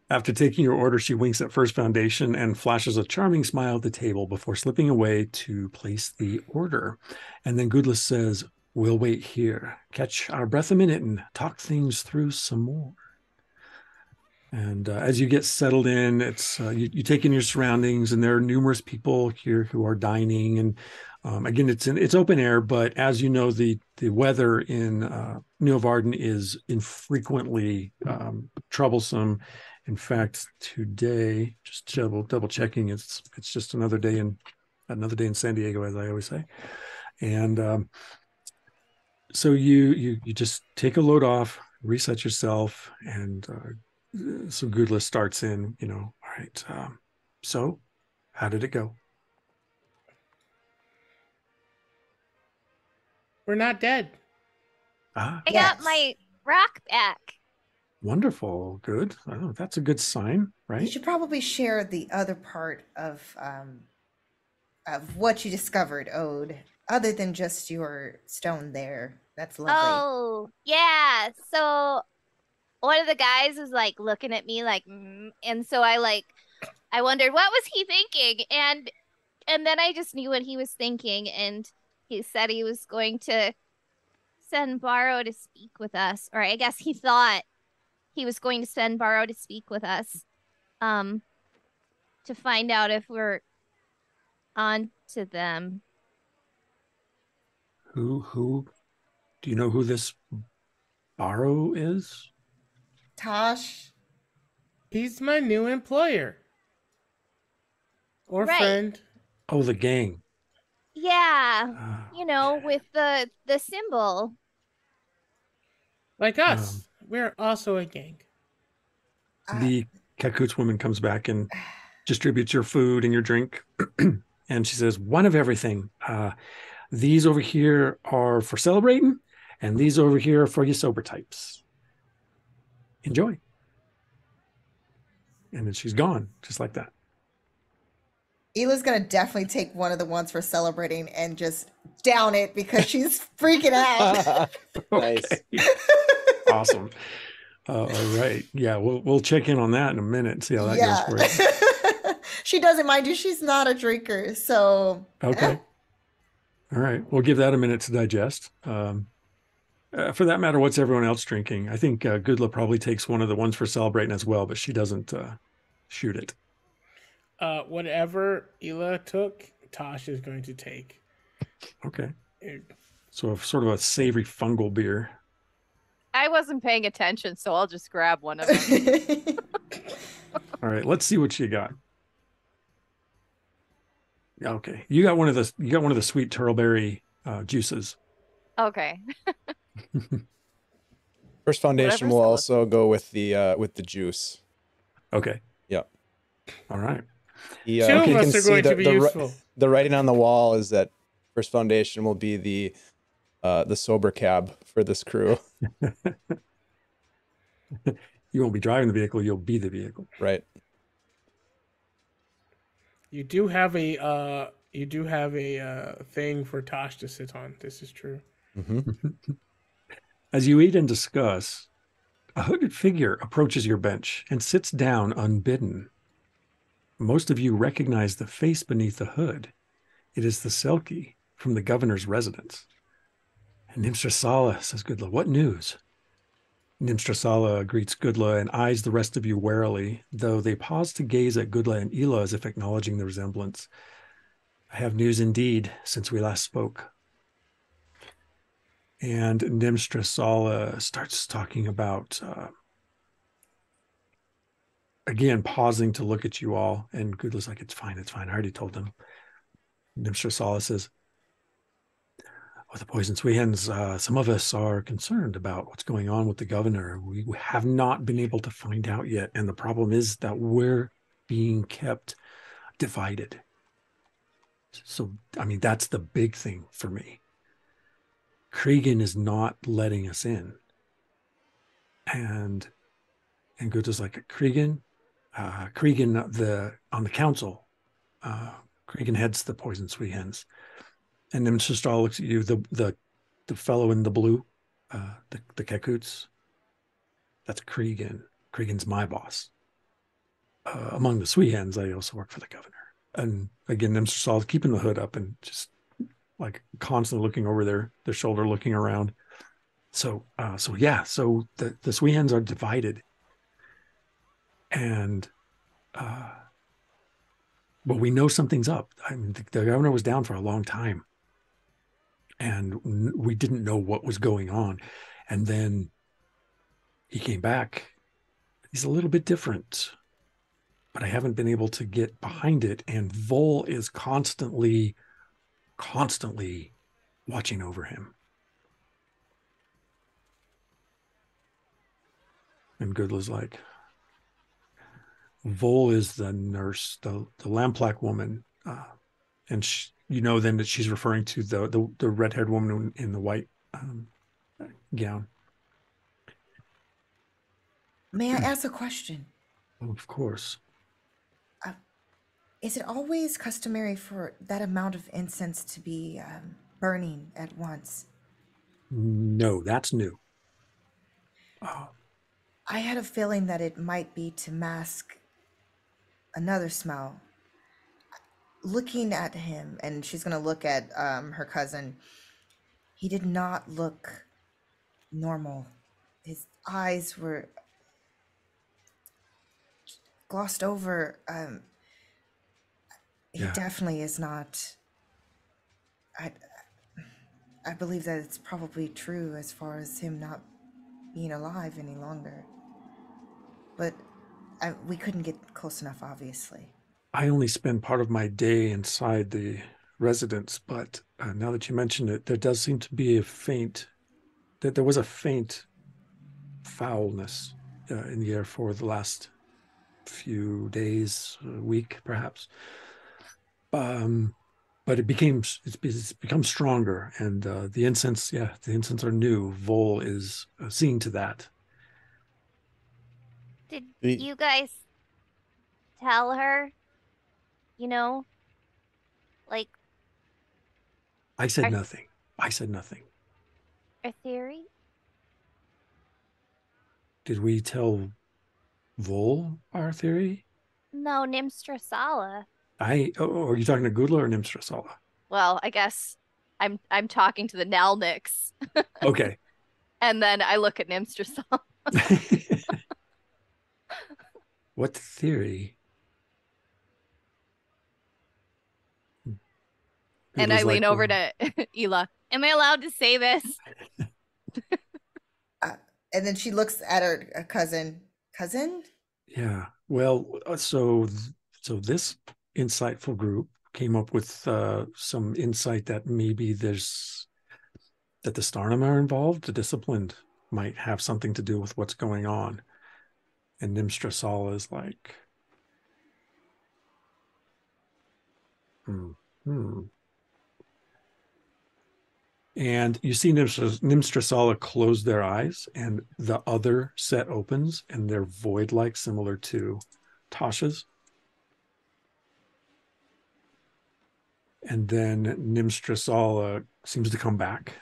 after taking your order, she winks at First Foundation and flashes a charming smile at the table before slipping away to place the order. And then Goodless says, we'll wait here, catch our breath a minute and talk things through some more. And as you get settled in, it's you take in your surroundings, and there are numerous people here who are dining. And again, it's open air, but as you know, the weather in Nuovarden is infrequently troublesome. In fact, today, just double checking, it's just another day in San Diego, as I always say. And so you just take a load off, reset yourself, and so Goodless starts in, all right, so how did it go? We're not dead. Ah, I got my rock back. wonderful, good. Oh, that's a good sign, You right? should probably share the other part of what you discovered, Ode, other than just your stone there. That's lovely. Oh, yeah. So one of the guys was like looking at me like, and so I wondered what was he thinking, and then I just knew what he was thinking, and he said he was going to send Barrow to speak with us, or I guess he thought he was going to send Barrow to speak with us, to find out if we're on to them. Who do you know who this Barrow is? Tosh, He's my new employer. Or Right. friend. Oh, the gang. Yeah, with the symbol. Like us. We're also a gang. The Kakoots woman comes back and distributes your food and your drink. And she says, one of everything. These over here are for celebrating, and these over here are for your sober types. Enjoy. And then she's gone, just like that. Ela's gonna definitely take one of the ones for celebrating and just down it because she's freaking out. Nice. Okay. Awesome. All right. Yeah, we'll check in on that in a minute and see how that goes for you. She doesn't mind you. She's not a drinker, so Okay. All right. We'll give that a minute to digest. For that matter, what's everyone else drinking? I think Goodla probably takes one of the ones for celebrating as well, but she doesn't shoot it. Whatever Ela took, Tosh is going to take. Okay. So sort of a savory fungal beer. I wasn't paying attention, so I'll just grab one of them. All right. Let's see what you got. Okay. You got one of the sweet turtleberry juices. Okay. First Foundation Whatever's will close. also go with the juice. Okay. Yep. All right. He, Two you of can us are see going to be useful. the writing on the wall is that First Foundation will be the sober cab for this crew. You won't be driving the vehicle, you'll be the vehicle. Right. You do have a thing for Tosh to sit on. This is true. Mm-hmm. As you eat and discuss, a hooded figure approaches your bench and sits down unbidden. Most of you recognize the face beneath the hood. It is the Selkie, from the governor's residence. And Nimstrasala says, Goodla, what news? Nimstrasala greets Goodla and eyes the rest of you warily, though they pause to gaze at Goodla and Ela as if acknowledging the resemblance. I have news indeed since we last spoke. And Nimstrasala starts talking about, again, pausing to look at you all. And Goodla's like, it's fine. I already told them. Nimstrasala says, with the poisonous weekends, some of us are concerned about what's going on with the governor. We have not been able to find out yet. And the problem is that we're being kept divided. So, I mean, that's the big thing for me. Cregan is not letting us in. And Goethe's like, Cregan on the council, Cregan heads the poison sweet hens. And then Sistar looks at you, the fellow in the blue, the Kekoots. That's Cregan. Cregan's my boss. Among the sweet hens, I also work for the governor. And again, Nimstrasal keeping the hood up and just like constantly looking over their shoulder, looking around. So the sweet hens are divided. And but we know something's up. I mean, the governor was down for a long time. And we didn't know what was going on. And then he came back. He's a little bit different, but I haven't been able to get behind it. And Vol is constantly watching over him. And Goodla's like, Vol is the nurse, the lamplack woman. And then that she's referring to the red-haired woman in the white gown. May I ask a question? Oh, of course. Is it always customary for that amount of incense to be burning at once? No, that's new. I had a feeling that it might be to mask another smell. Looking at him, and she's going to look at her cousin, he did not look normal. His eyes were glossed over. He definitely is not. I believe that it's probably true as far as him not being alive any longer. But we couldn't get close enough, obviously. I only spend part of my day inside the residence, but now that you mention it, there does seem to be there was a faint foulness in the air for the last few days, a week perhaps. But it's become stronger, and the incense are new. Vol is seeing to that. Did you guys tell her? Like, I said nothing. A theory? Did we tell Vol our theory? No, Nimstrasala. Are you talking to Gudla or Nimstrasala? Well, I guess I'm talking to the Nalniks. Okay. And then I look at Nimstrasala. What theory? And I lean over to Ela. Am I allowed to say this? And then she looks at her cousin. Cousin? Yeah. Well, so this insightful group came up with some insight that maybe that the Starnum are involved. The disciplined might have something to do with what's going on. And Nimstrasala is like, And you see Nimstrasala close their eyes, and the other set opens, and they're void-like, similar to Tasha's. And then Nimstrasala seems to come back.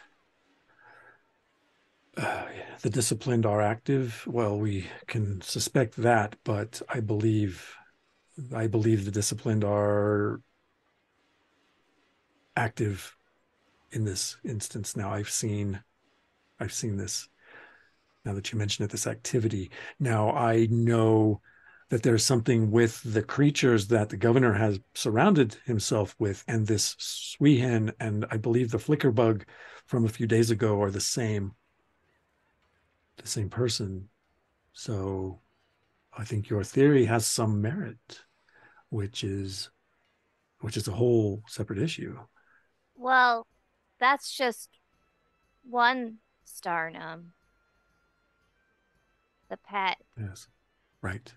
The disciplined are active. Well, we can suspect that, but I believe the disciplined are active in this instance. Now I've seen this, now that you mention it, this activity. Now I know that there's something with the creatures that the governor has surrounded himself with, and this Sweehan and I believe the flicker bug from a few days ago are the same person. So I think your theory has some merit, which is a whole separate issue. Well, that's just one Starnum. The pet. Yes, right.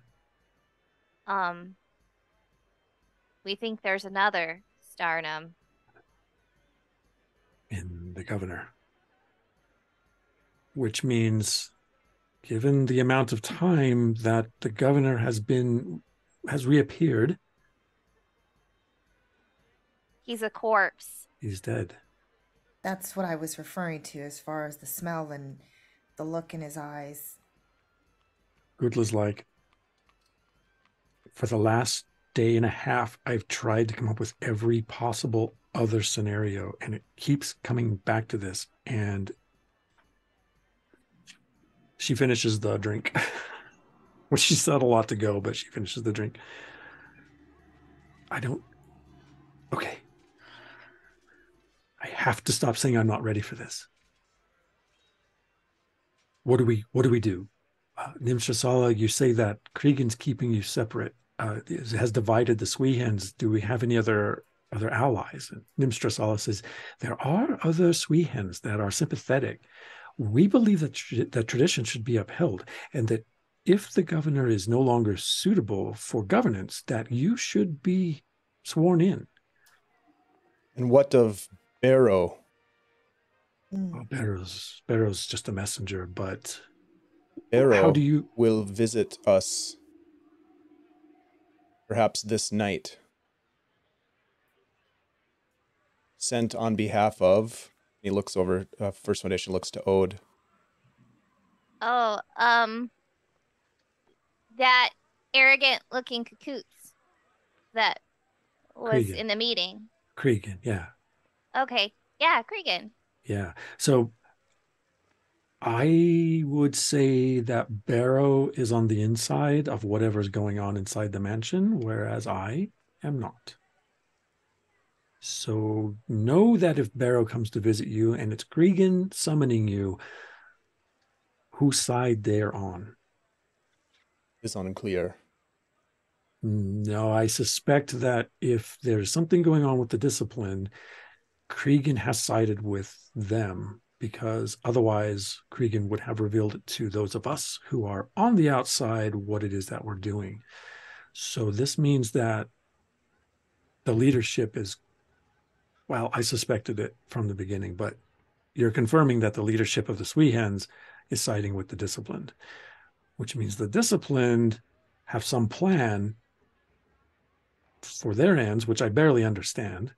We think there's another Starnum. In the governor. Which means, given the amount of time that the governor has reappeared, He's a corpse. he's dead. That's what I was referring to as far as the smell and the look in his eyes. Goodla's like, for the last day and a half, I've tried to come up with every possible other scenario, and it keeps coming back to this. And she finishes the drink. Well, she still had a lot to go, but she finishes the drink. Okay. I have to stop saying I'm not ready for this. What do we do? Nimshasala, you say that Cregan's keeping you separate, has divided the Sweehens. Do we have any other allies? And Nimshasala says, there are other Sweehens that are sympathetic. We believe that tradition should be upheld, and that if the governor is no longer suitable for governance, that you should be sworn in. And what of Barrow? Oh, Barrow's just a messenger, but Barrow how do will visit us perhaps this night. Sent on behalf of, he looks over, First Foundation looks to Ode. Oh, that arrogant looking cacoots that was Cregan. in the meeting. Cregan, yeah. Okay. Yeah, Cregan. Yeah. So I would say that Barrow is on the inside of whatever's going on inside the mansion, whereas I am not. So know that if Barrow comes to visit you and it's Cregan summoning you, whose side they're on. Is unclear. No, I suspect that if there's something going on with the discipline, Cregan has sided with them, because otherwise Cregan would have revealed it to those of us who are on the outside what it is that we're doing. So this means that the leadership is, well, I suspected it from the beginning, but you're confirming that the leadership of the Sweehens is siding with the disciplined, which means the disciplined have some plan for their ends, which I barely understand.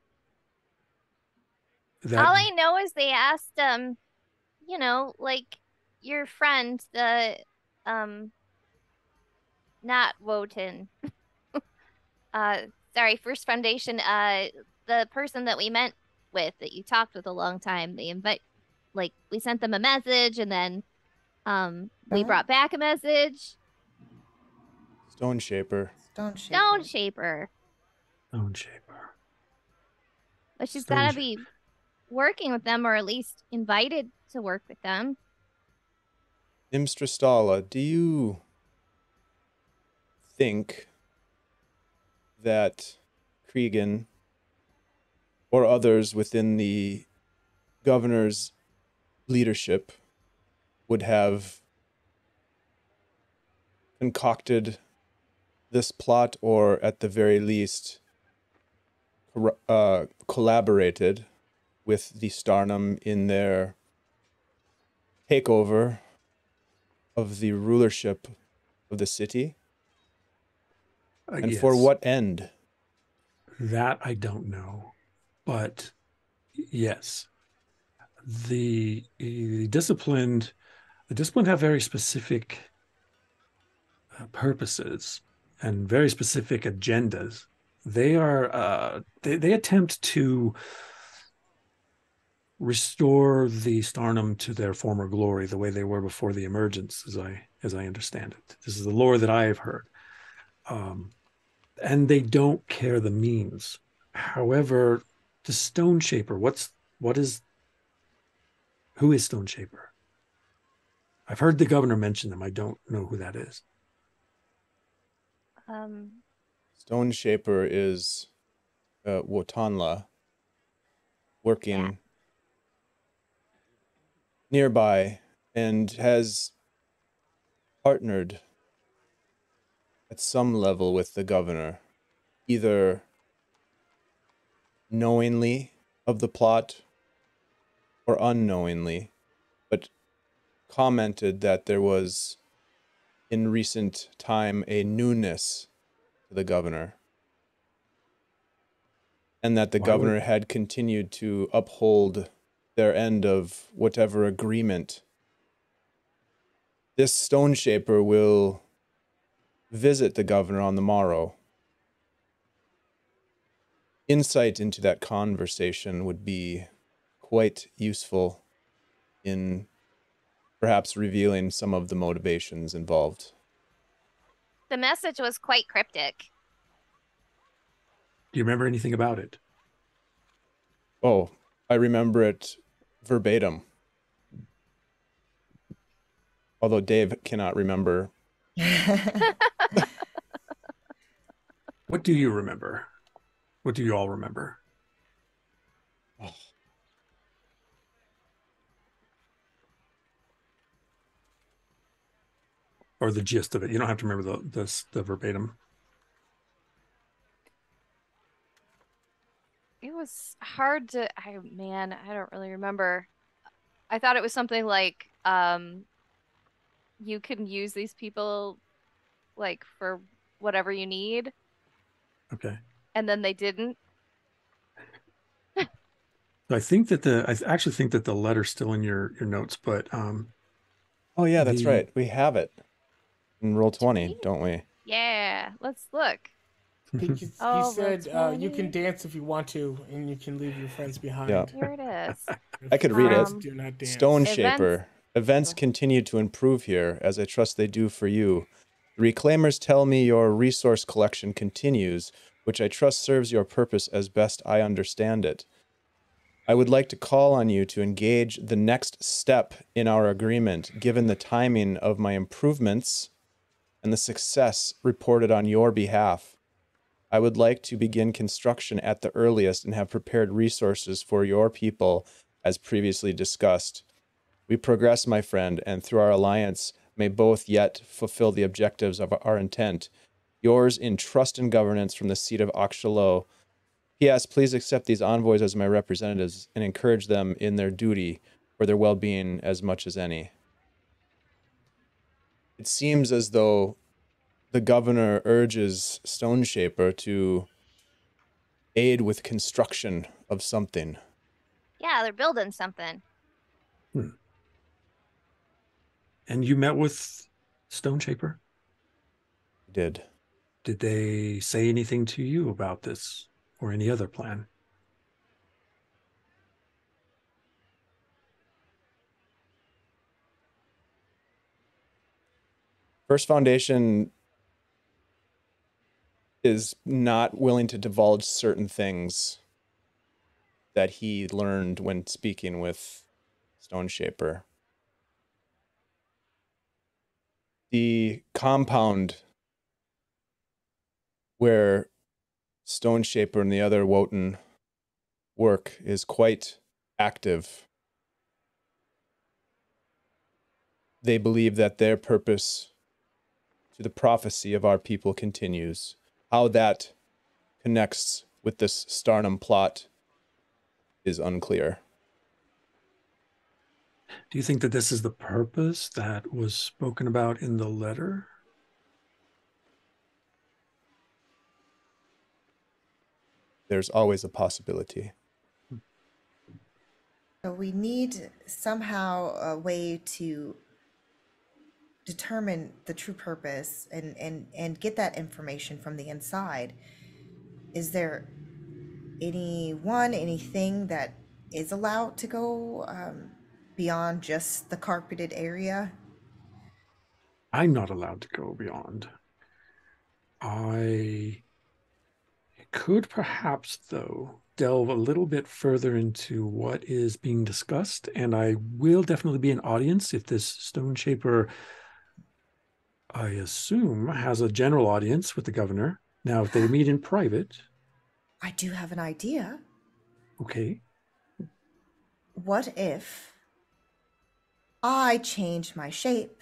That, all I know is they asked, like your friend, the, not Wotan. Sorry, First Foundation, the person that we met with, that you talked with a long time, we sent them a message, and then, we brought back a message. Stone Shaper. Stone Shaper. Stone Shaper. But she's gotta be working with them, or at least invited to work with them. Nimstrastala, do you think that Cregan or others within the governor's leadership would have concocted this plot, or at the very least collaborated with the Starnum in their takeover of the rulership of the city? And yes. for what end? That I don't know. But yes, the disciplined have very specific purposes and very specific agendas. They are they attempt to restore the Starnum to their former glory, the way they were before the emergence, as I understand it. This is the lore that I have heard. And they don't care the means. However, the Stone Shaper, who is Stone Shaper? I've heard the governor mention them. I don't know who that is. Stone Shaper is Wotanla working nearby and has partnered at some level with the governor, either knowingly of the plot or unknowingly, but commented that there was in recent time a newness to the governor, and that the governor had continued to uphold their end of whatever agreement. This Stone Shaper will visit the governor on the morrow. Insight into that conversation would be quite useful in perhaps revealing some of the motivations involved. The message was quite cryptic. Do you remember anything about it? Oh, I remember it verbatim. Although Dave cannot remember. What do you remember? What do you all remember? Oh. Or the gist of it. You don't have to remember the verbatim. It was hard to, I don't really remember. I thought it was something like, you can use these people like for whatever you need. Okay. And then they didn't. I actually think that the letter's still in your notes, but oh yeah, that's right. We have it in Roll20, Sweet. Don't we? Yeah, let's look. He said you can dance if you want to, and you can leave your friends behind. Yeah. Here it is. I could read it. Do not dance. Stone Shaper. Events continue to improve here, as I trust they do for you. The Reclaimers tell me your resource collection continues, which I trust serves your purpose as best I understand it. I would like to call on you to engage the next step in our agreement, given the timing of my improvements and the success reported on your behalf. I would like to begin construction at the earliest and have prepared resources for your people as previously discussed. We progress, my friend, and through our alliance may both yet fulfill the objectives of our intent. Yours in trust and governance from the seat of Akshalo. P.S. Please accept these envoys as my representatives and encourage them in their duty for their well-being as much as any. It seems as though the governor urges Stone Shaper to aid with construction of something. Yeah, they're building something. And you met with Stone Shaper? Did. Did they say anything to you about this or any other plan? First Foundation is not willing to divulge certain things that he learned when speaking with Stone Shaper. The compound where Stone Shaper and the other Wotan work is quite active. They believe that their purpose to the prophecy of our people continues. How that connects with this Starnum plot is unclear. Do you think that this is the purpose that was spoken about in the letter? There's always a possibility. So we need somehow a way to determine the true purpose and get that information from the inside. Is there anything that is allowed to go beyond just the carpeted area? I'm not allowed to go beyond. I could perhaps, though, delve a little bit further into what is being discussed, and I will definitely be an audience if this Stone Shaper, I assume, has a general audience with the governor. Now, if they meet in private... I do have an idea. Okay. What if I change my shape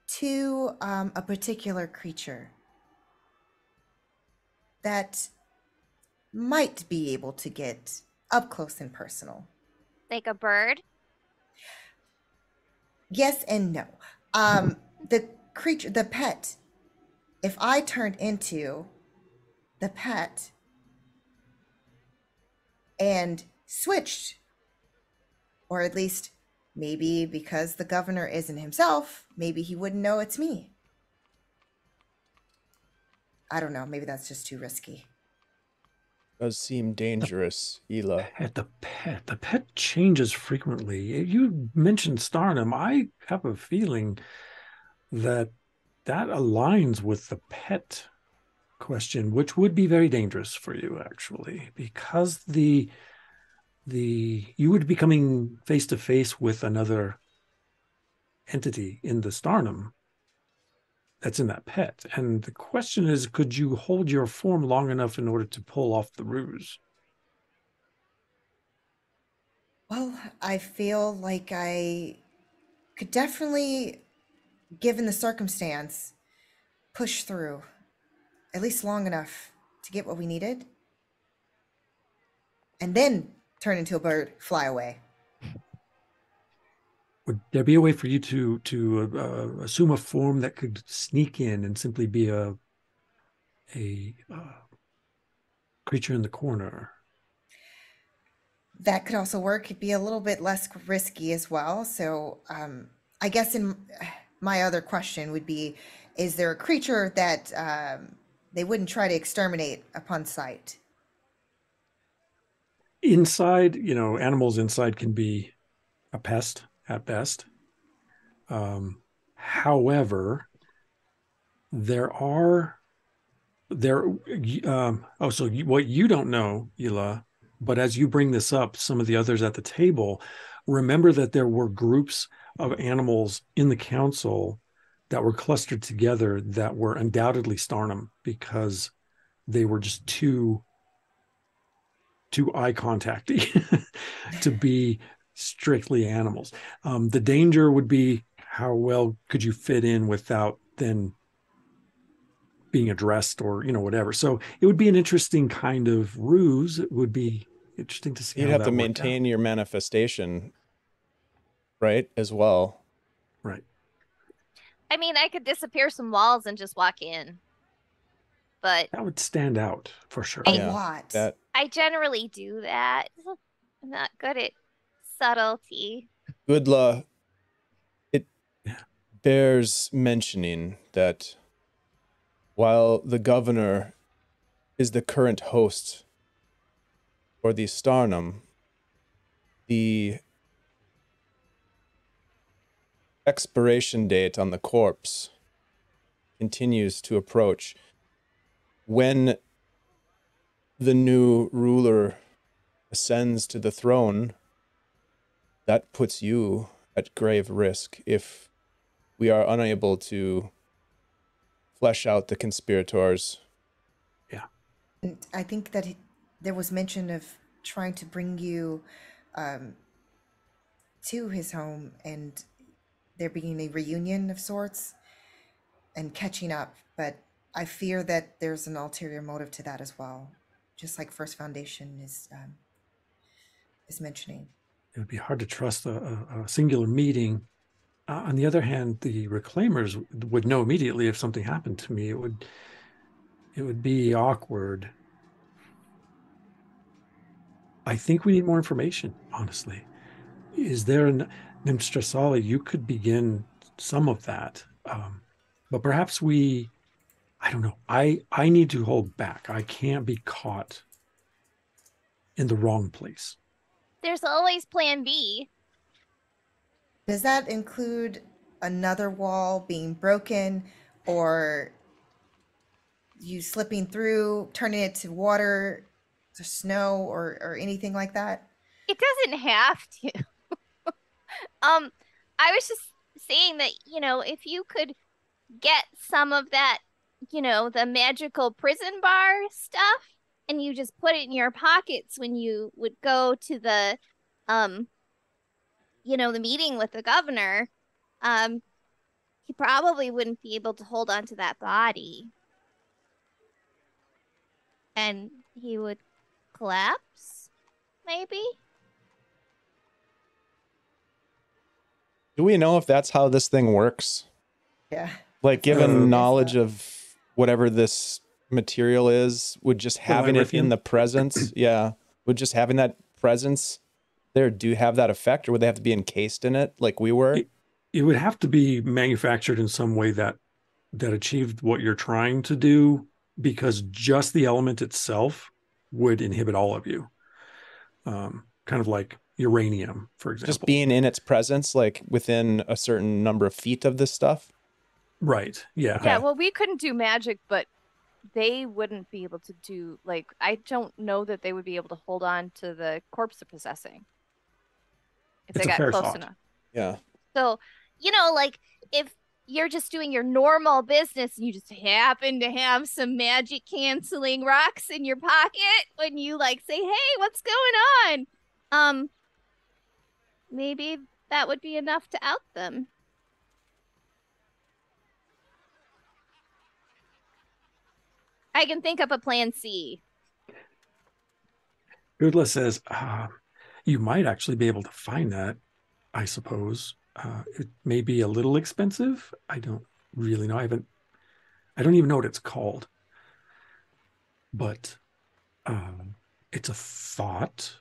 to a particular creature that might be able to get up close and personal? Like a bird? Yes and no. The creature, the pet, if I turned into the pet and switched, or at least maybe because the governor isn't himself, maybe he wouldn't know it's me. I don't know. Maybe that's just too risky. Does seem dangerous, Ela. The pet changes frequently. You mentioned Starnum. I have a feeling that aligns with the pet question, which would be very dangerous for you, actually, because you would be coming face to face with another entity in the Starnum that's in that pet. And the question is, could you hold your form long enough in order to pull off the ruse? Well, I feel like I could definitely, given the circumstance, push through at least long enough to get what we needed, and then turn into a bird, fly away. Would there be a way for you to assume a form that could sneak in and simply be a creature in the corner? That could also work. It'd be a little bit less risky as well. So I guess in my other question would be, is there a creature that they wouldn't try to exterminate upon sight? Inside, animals inside can be a pest at best. However, what you don't know, Ela, but as you bring this up, some of the others at the table, remember that there were groups of animals in the council that were clustered together that were undoubtedly Starnum because they were just too eye contacty to be strictly animals. The danger would be how well could you fit in without then being addressed or whatever. So it would be an interesting kind of ruse. It would be interesting to see. You'd have to maintain your manifestation, right, as well. Right. I mean, I could disappear some walls and just walk in, but that would stand out for sure. A lot. I generally do that. I'm not good at subtlety. Good luck. It bears mentioning that while the governor is the current host for the Starnum, the expiration date on the corpse continues to approach. When the new ruler ascends to the throne, that puts you at grave risk if we are unable to flesh out the conspirators. Yeah. And I think that there was mention of trying to bring you to his home and there being a reunion of sorts and catching up, but I fear that there's an ulterior motive to that as well, just like First Foundation is mentioning. It would be hard to trust a singular meeting. On the other hand, the reclaimers would know immediately if something happened to me. It would be awkward. I think we need more information, honestly. Is there an Nimstrasali? You could begin some of that. But perhaps I don't know. I need to hold back. I can't be caught in the wrong place. there's always plan B. Does that include another wall being broken or you slipping through, turning it to water, to snow, or anything like that? It doesn't have to. I was just saying that, if you could get some of that, the magical prison bar stuff, and you just put it in your pockets when you would go to the, the meeting with the governor, he probably wouldn't be able to hold on to that body. And he would collapse, maybe? Do we know if that's how this thing works? Yeah. Like, given knowledge of whatever this material is, would just having it in the presence, would just having that presence there do have that effect, or would they have to be encased in it like we were? It would have to be manufactured in some way that achieved what you're trying to do, because just the element itself would inhibit all of you. Kind of like uranium, for example. Just being in its presence, like within a certain number of feet of this stuff? Right, yeah. Yeah, well, we couldn't do magic, but they wouldn't be able to do, like, I don't know that they would be able to hold on to the corpse they're possessing if It's they a got fair close thought. enough. Yeah. So, like, if you're just doing your normal business and you just happen to have some magic canceling rocks in your pocket when you, like, say, hey, what's going on? Maybe that would be enough to out them. I can think up a plan C. Goodla says, you might actually be able to find that, I suppose. It may be a little expensive. I don't really know. I don't even know what it's called. But it's a thought.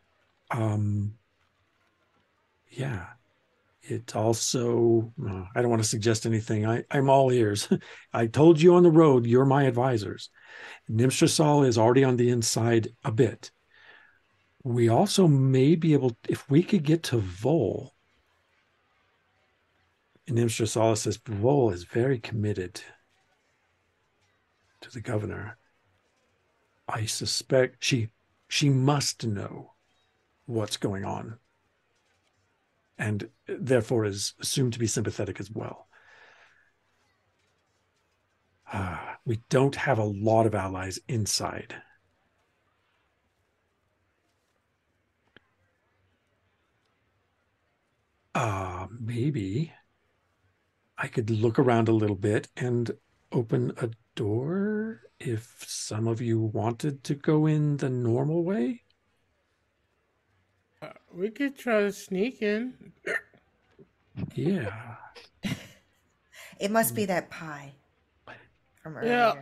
Yeah. It also, I don't want to suggest anything. I'm all ears. I told you on the road, you're my advisors. Nimstrasal is already on the inside a bit. We also may be able, if we could get to Vol. And Nimstrasal says, Vol is very committed to the governor. I suspect she must know what's going on, and therefore is assumed to be sympathetic as well. We don't have a lot of allies inside. Maybe I could look around a little bit and open a door if some of you wanted to go in the normal way. We could try to sneak in. Yeah. It must be that pie from earlier.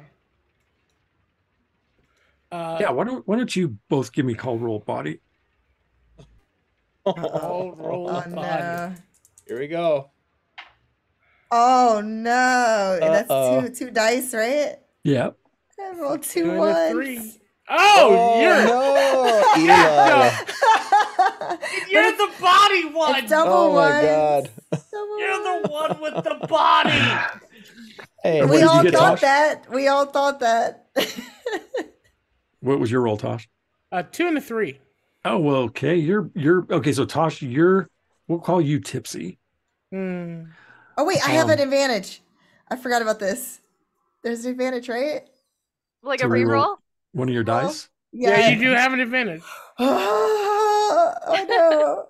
Yeah. Yeah, why don't you both give me call roll body? I'll roll a body. No. Here we go. Oh no. That's two dice, right? Yeah. I rolled two Two and a ones. three. Oh, you're the body one. It's double Oh my ones. God. You're the one with the body. Hey, What We did you all get, thought Tosh? that. We all thought that. What was your roll, Tosh? 2 and a 3. Oh, well, okay. You're okay. So Tosh, we'll call you tipsy. Hmm. Oh wait, I have an advantage. I forgot about this. There's an advantage, right? Like To a reroll reroll? one of your dice. Yeah, you do have an advantage. Oh no.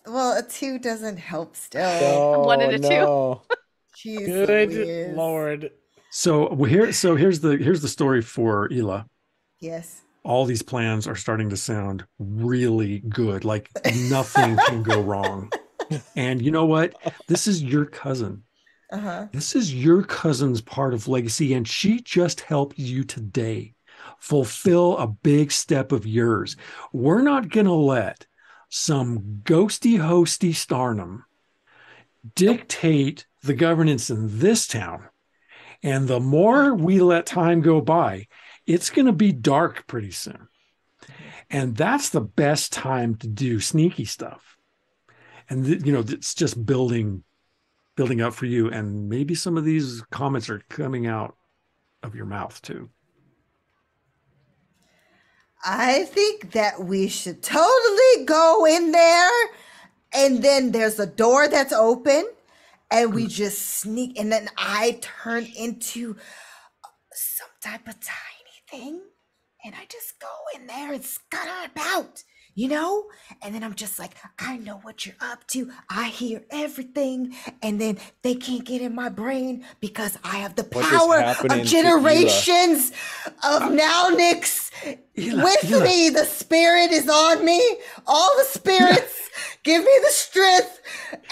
Well, a 2 doesn't help still. No, One and a two. no. Jeez Good Louise. Lord. So here's the story for Ela. Yes. All these plans are starting to sound really good. Like nothing can go wrong. And you know what? This is your cousin. Uh-huh. This is your cousin's part of legacy, and she just helped you today fulfill a big step of yours. We're not going to let some ghosty hosty Starnum dictate the governance in this town. And the more we let time go by, it's going to be dark pretty soon. And that's the best time to do sneaky stuff. And it's just building up for you. And maybe some of these comments are coming out of your mouth too. I think that we should totally go in there, and then there's a door that's open, and we just sneak, and then I turn into some type of tiny thing, and I just go in there and scutter about, and then I'm just like, I know what you're up to. I hear everything, and then they can't get in my brain because I have the power of generations of Nalniks with me. The spirit is on me. All the spirits give me the strength,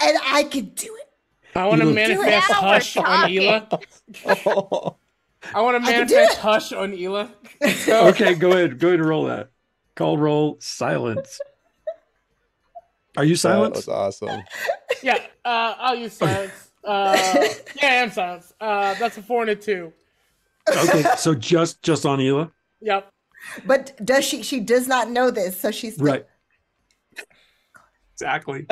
and I can do it. I want to manifest Hush on Ela. I want to manifest Hush on Ela. Okay, go ahead and roll that. Call roll silence. Are you silent? That was awesome. Yeah, I'll use silence. Yeah, I am silence. That's a 4 and a 2. Okay, so just on Ela? Yep. But does she does not know this, so she's right. Exactly.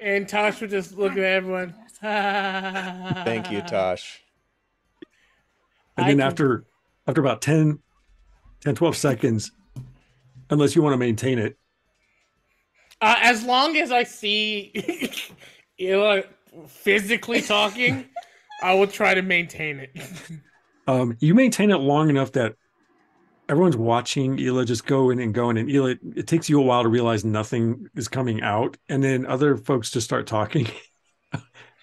And Tosh would just look at everyone. Thank you, Tosh. And then after about 10, 12 seconds, unless you want to maintain it. As long as I see Ela physically talking, I will try to maintain it. You maintain it long enough that everyone's watching Ela just go in, and Ela, it takes you a while to realize nothing is coming out. And then other folks just start talking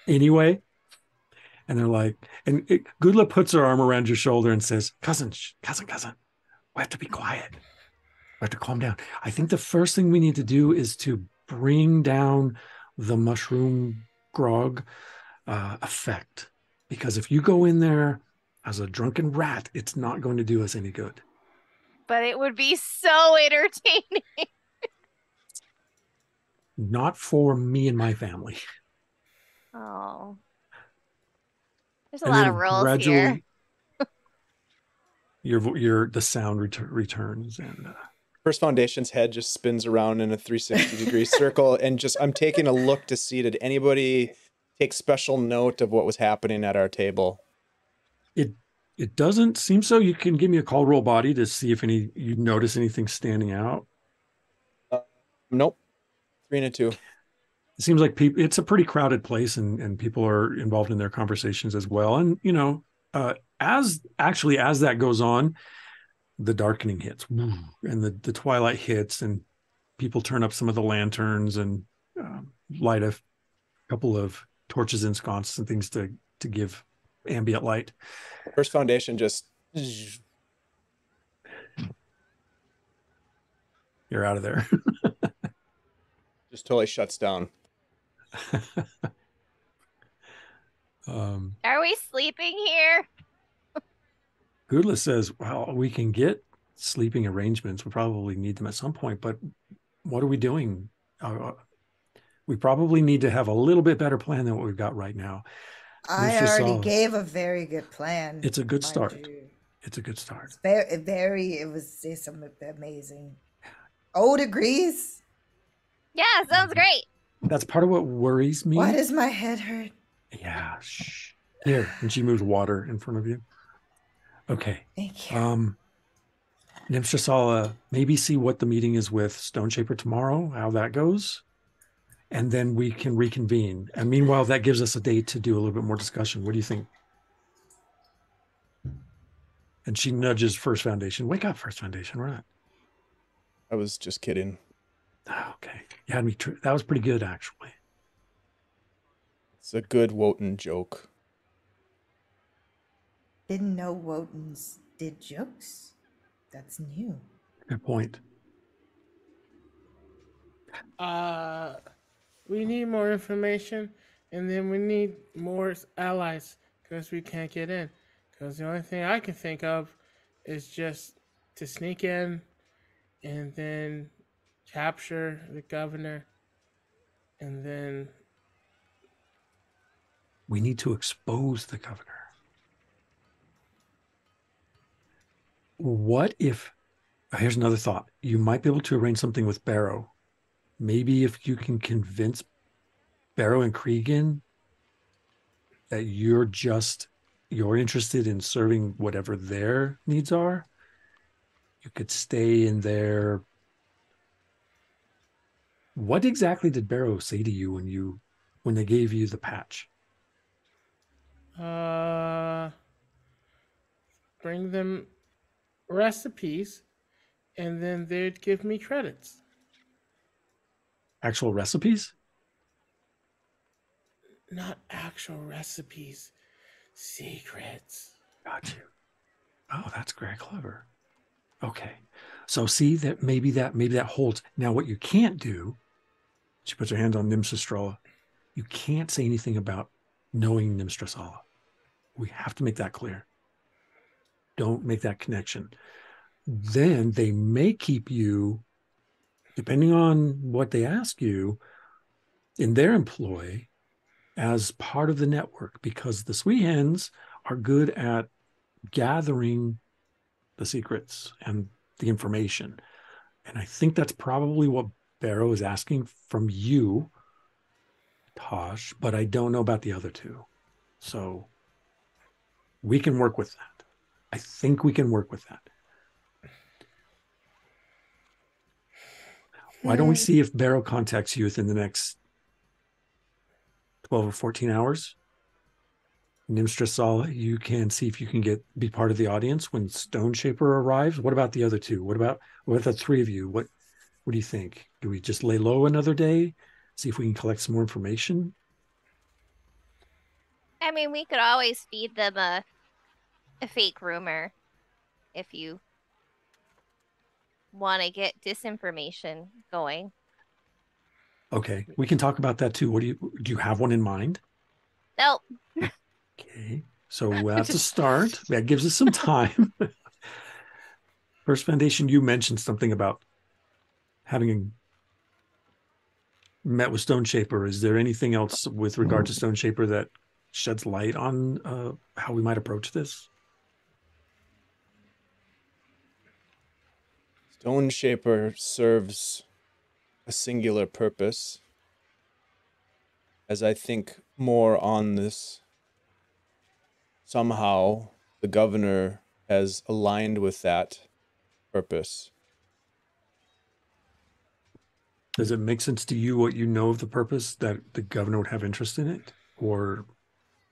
anyway. And they're like, Gudla puts her arm around your shoulder and says, cousin, we have to be quiet. We have to calm down. I think the first thing we need to do is to bring down the mushroom grog effect. Because if you go in there as a drunken rat, it's not going to do us any good. But it would be so entertaining. Not for me and my family. Oh. There's a lot of rules here. The sound returns, and First Foundation's head just spins around in a 360-degree circle, and I'm taking a look to see, did anybody take special note of what was happening at our table? It doesn't seem so. You can give me a call roll body to see if you notice anything standing out. Nope. 3 and a 2. It seems like it's a pretty crowded place, and people are involved in their conversations as well. And as that goes on, the darkening hits, and the twilight hits, and people turn up some of the lanterns and light a couple of torches and sconces and things to give ambient light. First Foundation just... You're out of there. Just totally shuts down. Are we sleeping here? Gudla says, well, we can get sleeping arrangements. We probably need them at some point, but what are we doing? We probably need to have a little bit better plan than what we've got right now. I already gave a very good plan. It's a good start. It's a good start. It was amazing. Ode agrees. Yeah, sounds great. That's part of what worries me. Why does my head hurt? Yeah, shh. Here, and she moves water in front of you. Okay. Thank you. Nimshasala, maybe see what the meeting is with Stone Shaper tomorrow, how that goes, and then we can reconvene. And meanwhile, that gives us a day to do a little bit more discussion. What do you think? And she nudges First Foundation. Wake up, First Foundation. We're not. I was just kidding. Oh, okay. You had me. That was pretty good, actually. It's a good Wotan joke. Didn't know Wotans did jokes. That's new. Good point. We need more information, and then we need more allies, because we can't get in. Because the only thing I can think of is just to sneak in and then capture the governor, and then... We need to expose the governor. What if Here's another thought. You might be able to arrange something with Barrow. Maybe if you can convince Barrow and Cregan that you're interested in serving whatever their needs are, you could stay in their. What exactly did Barrow say to you when they gave you the patch? Bring them recipes, and then they'd give me credits. Actual recipes? Not actual recipes, secrets. Got you. Oh, that's very clever. Okay. So see that maybe that holds. Now what you can't do, she puts her hand on Nimstrastrala, you can't say anything about knowing Nimstrastrala. We have to make that clear. Don't make that connection. Then they may keep you, depending on what they ask you, in their employ as part of the network, because the Sweet Hens are good at gathering the secrets and the information. And I think that's probably what Barrow is asking from you, Tosh, but I don't know about the other two. So we can work with that. I think we can work with that. Why don't we see if Barrow contacts you within the next 12 or 14 hours? Nimstrastrala, you can see if you can be part of the audience when Stone Shaper arrives. What about the other two? What about the three of you? What do you think? Do we just lay low another day? See if we can collect some more information? I mean, we could always feed them a fake rumor if you want to get disinformation going. Okay, we can talk about that too. Do you have one in mind? Nope. Okay, so that's a start. That gives us some time. First Foundation, you mentioned something about having met with Stone Shaper. Is there anything else with regard to Stone Shaper that sheds light on how we might approach this? Stone Shaper serves a singular purpose. As I think more on this, somehow the governor has aligned with that purpose. Does it make sense to you what you know of the purpose, that the governor would have interest in it, or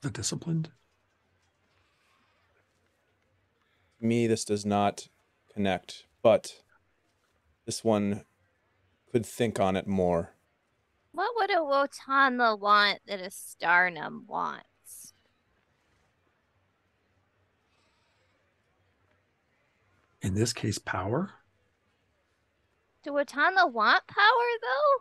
the disciplined? To me, this does not connect, but this one could think on it more. What would a Wotana want that a Starnum wants? In this case, power? Do Wotana want power, though?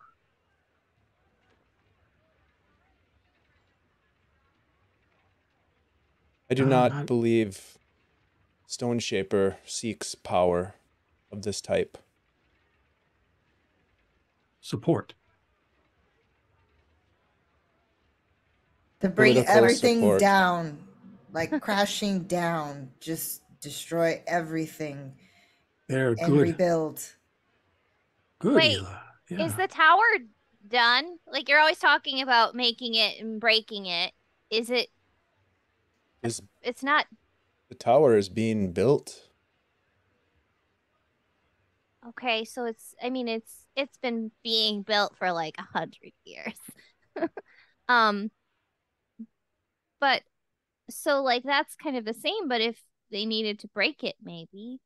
I do not believe Stone Shaper seeks power of this type. Support. To bring Political everything support. down, like crashing down, just destroy everything They're and good. rebuild. Good, Wait, Hila. Yeah. is the tower done? Like, you're always talking about making it and breaking it. Is it? It's not. The tower is being built. Okay, so it's. I mean, it's been being built for like 100 years. But so like that's kind of the same. But if they needed to break it, maybe.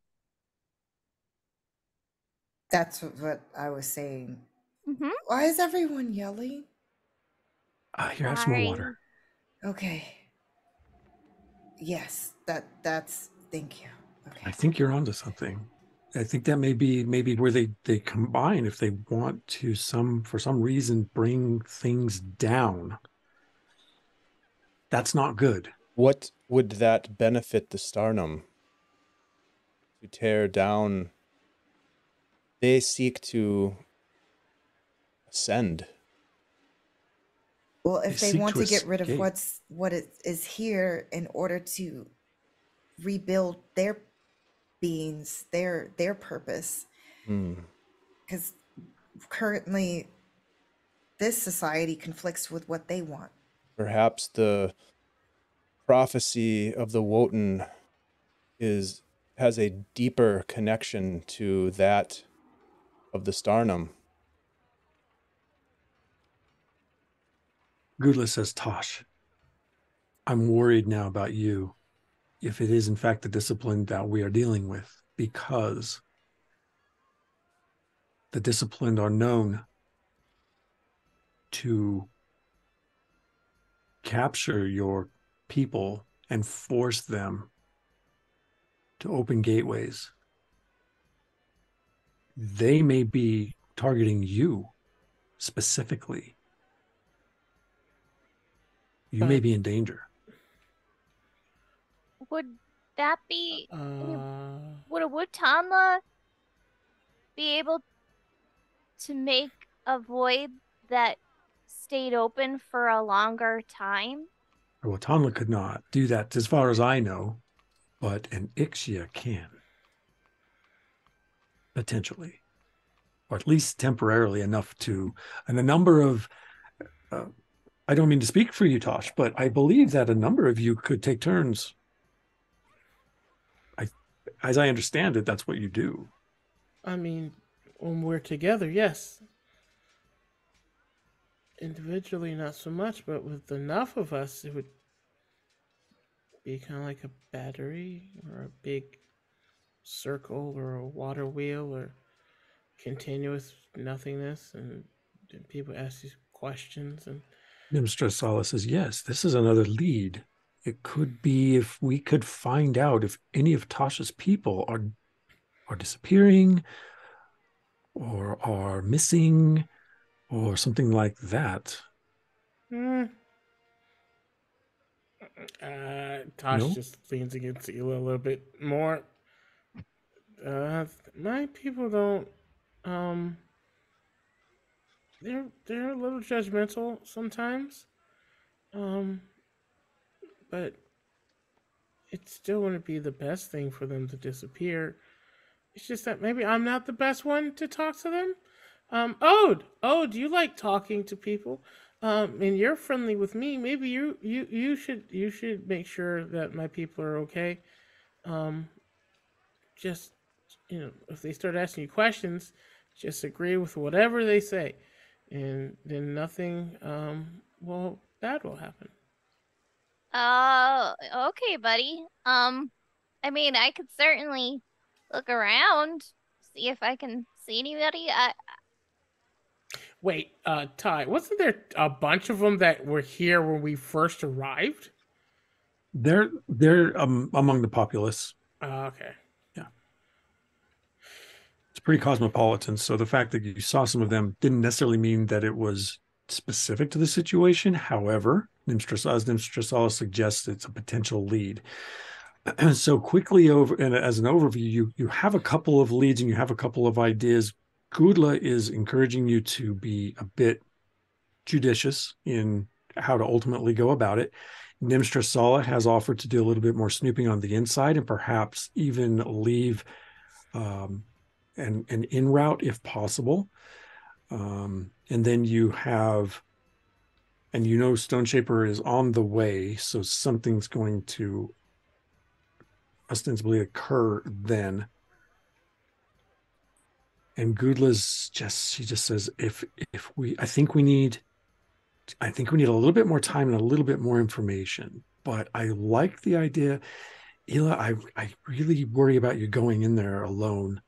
That's what I was saying. Mm-hmm. Why is everyone yelling? Here, have some more water. Okay. Yes, that's thank you. Okay. I think you're onto something. I think that may be where they combine if they want to for some reason bring things down. That's not good. What would that benefit the Starnum? To tear down. They seek to ascend. Well, if they want to get rid of escape. what is here in order to rebuild their beings, their purpose. Because currently this society conflicts with what they want. Perhaps the prophecy of the Wotan has a deeper connection to that of the Starnum. Gudla says, Tosh, I'm worried now about you, if it is in fact the discipline that we are dealing with, because the disciplined are known to capture your people and force them to open gateways. They may be targeting you specifically. You may be in danger. Would that be? Would a Wotanla be able to make a void that stayed open for a longer time? Watanla could not do that, as far as I know, but an Ixia can. Potentially. Or at least temporarily enough to. And a number of. I don't mean to speak for you, Tosh, but I believe that a number of you could take turns. As I understand it, that's what you do. I mean, when we're together, yes. Individually, not so much, but with enough of us, it would be kind of like a battery or a big circle or a water wheel or continuous nothingness, and people ask these questions. And Nimstra Sala says, yes, this is another lead. It could be if we could find out if any of Tasha's people are disappearing or are missing or something like that. Tosh just leans against Ela a little bit more. My people don't. They're a little judgmental sometimes. But it still wouldn't be the best thing for them to disappear. It's just that maybe I'm not the best one to talk to them. Ode, you like talking to people. And you're friendly with me. Maybe you should make sure that my people are okay. Just, if they start asking you questions, just agree with whatever they say, and then nothing bad will happen. Okay, buddy. I mean, I could certainly look around, see if I can see anybody. Wait, Ty, wasn't there a bunch of them that were here when we first arrived? They're among the populace. Okay. Yeah. It's pretty cosmopolitan. So the fact that you saw some of them didn't necessarily mean that it was specific to the situation. However, as Nimstrasala suggests, it's a potential lead. So quickly as an overview, you have a couple of leads and you have a couple of ideas. Gudla is encouraging you to be a bit judicious in how to ultimately go about it. Nimstrasala has offered to do a little bit more snooping on the inside and perhaps even leave an in route if possible. And then you have, and Stone Shaper is on the way, so something's going to ostensibly occur then. And Gudla's she just says, I think we need a little bit more time and a little bit more information. But I like the idea. Ela, I really worry about you going in there alone.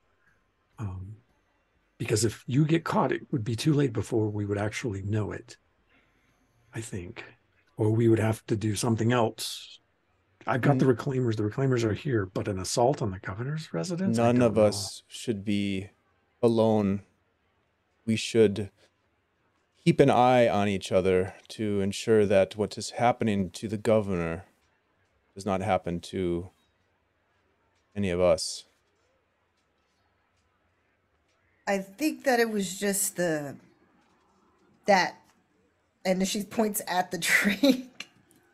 Because if you get caught, it would be too late before we would actually know it, I think. Or we would have to do something else. I've got the Reclaimers. The Reclaimers are here, but an assault on the governor's residence? None of us should be alone. We should keep an eye on each other to ensure that what is happening to the governor does not happen to any of us. I think that it was just and she points at the drink.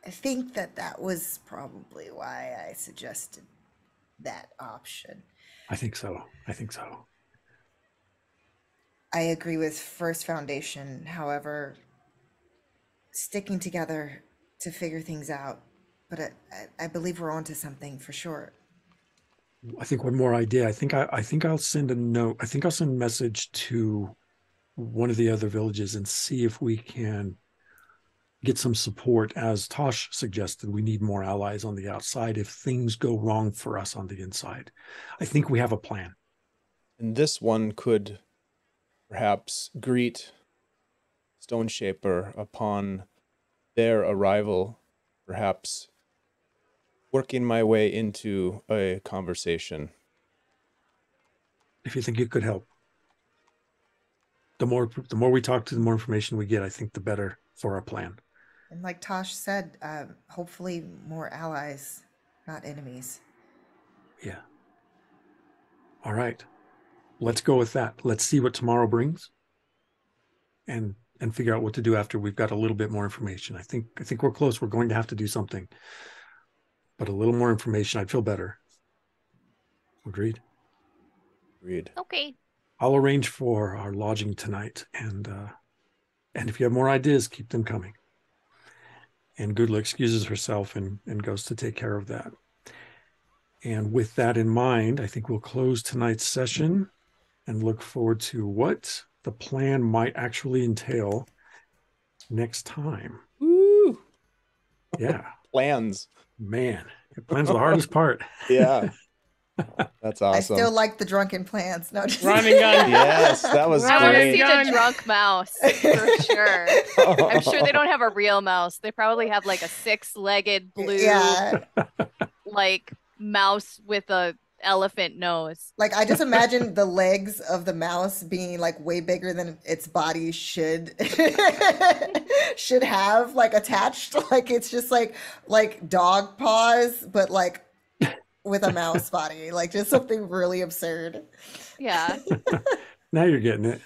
I think that was probably why I suggested that option. I think so. I think so. I agree with First Foundation. However, sticking together to figure things out. But I believe we're onto something for sure. I think one more idea. I think I'll send a note. I think I'll send a message to one of the other villages and see if we can get some support. As Tosh suggested, we need more allies on the outside if things go wrong for us on the inside. I think we have a plan. And this one could perhaps greet Stone Shaper upon their arrival, perhaps working my way into a conversation. If you think it could help. The more we talk to, the more information we get, I think the better for our plan. And like Tosh said, hopefully more allies, not enemies. Yeah. All right. Let's go with that. Let's see what tomorrow brings and figure out what to do after we've got a little bit more information. I think we're close. We're going to have to do something. But a little more information, I'd feel better. Agreed? Agreed. Okay. I'll arrange for our lodging tonight, and if you have more ideas, keep them coming. And Goodla excuses herself and goes to take care of that. And with that in mind, I think we'll close tonight's session and look forward to what the plan might actually entail next time. Woo! Yeah. Plans. Man, plans are the hardest part. Yeah. That's awesome. I still like the drunken plans. No, just Running gun. Yes, that was I want to great. see Gun. the drunk mouse for sure. I'm sure they don't have a real mouse. They probably have like a 6-legged blue Yeah. like mouse with a elephant nose. Like I just imagine the legs of the mouse being like way bigger than its body should have like attached. Like it's just like dog paws, but like with a mouse body. Like just something really absurd. Yeah. Now you're getting it.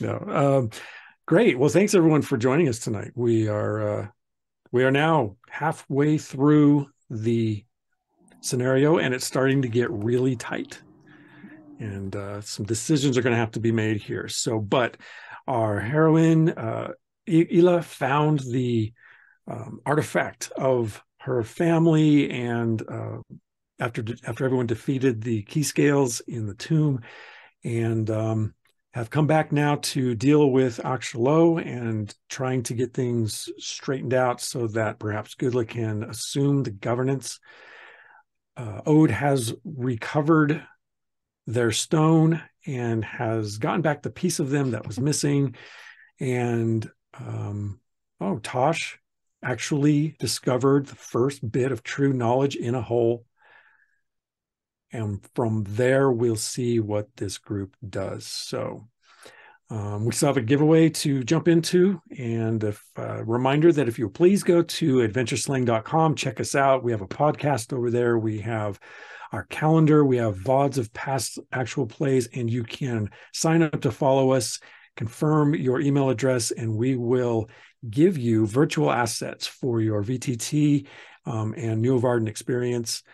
No. Great. Well, thanks everyone for joining us tonight. We are now halfway through the scenario, and it's starting to get really tight. And some decisions are going to have to be made here. So, but our heroine, Ila, found the artifact of her family, and after everyone defeated the key scales in the tomb, and have come back now to deal with Akshalo and trying to get things straightened out so that perhaps Goodla can assume the governance. Ode has recovered their stone and has gotten back the piece of them that was missing. And Tosh actually discovered the first bit of true knowledge in a hole. And from there, we'll see what this group does. So we still have a giveaway to jump into. And a reminder that if you'll please go to adventureslang.com, check us out. We have a podcast over there. We have our calendar. We have VODs of past actual plays, and you can sign up to follow us, confirm your email address, and we will give you virtual assets for your VTT and Nuovarden experience.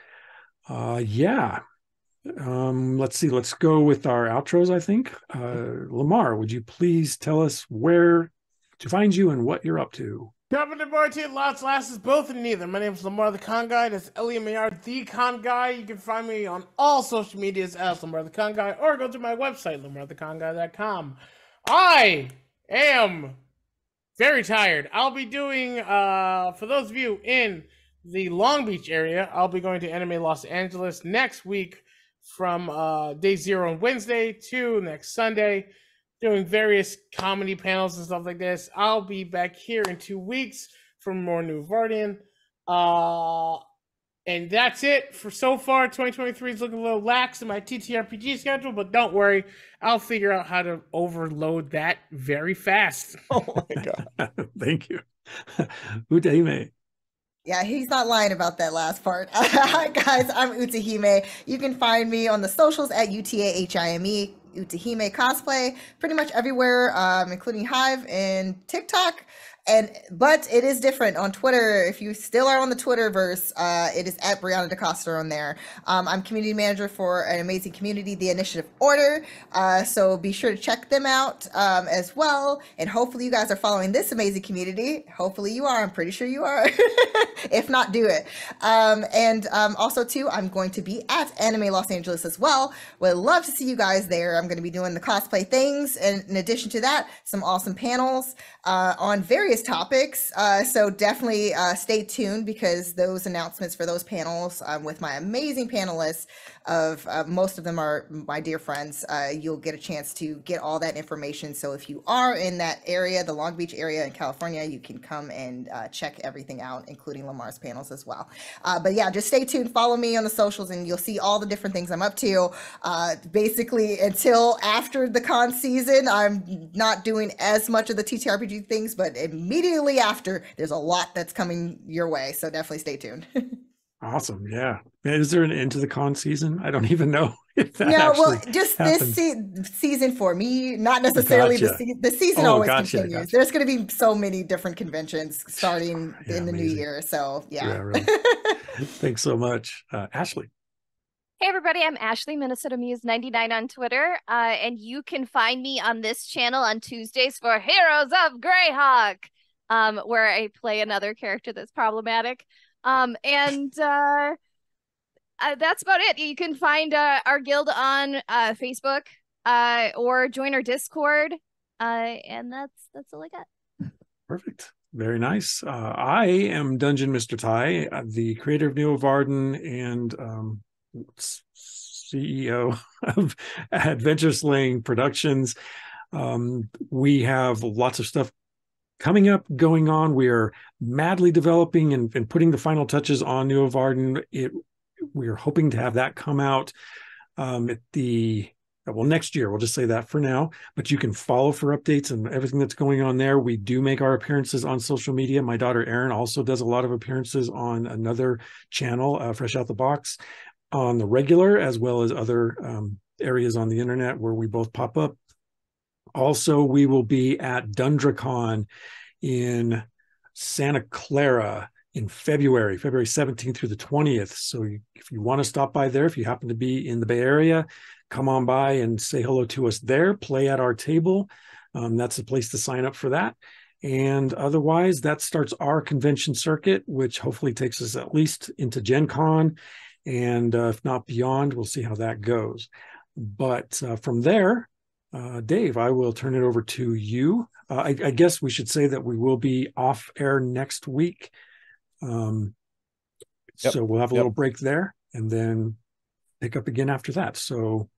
Let's see. Let's go with our outros, I think. Lamar, would you please tell us where to find you and what you're up to? Coming to board to lots, lasses, both and neither. My name is Lamar the Con Guy. That's L-E-M-A-R, the Con Guy. You can find me on all social medias as Lamar the Con Guy, or go to my website, lamartheconguy.com. I am very tired. I'll be doing, for those of you in the Long Beach area, I'll be going to Anime Los Angeles next week from day 0 on Wednesday to next Sunday, doing various comedy panels and stuff like this. I'll be back here in 2 weeks for more Nuovarden. And that's it for so far. 2023 is looking a little lax in my TTRPG schedule, but don't worry. I'll figure out how to overload that very fast. Oh my God. Thank you. Utahime. Yeah, he's not lying about that last part. Hi, guys. I'm Utahime. You can find me on the socials at UTAHIME, Utahime Cosplay, pretty much everywhere, including Hive and TikTok. But it is different on Twitter. If you still are on the Twitterverse, it is at Brianna DeCosta on there. I'm community manager for an amazing community, the Initiative Order. So be sure to check them out as well. And hopefully you guys are following this amazing community. Hopefully you are. I'm pretty sure you are. If not, do it. Also too, I'm going to be at Anime Los Angeles as well. Would love to see you guys there. I'm going to be doing the cosplay things. And in addition to that, some awesome panels on various topics. So definitely stay tuned, because those announcements for those panels with my amazing panelists, of most of them are my dear friends, you'll get a chance to get all that information. So if you are in that area, the Long Beach area in California, you can come and check everything out, including Lamar's panels as well. But yeah, just stay tuned, follow me on the socials, and you'll see all the different things I'm up to. Basically until after the con season, I'm not doing as much of the TTRPG things, but immediately after, there's a lot that's coming your way. So definitely stay tuned. Awesome. Yeah. Is there an end to the con season? I don't even know if that No, well, actually just happens. this season for me, not necessarily Gotcha. the season Oh, always gotcha, continues. gotcha. There's going to be so many different conventions starting Yeah, in the new amazing. year. So yeah. Yeah, really. Thanks so much. Ashley. Hey everybody, I'm Ashley, Minnesota Muse 99 on Twitter, and you can find me on this channel on Tuesdays for Heroes of Greyhawk, where I play another character that's problematic. That's about it. You can find our guild on Facebook, or join our Discord, and that's all I got. Perfect. Very nice. I am DungeonMisterTy, the creator of Nuovarden and CEO of Adventure Slang Productions. We have lots of stuff coming up, going on. We are madly developing and putting the final touches on Nuovarden. We are hoping to have that come out at next year. We'll just say that for now, but you can follow for updates and everything that's going on there. We do make our appearances on social media. My daughter Erin also does a lot of appearances on another channel, Fresh Out the Box, on the regular, as well as other areas on the internet where we both pop up. Also, we will be at DundraCon in Santa Clara in February 17th through the 20th. So if you want to stop by there, if you happen to be in the Bay Area, come on by and say hello to us there, play at our table. That's the place to sign up for that. And otherwise, that starts our convention circuit, which hopefully takes us at least into Gen Con. And if not beyond, we'll see how that goes. But from there, Dave, I will turn it over to you. I guess we should say that we will be off air next week. So we'll have a little break there and then pick up again after that. So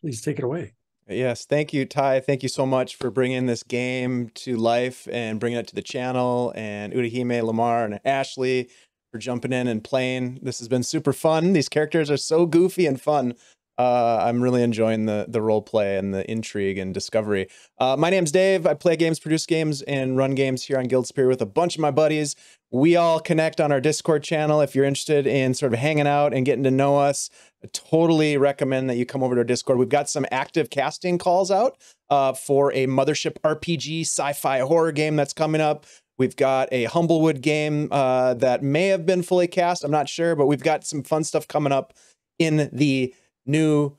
please take it away. Yes, thank you, Ty. Thank you so much for bringing this game to life and bringing it to the channel, and Utahime, Lamar, and Ashley for jumping in and playing. This has been super fun. These characters are so goofy and fun. I'm really enjoying the role play and the intrigue and discovery. My name's Dave. I play games, produce games, and run games here on Guild Superior with a bunch of my buddies. We all connect on our Discord channel. If you're interested in sort of hanging out and getting to know us, I totally recommend that you come over to our Discord. We've got some active casting calls out for a Mothership RPG sci-fi horror game that's coming up. We've got a Humblewood game that may have been fully cast. I'm not sure, but we've got some fun stuff coming up in the new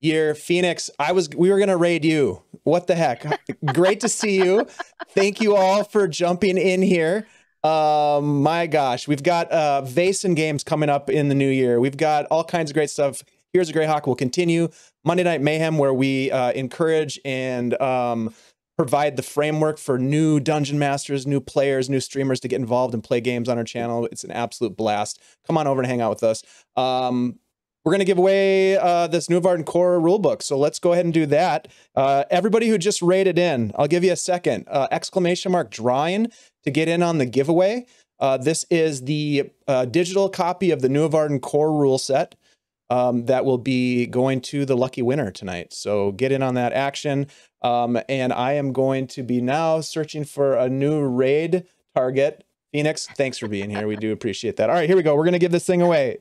year. Phoenix, we were gonna raid you. What the heck? Great to see you. Thank you all for jumping in here. My gosh, we've got Vason games coming up in the new year. We've got all kinds of great stuff. Here's a Greyhawk will continue. Monday Night Mayhem, where we encourage and provide the framework for new dungeon masters, new players, new streamers to get involved and play games on our channel. It's an absolute blast. Come on over and hang out with us. We're going to give away this Nuovarden core rulebook, so let's go ahead and do that. Everybody who just rated in, I'll give you a second. ! Drawing to get in on the giveaway. This is the digital copy of the Nuovarden core rule set that will be going to the lucky winner tonight. So get in on that action. And I am going to be now searching for a new raid target. Phoenix, thanks for being here. We do appreciate that. All right, here we go. We're going to give this thing away.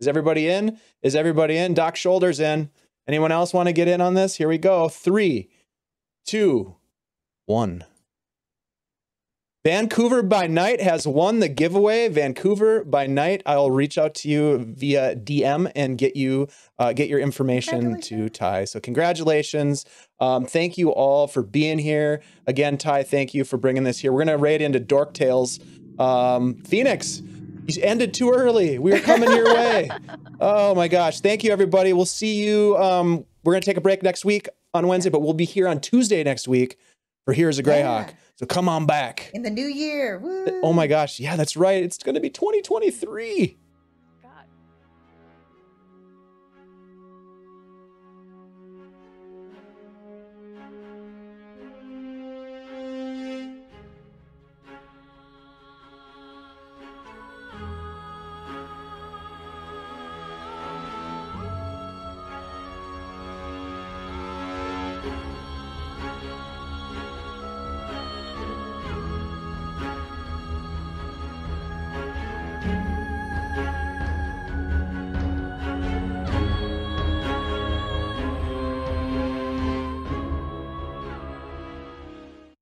Is everybody in? Is everybody in? Doc Shoulders in. Anyone else want to get in on this? Here we go. 3, 2, 1. Vancouver by Night has won the giveaway. Vancouver by Night, I'll reach out to you via DM and get you get your information to Ty. So congratulations. Thank you all for being here. Again, Ty, thank you for bringing this here. We're going to raid into Dork Tales. Phoenix, you ended too early. We were coming your way. Oh my gosh. Thank you, everybody. We'll see you. We're going to take a break next week on Wednesday, but we'll be here on Tuesday next week for Here's a Greyhawk. So come on back. In the new year. Woo. Oh my gosh. Yeah, that's right. It's going to be 2023.